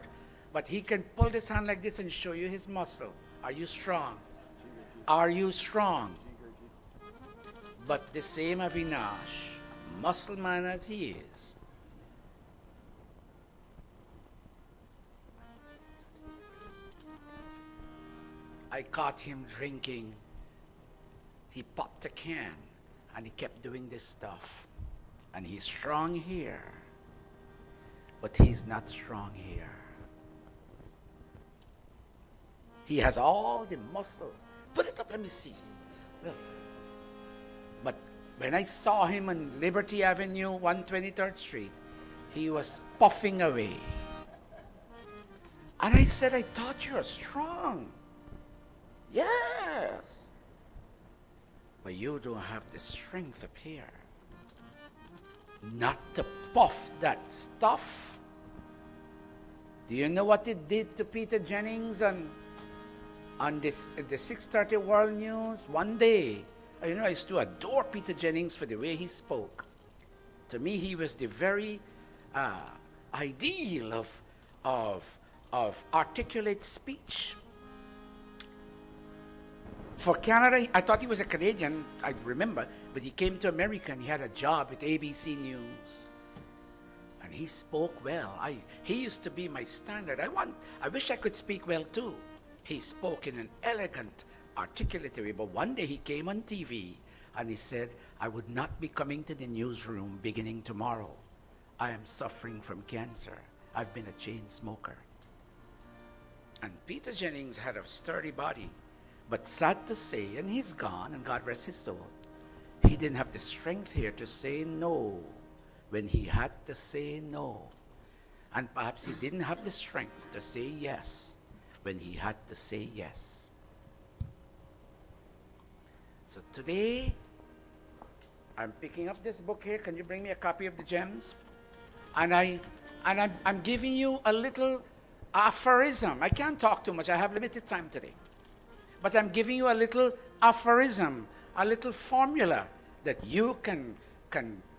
but he can pull this hand like this and show you his muscle. Are you strong? Are you strong? But the same Avinash, muscle man as he is, I caught him drinking. He popped a can and he kept doing this stuff. And he's strong here, but he's not strong here. He has all the muscles. Put it up, let me see. Look. But when I saw him on Liberty Avenue, 123rd Street, he was puffing away. And I said, I thought you were strong. Yes. But you don't have the strength up here. Not to puff that stuff. Do you know what it did to Peter Jennings on the 6:30 World News? One day, you know, I used to adore Peter Jennings for the way he spoke. To me, he was the very ideal of articulate speech. For Canada, I thought he was a Canadian, I remember, but he came to America and he had a job at ABC News. And he spoke well. He used to be my standard. I wish I could speak well too. He spoke in an elegant, articulate way, but one day he came on TV and he said, I would not be coming to the newsroom beginning tomorrow. I am suffering from cancer. I've been a chain smoker. And Peter Jennings had a sturdy body. But sad to say, and he's gone, and God rest his soul, he didn't have the strength here to say no when he had to say no. And perhaps he didn't have the strength to say yes when he had to say yes. So today, I'm picking up this book here. Can you bring me a copy of the Gems? And I'm giving you a little aphorism. I can't talk too much. I have limited time today. But I'm giving you a little aphorism, a little formula that you can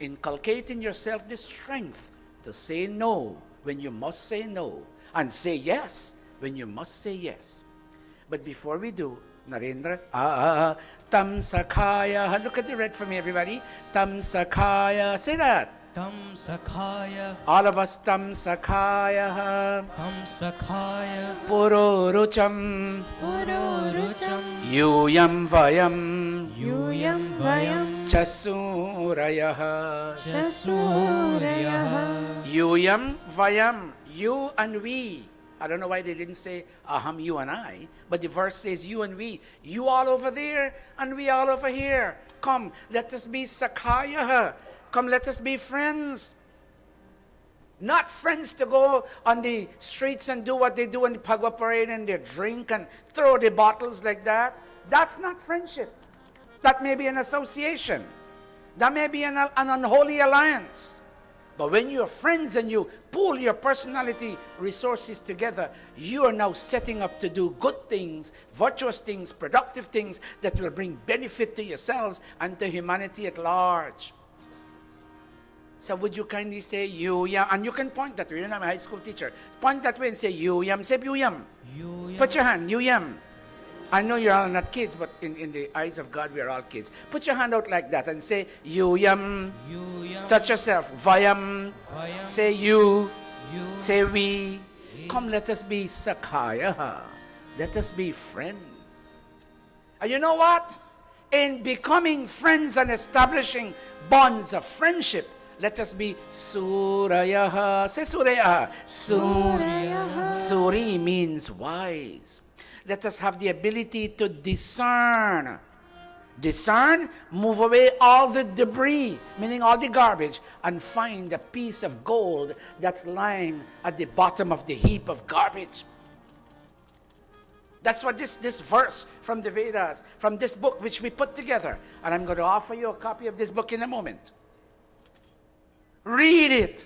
inculcate in yourself the strength to say no when you must say no, and say yes when you must say yes. But before we do, Narendra, Tam Sakhaya, look at the red for me, everybody. Tam Sakhaya, say that. Tam Sakhaya, All of us, Tam Sakhaya, Tam Sakhaya, Pururucham, Pururucham Yuyam Vayam, Yuyam Vayam Chasurayah. Chasurayah Yuyam Vayam, you and we. I don't know why they didn't say aham, you and I, but the verse says you and we. You all over there and we all over here. Come, let us be Sakhaya. Come, let us be friends. Not friends to go on the streets and do what they do in the Pagwa parade and they drink and throw the bottles like that. That's not friendship. That may be an association. That may be an unholy alliance. But when you're friends and you pool your personality resources together, you are now setting up to do good things, virtuous things, productive things that will bring benefit to yourselves and to humanity at large. So would you kindly say you yam? And you can point that way. You're not a high school teacher. Point that way and say you yam. Say you yam. Put your hand, you yam. I know you're all not kids, but in the eyes of God, we are all kids. Put your hand out like that and say, you yam. Touch yourself. Vayam. Say you. Say we. Come, let us be Sakhaya. Let us be friends. And you know what? In becoming friends and establishing bonds of friendship, let us be Surayah. Say Surayah. Suri means wise. Let us have the ability to discern. Discern, move away all the debris, meaning all the garbage, and find a piece of gold that's lying at the bottom of the heap of garbage. That's what this verse from the Vedas, from this book which we put together, and I'm going to offer you a copy of this book in a moment. Read it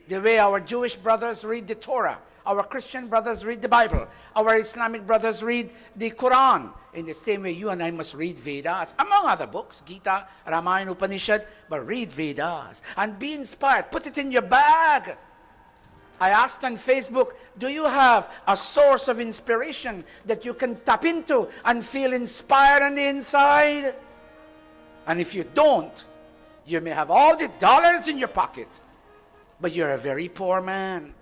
the way our Jewish brothers read the Torah. Our Christian brothers read the Bible. Our Islamic brothers read the Quran. In the same way, you and I must read Vedas, among other books, Gita, Ramayana, Upanishad, but read Vedas and be inspired. Put it in your bag. I asked on Facebook, do you have a source of inspiration that you can tap into and feel inspired on the inside? And if you don't, you may have all the dollars in your pocket, but you're a very poor man.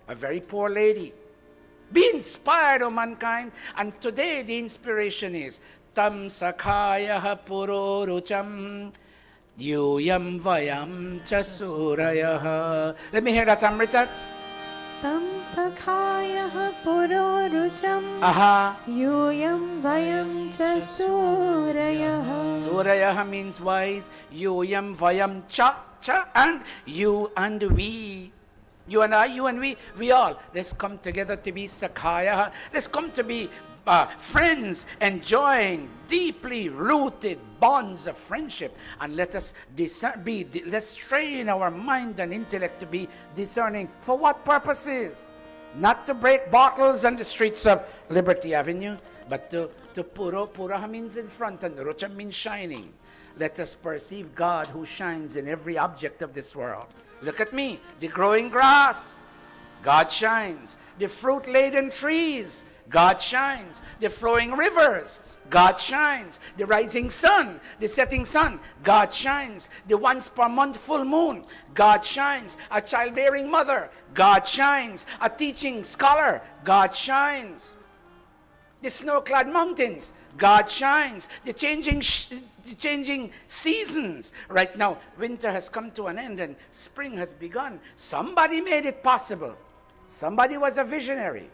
A very poor lady. Be inspired, O mankind. And today the inspiration is Tam Sakhaya Pururucham Yuyam Vayam Chasurayah. Let me hear that, Amrita. Tam Sakhaya Pururucham Aha. Yuyam Vayam Chasurayah. Surayah means wise. Yuyam Vayam Cha and you and we. You and I, you and we all. Let's come together to be Sakhaya. Let's come to be friends, enjoying deeply rooted bonds of friendship. And let us let's train our mind and intellect to be discerning. For what purposes? Not to break bottles on the streets of Liberty Avenue, but to Pura means in front and Rucha means shining. Let us perceive God who shines in every object of this world. Look at me, the growing grass, God shines. The fruit-laden trees, God shines. The flowing rivers, God shines. The rising sun, the setting sun, God shines. The once per month full moon, God shines. A childbearing mother, God shines. A teaching scholar, God shines. The snow-clad mountains, God shines. The changing seasons. Right now, winter has come to an end and spring has begun. Somebody made it possible. Somebody was a visionary.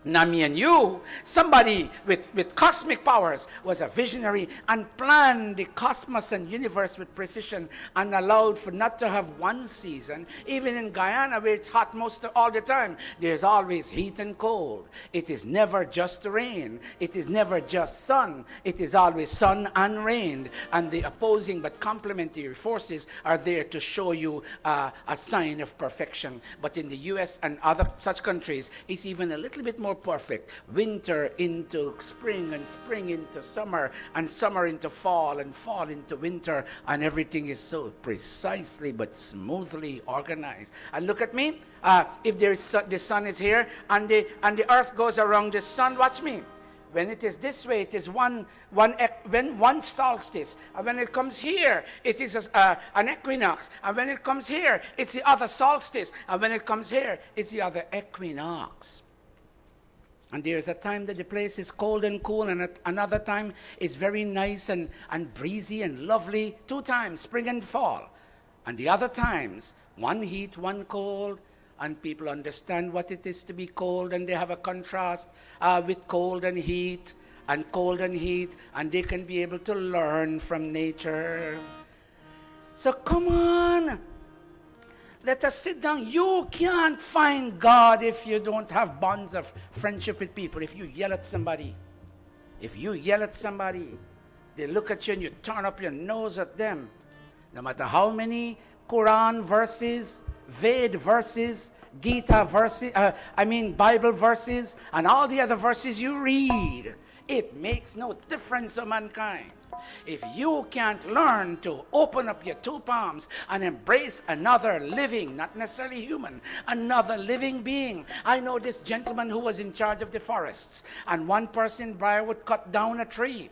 Not me and you. Somebody with cosmic powers was a visionary and planned the cosmos and universe with precision and allowed for not to have one season. Even in Guyana, where it's hot all the time, there's always heat and cold. It is never just rain. It is never just sun. It is always sun and rain. And the opposing but complementary forces are there to show you a sign of perfection. But in the US and other such countries, it's even a little bit more more perfect. Winter into spring, and spring into summer, and summer into fall, and fall into winter, and everything is so precisely but smoothly organized. And look at me. If the sun is here, and the earth goes around the sun, watch me. When it is this way, it is one solstice. And when it comes here, it is an equinox. And when it comes here, it's the other solstice. And when it comes here, it's the other equinox. And there's a time that the place is cold and cool, and at another time it's very nice and breezy and lovely. 2 times, spring and fall. And the other times, one heat, one cold. And people understand what it is to be cold, and they have a contrast with cold and heat, and they can be able to learn from nature. So come on, let us sit down. You can't find God if you don't have bonds of friendship with people. If you yell at somebody, they look at you and you turn up your nose at them. No matter how many Quran verses, Ved verses, Gita verses, Bible verses, and all the other verses you read, it makes no difference to mankind. If you can't learn to open up your 2 palms and embrace another living, not necessarily human, another living being. I know this gentleman who was in charge of the forests, and one person would cut down a tree.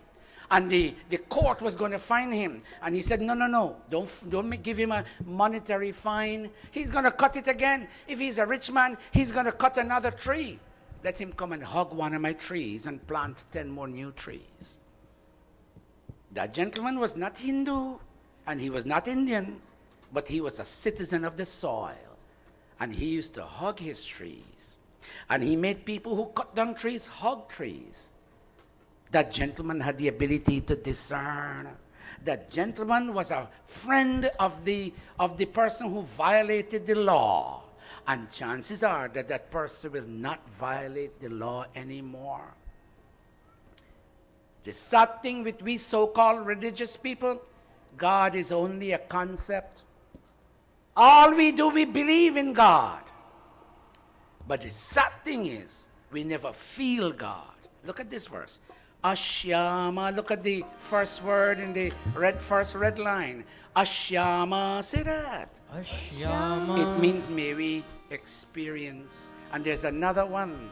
And the court was going to fine him. And he said, no, don't give him a monetary fine. He's going to cut it again. If he's a rich man, he's going to cut another tree. Let him come and hug one of my trees and plant 10 more new trees. That gentleman was not Hindu, and he was not Indian, but he was a citizen of the soil. And he used to hug his trees. And he made people who cut down trees hug trees. That gentleman had the ability to discern. That gentleman was a friend of the person who violated the law. And chances are that that person will not violate the law anymore. The sad thing with we so-called religious people, God is only a concept. All we do, we believe in God. But the sad thing is, we never feel God. Look at this verse. Ashyama, look at the first word in the first red line. Ashyama, say that. Ashyama. It means may we experience. And there's another one.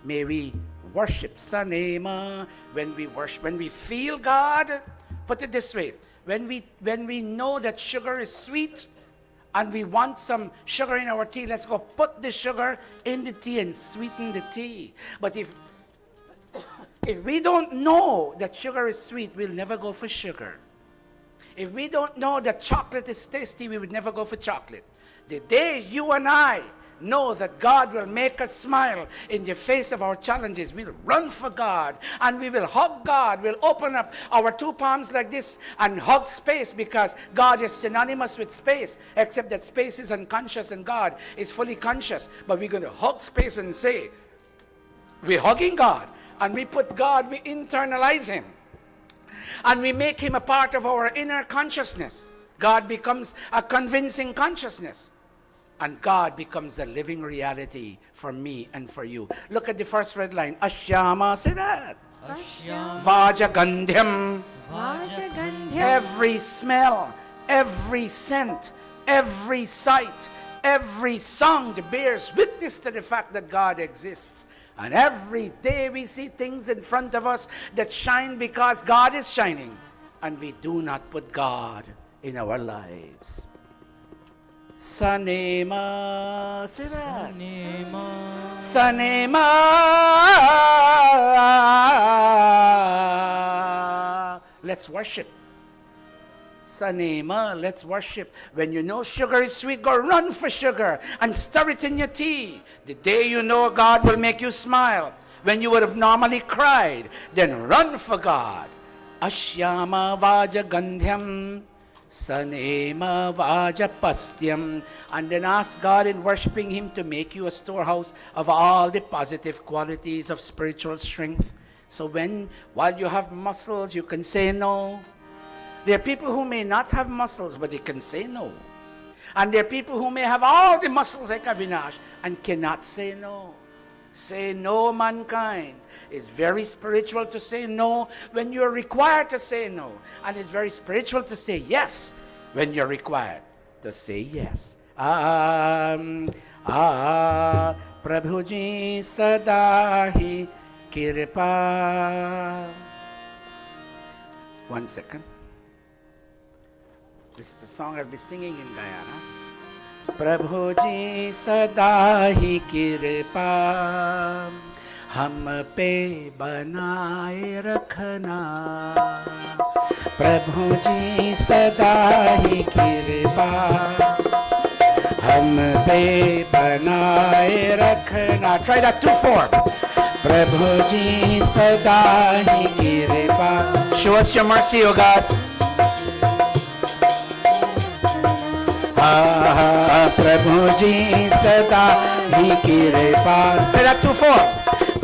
May we worship Sanema. When we feel God, put it this way. When we know that sugar is sweet and we want some sugar in our tea, let's go put the sugar in the tea and sweeten the tea. But if we don't know that sugar is sweet, we'll never go for sugar. If we don't know that chocolate is tasty, we would never go for chocolate. The day you and I know that God will make us smile in the face of our challenges, we'll run for God and we will hug God. We'll open up our 2 palms like this and hug space, because God is synonymous with space, except that space is unconscious and God is fully conscious. But we're going to hug space and say, we're hugging God. And we put God, we internalize him. And we make him a part of our inner consciousness. God becomes a convincing consciousness. And God becomes a living reality for me and for you. Look at the first red line. Ashyama, say that. Ashyama. Vajagandhyam. Vajagandhyam. Every smell, every scent, every sight, every sound bears witness to the fact that God exists. And every day we see things in front of us that shine because God is shining. And we do not put God in our lives. Sanema, say that. Sanema. Sanema. Let's worship. Sanema, let's worship. When you know sugar is sweet, go run for sugar and stir it in your tea. The day you know God will make you smile, when you would have normally cried, then run for God. Ashyama Vajagandhyam, Sanema Vajapastyam. And then ask God in worshiping him to make you a storehouse of all the positive qualities of spiritual strength. So while you have muscles, you can say no. There are people who may not have muscles, but they can say no. And there are people who may have all the muscles like Avinash and cannot say no. Say no, mankind. It's very spiritual to say no when you're required to say no. And it's very spiritual to say yes when you're required to say yes. Prabhu ji sada hi kirpa. 1 second. This is a song I'll be singing in Guyana. Prabhu ji sada hi kirpa हम पे बनाए रखना प्रभु जी सदा ही कृपा हम पे बनाए रखना. Try that 2/4. प्रभु जी सदा ही कृपा. Show us your mercy, O God. प्रभु जी सदा ही कृपा. Say that 2/4.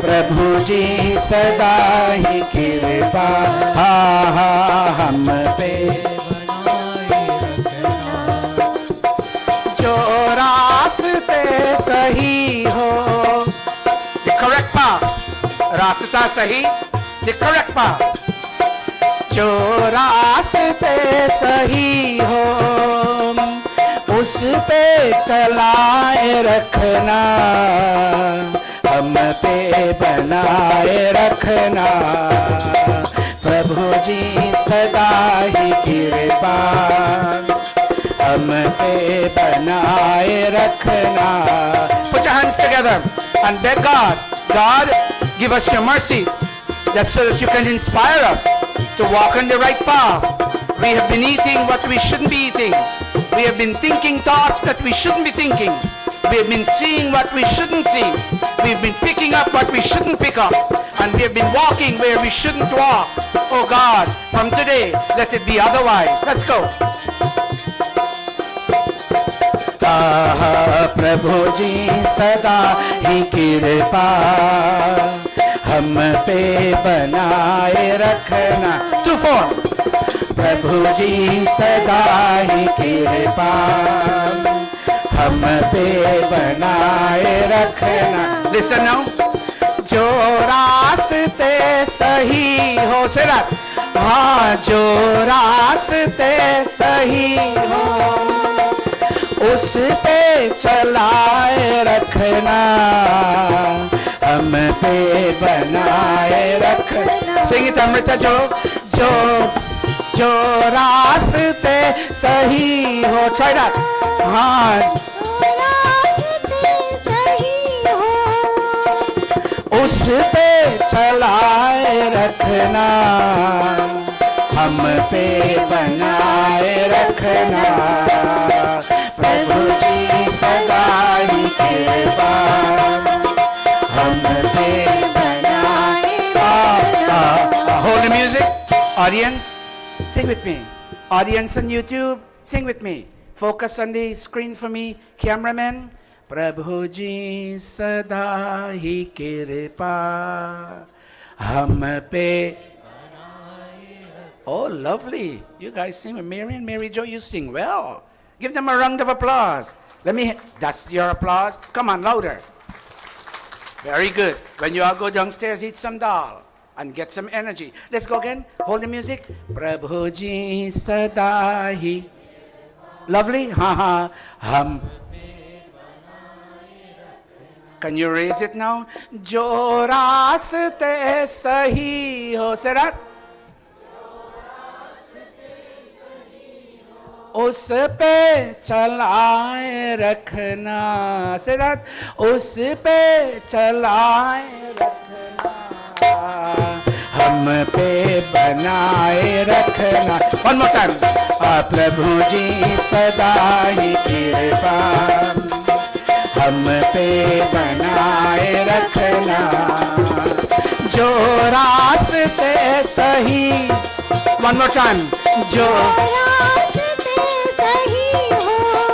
प्रभु जी सदा ही कृपा हम पे बनाए रखना. जो रास्ते सही हो, the correct path, रास्ता सही, the correct path. जो रास्ते सही हो उस पे चलाए रखना हम पे बनाए रखना. प्रभु जी सदा ही कृपा हम पे बनाए रखना. Put your hands together and beg God, God, give us your mercy, that's so that you can inspire us to walk on the right path. We have been eating what we shouldn't be eating. We have been thinking thoughts that we shouldn't be thinking. We have been seeing what we shouldn't see. We've been picking up what we shouldn't pick up. And we have been walking where we shouldn't walk. Oh God, from today, let it be otherwise. Let's go. प्रभु जी सदा ही कृपा हम पे बनाए रखना. 2/4. प्रभु जी सदा ही कृपा हम पे बनाए रखना. Listen now. जो रास्ते सही हो, say that. हाँ, जो रास्ते सही हो उस पे चलाए रखना हम पे बनाए रखना. Sing it, Amrita. जो रास्ते सही हो. Try that. हाँ, उस पे चलाए रखना हम पे बनाए रखना. प्रभु जी सदा ही कृपा हम पे बनाए रखना. Hold the music. Audience, sing with me. Audience on YouTube, sing with me. Focus on the screen for me. Cameraman. प्रभु जी सदा ही कृपा हम पे. Oh, lovely. You guys sing with Mary and Mary Jo. You sing well. Give them a round of applause. That's your applause. Come on, louder. Very good. When you all go downstairs, eat some dal and get some energy. Let's go again. Hold the music. Prabhu ji sada hi. Lovely. Ha ha. Can you raise it now? Jo raaste sahi ho. Say that. उस पे चलाए रखना. Say that. उस पे चलाए रखना हम पे बनाए रखना. One more time. प्रभु जी सदा ही कृपा हम पे बनाए रखना. जो रास्ते सही. One more time. जो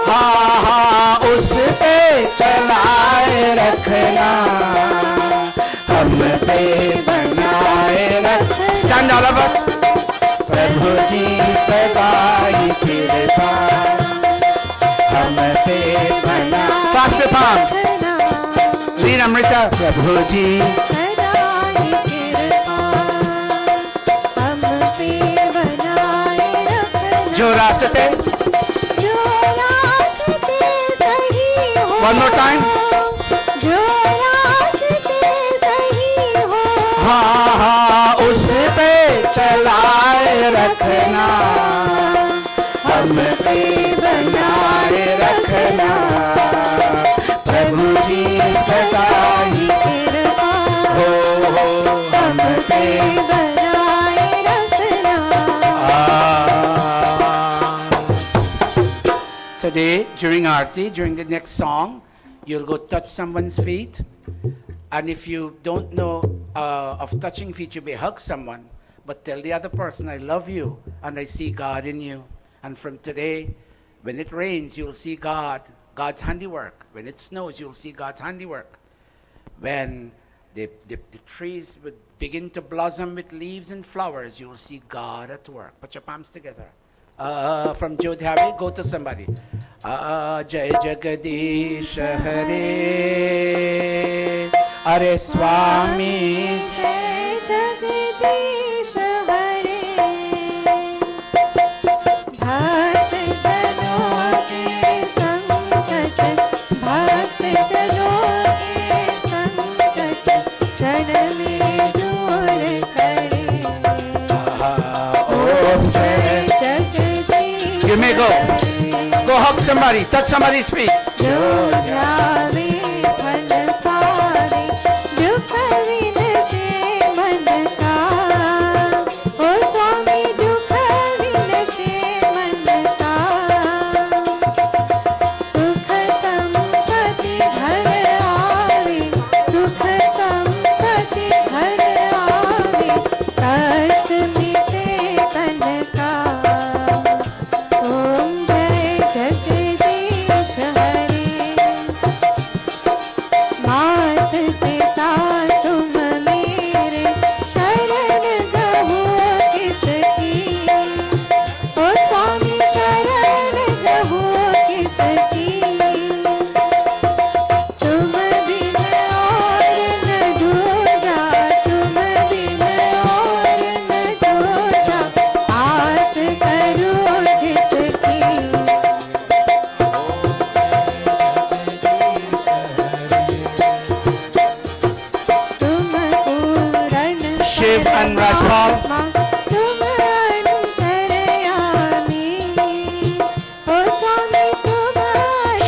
हाँ हाँ उस पे चलाए रखना हम पे बनाए रख. Stand all of us. प्रभु जी सदा ही कृपा हम पे बना. Clasp your palms. Sri Amrita Prabhuji. सदा ही कृपा हम पे बनाए रखना जो रास्ते जो रास्ते सही हो One more time. जो रास्ते सही हो हाँ हाँ उस पे चलाए रखना हम पे बनाए रखना प्रभु जी सदा ही कृपा हो हम पे बनाए रखना Today, during Aarti, during the next song, you'll go touch someone's feet. And if you don't know of touching feet, you may hug someone. But tell the other person, I love you and I see God in you. And from today, when it rains, you'll see God, God's handiwork. When it snows, you'll see God's handiwork. When the trees would begin to blossom with leaves and flowers, you'll see God at work. Put your palms together. From Jodhari, go to somebody. Jai Jagadish Hare Hare Swami जय जगदीश हरे भक्त जनों के संकट भक्त जनों के संकट क्षण में दूर करे Om Jai. Jagdish You may go. Go hug somebody, touch somebody's feet. जो जावे फल पावे दुख विनशे मन का ओ स्वामी दुख विनशे मन का सुख संपत्ति घर आवे सुख संपत्ति घर आवे कष्ट मिटे तन का ओम जय जगदीश हरे मात पिता तुम मेरे शरण गहो किसकी ओ स्वामी शरण गहो किसकी तुम बिन और न दूजा तुम बिन और न दूजा आस करो जिसकी तुम पूरन Shiv and Rajpal. तुम अंतर्यामी ओ स्वामी तुम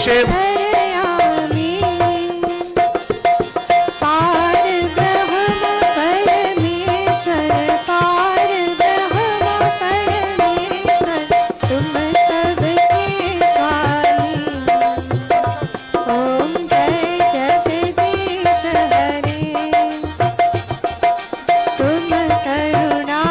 Shiv. अंतर्यामी पार ब्रह्म परमेश्वर पार ब्रह्म परमेश्वर तुम सबके स्वामी ओम जय जगदीश हरे तुम करुणा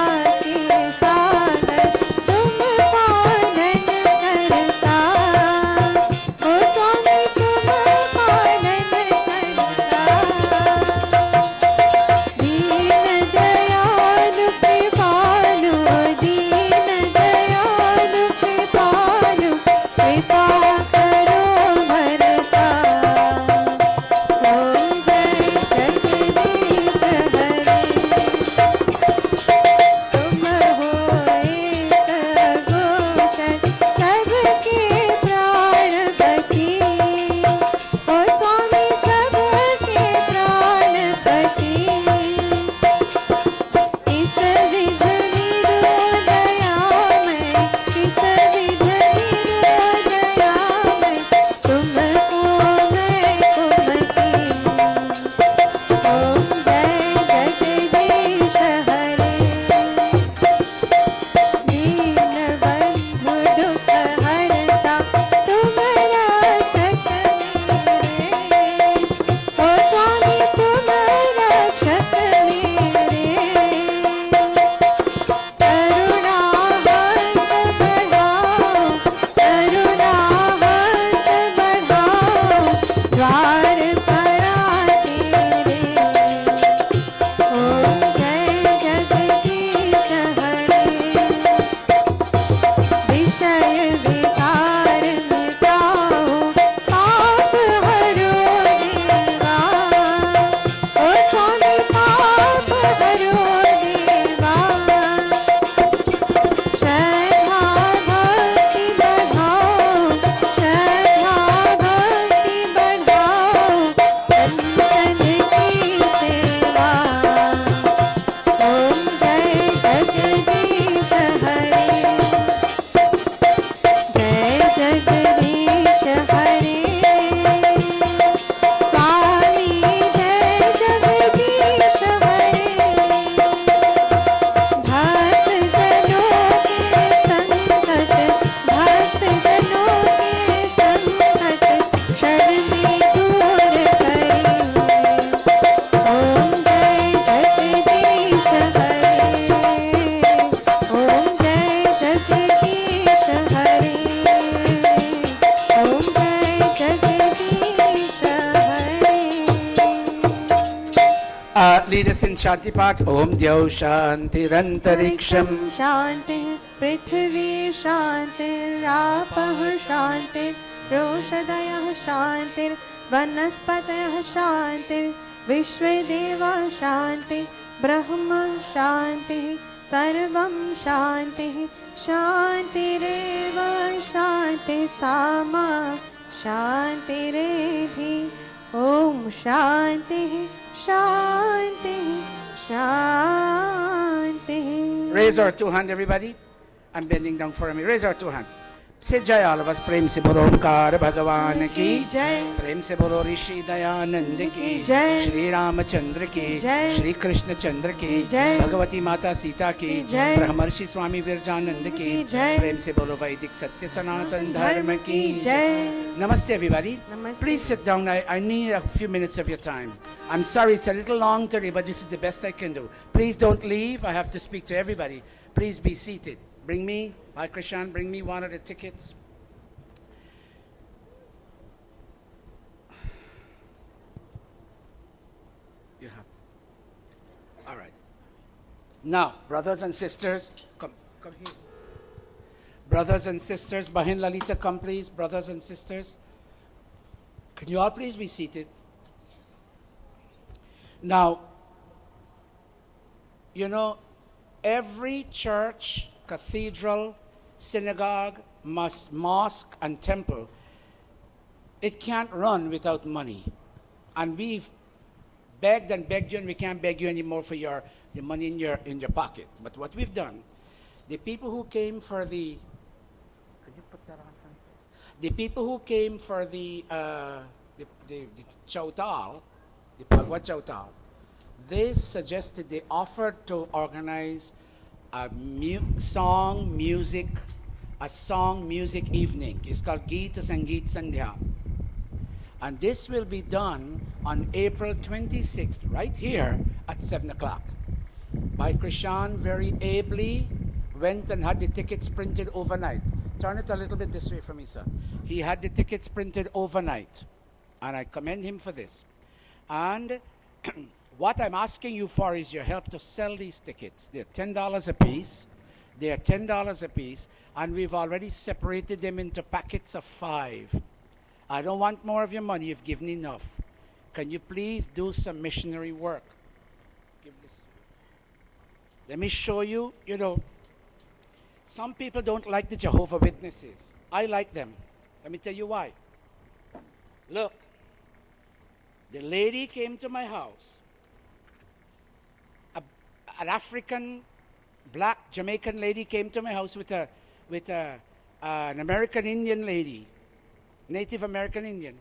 शांति पाठ ओम द्यौ शांतिरंतरिक्षम शान्तिः पृथिवी शान्तिरापः शान्तिरोषधयः शान्तिर्वनस्पतयः शान्तिर्विश्वे देवाः शान्तिः ब्रह्म शान्तिः सर्वं शान्तिः शान्तिरेव शान्तिः सामा शान्तिरेधि ॐ शान्तिः शान्तिः शान्तिः. Raise our two hand, everybody. I'm bending down for a minute. Raise our two hand. Say Jai, all of us. Prem se bolo Omkar Bhagavan ki Jai. Prem se bolo Rishi Dayanand ki Jai. Shri Ramachandra ki Jai. Shri Krishna Chandra ki Jai. Bhagavati Mata Sita ki Jai. Brahmarshi Swami Virjanand ki Jai. Prem se bolo Vaidik Satya Sanatan Dharma ki Jai. Namaste, everybody. Namaste. Please sit down. I need a few minutes of your time. I'm sorry it's a little long today, but this is the best I can do. Please don't leave. I have to speak to everybody. Please be seated. Bring me, Bhai Krishan, bring me one of the tickets. You have. All right. Now, brothers and sisters, come here. Brothers and sisters, Bahin Lalita, come please. Brothers and sisters, can you all please be seated? Now, you know, every church, cathedral, synagogue, mosque, and temple, it can't run without money. And we've begged and begged you, and we can't beg you anymore for the money in your pocket. But what we've done, the people who came for the, could you put that on for me, please? The people who came for the Chautal, the Pagwa Chautal, they suggested, they offered to organize a song music evening. It's called Geeta Sangeet Sandhya. And this will be done on April 26th, right here at 7 o'clock. Bhai Krishan very ably went and had the tickets printed overnight. Turn it a little bit this way for me, sir. He had the tickets printed overnight. And I commend him for this. And what I'm asking you for is your help to sell these tickets. They're $10 a piece. They're $10 a piece. And we've already separated them into packets of 5. I don't want more of your money. You've given enough. Can you please do some missionary work? Give this. Let me show you, some people don't like the Jehovah Witnesses. I like them. Let me tell you why. Look, the lady came to my house. An African, black Jamaican lady came to my house with an American Indian lady, Native American Indian,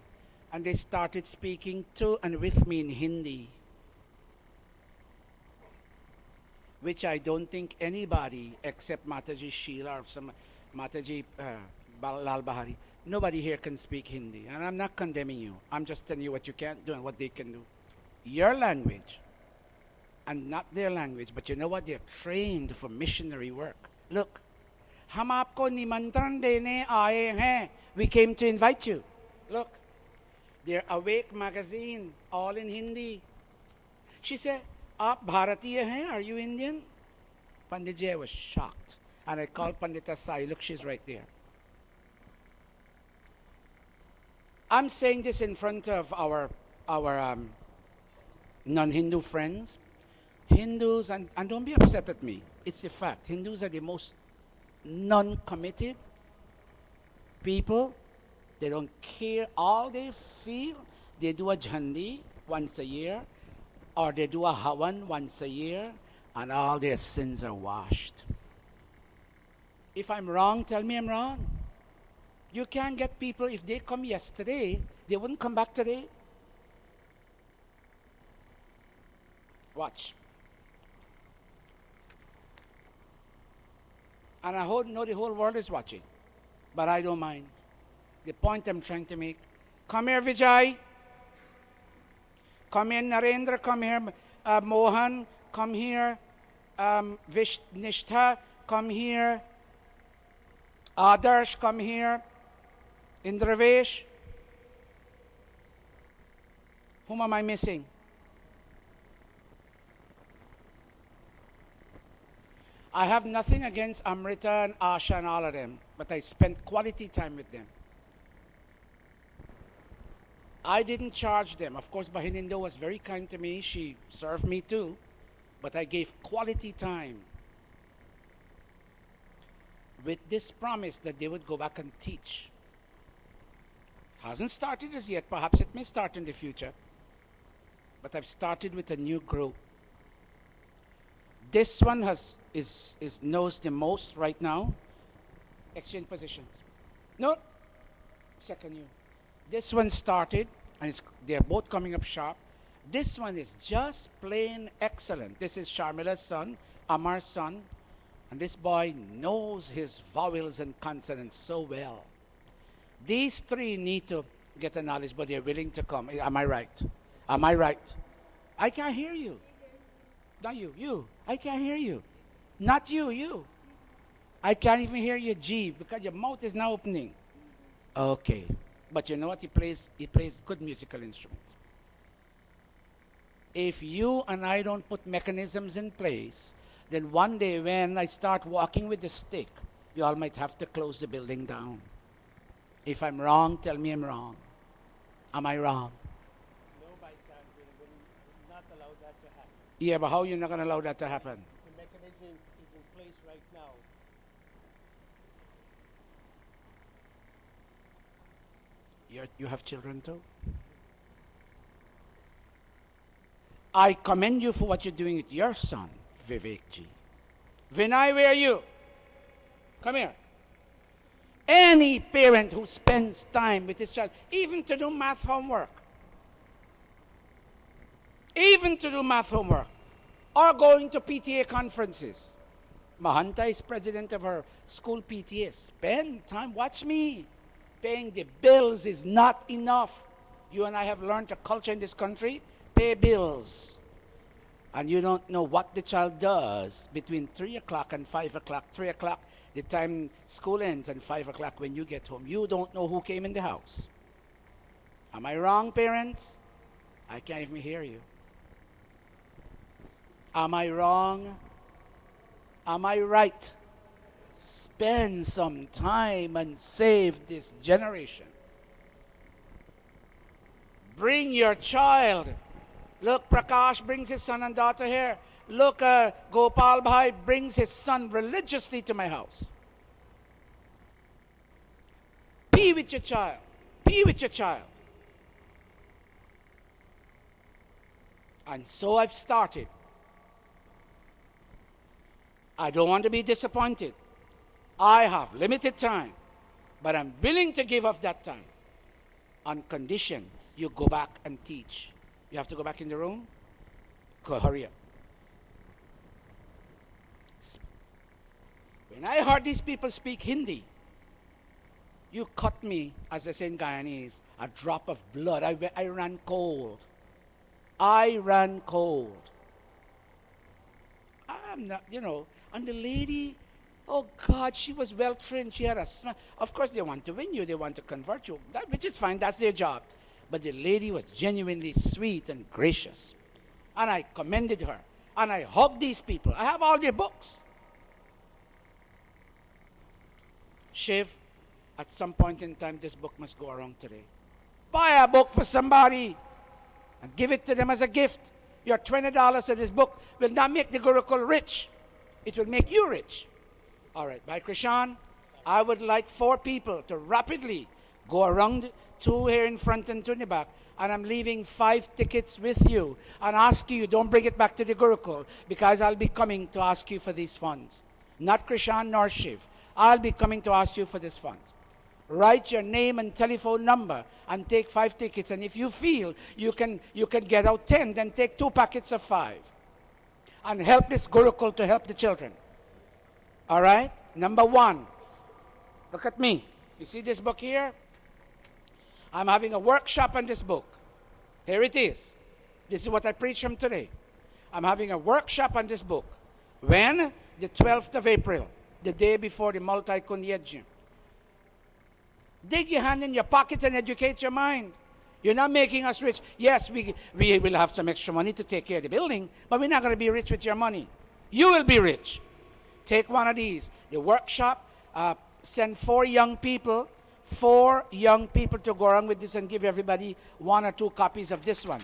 and they started speaking to and with me in Hindi, which I don't think anybody except Mataji Sheila or some Mataji Lal Bahari, nobody here can speak Hindi. And I'm not condemning you. I'm just telling you what you can't do and what they can do. Your language and not their language, but you know what? They're trained for missionary work. Look, हम आपको निमंत्रण देने आए हैं. We came to invite you. Look, their Awake magazine, all in Hindi. She said, आप भारतीय हैं? Are you Indian? Panditji was shocked. And I called Pandita Sai. Look, she's right there. I'm saying this in front of our non-Hindu friends. Hindus, and don't be upset at me. It's a fact. Hindus are the most non-committed people. They don't care. All they feel, they do a jhandi once a year, or they do a havan once a year, and all their sins are washed. If I'm wrong, tell me I'm wrong. You can't get people, if they come yesterday, they wouldn't come back today. Watch. And I know the whole world is watching, but I don't mind. The point I'm trying to make. Come here, Vijay. Come here, Narendra. Come here, Mohan. Come here, Nishtha. Come here, Adarsh. Come here, Indravesh. Whom am I missing? I have nothing against Amrita and Asha and all of them, but I spent quality time with them. I didn't charge them. Of course, Bahinindo was very kind to me. She served me too, but I gave quality time with this promise that they would go back and teach. Hasn't started as yet. Perhaps it may start in the future. But I've started with a new group. This one knows the most right now. Exchange positions. No. Second you. This one started, and they're both coming up sharp. This one is just plain excellent. This is Sharmila's son, Amar's son. And this boy knows his vowels and consonants so well. These three need to get the knowledge, but they're willing to come. Am I right? Am I right? I can't hear you. Not you. You. I can't hear you. Not you. You. I can't even hear your G because your mouth is now opening. Okay. But you know what? He plays good musical instruments. If you and I don't put mechanisms in place, then one day when I start walking with the stick, you all might have to close the building down. If I'm wrong, tell me I'm wrong. Am I wrong? No, by son, we will not allow that to happen. Yeah, but how are you not going to allow that to happen? The mechanism is in place right now. You have children too? I commend you for what you're doing with your son, Vivek Ji. Vinay, where are you? Come here. Any parent who spends time with his child, even to do math homework, or going to PTA conferences. Mahanta is president of her school PTA. Spend time, watch me. Paying the bills is not enough. You and I have learned a culture in this country, pay bills. And you don't know what the child does between 3 o'clock and 5 o'clock. 3 o'clock, the time school ends, and 5 o'clock when you get home. You don't know who came in the house. Am I wrong, parents? I can't even hear you. Am I wrong? Am I right? Spend some time and save this generation. Bring your child. Look, Prakash brings his son and daughter here. Look, Gopal Bhai brings his son religiously to my house. Be with your child. Be with your child. And so I've started. I don't want to be disappointed. I have limited time, but I'm willing to give up that time on condition you go back and teach. You have to go back in the room? Go, hurry up. When I heard these people speak Hindi, you cut me, as they say in Guyanese, a drop of blood. I ran cold. I ran cold. I'm not, and the lady, oh God, she was well trained. She had a smile. Of course, they want to win you. They want to convert you, which is fine. That's their job. But the lady was genuinely sweet and gracious. And I commended her. And I hugged these people. I have all their books. Shiv, at some point in time, this book must go around today. Buy a book for somebody and give it to them as a gift. Your $20 of this book will not make the Gurukul rich. It will make you rich. All right, by Krishan, I would like 4 people to rapidly go around, 2 here in front and 2 in the back, and I'm leaving 5 tickets with you and asking you, don't bring it back to the Gurukul, because I'll be coming to ask you for these funds. Not Krishan nor Shiv. I'll be coming to ask you for these funds. Write your name and telephone number and take 5 tickets, and if you feel you can get out 10, then take 2 packets of 5 and help this Gurukul to help the children. All right? Number 1, look at me. You see this book here? I'm having a workshop on this book. Here it is. This is what I preach from today. I'm having a workshop on this book. When? The 12th of April, the day before the Multi-Kunyajam. Dig your hand in your pocket and educate your mind. You're not making us rich. Yes, we will have some extra money to take care of the building, but we're not going to be rich with your money. You will be rich. take one of these. The workshop, send 4 young people to go around with this and give everybody 1 or 2 copies of this one.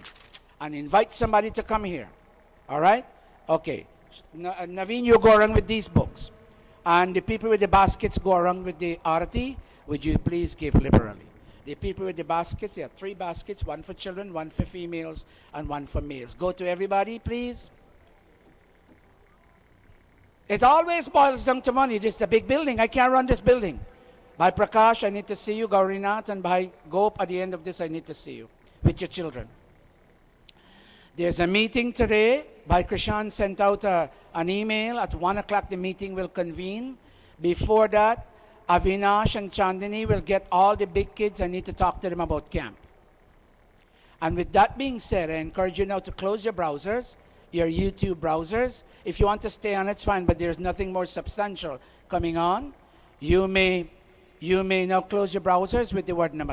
And invite somebody to come here. All right? Okay. Naveen, you go around with these books. And the people with the baskets go around with the arati. Would you please give liberally? The people with the baskets, there are 3 baskets, 1 for children, 1 for females, and 1 for males. Go to everybody, please. It always boils down to money. This is a big building. I can't run this building. By Prakash, I need to see you, Gaurinath, and by Gop, at the end of this, I need to see you with your children. There's a meeting today. By Krishan sent out an email. At 1 o'clock, the meeting will convene. Before that, Avinash and Chandini will get all the big kids. I need to talk to them about camp. And with that being said, I encourage you now to close your browsers, your YouTube browsers. If you want to stay on, it's fine, but there's nothing more substantial coming on. You may now close your browsers with the word namaste.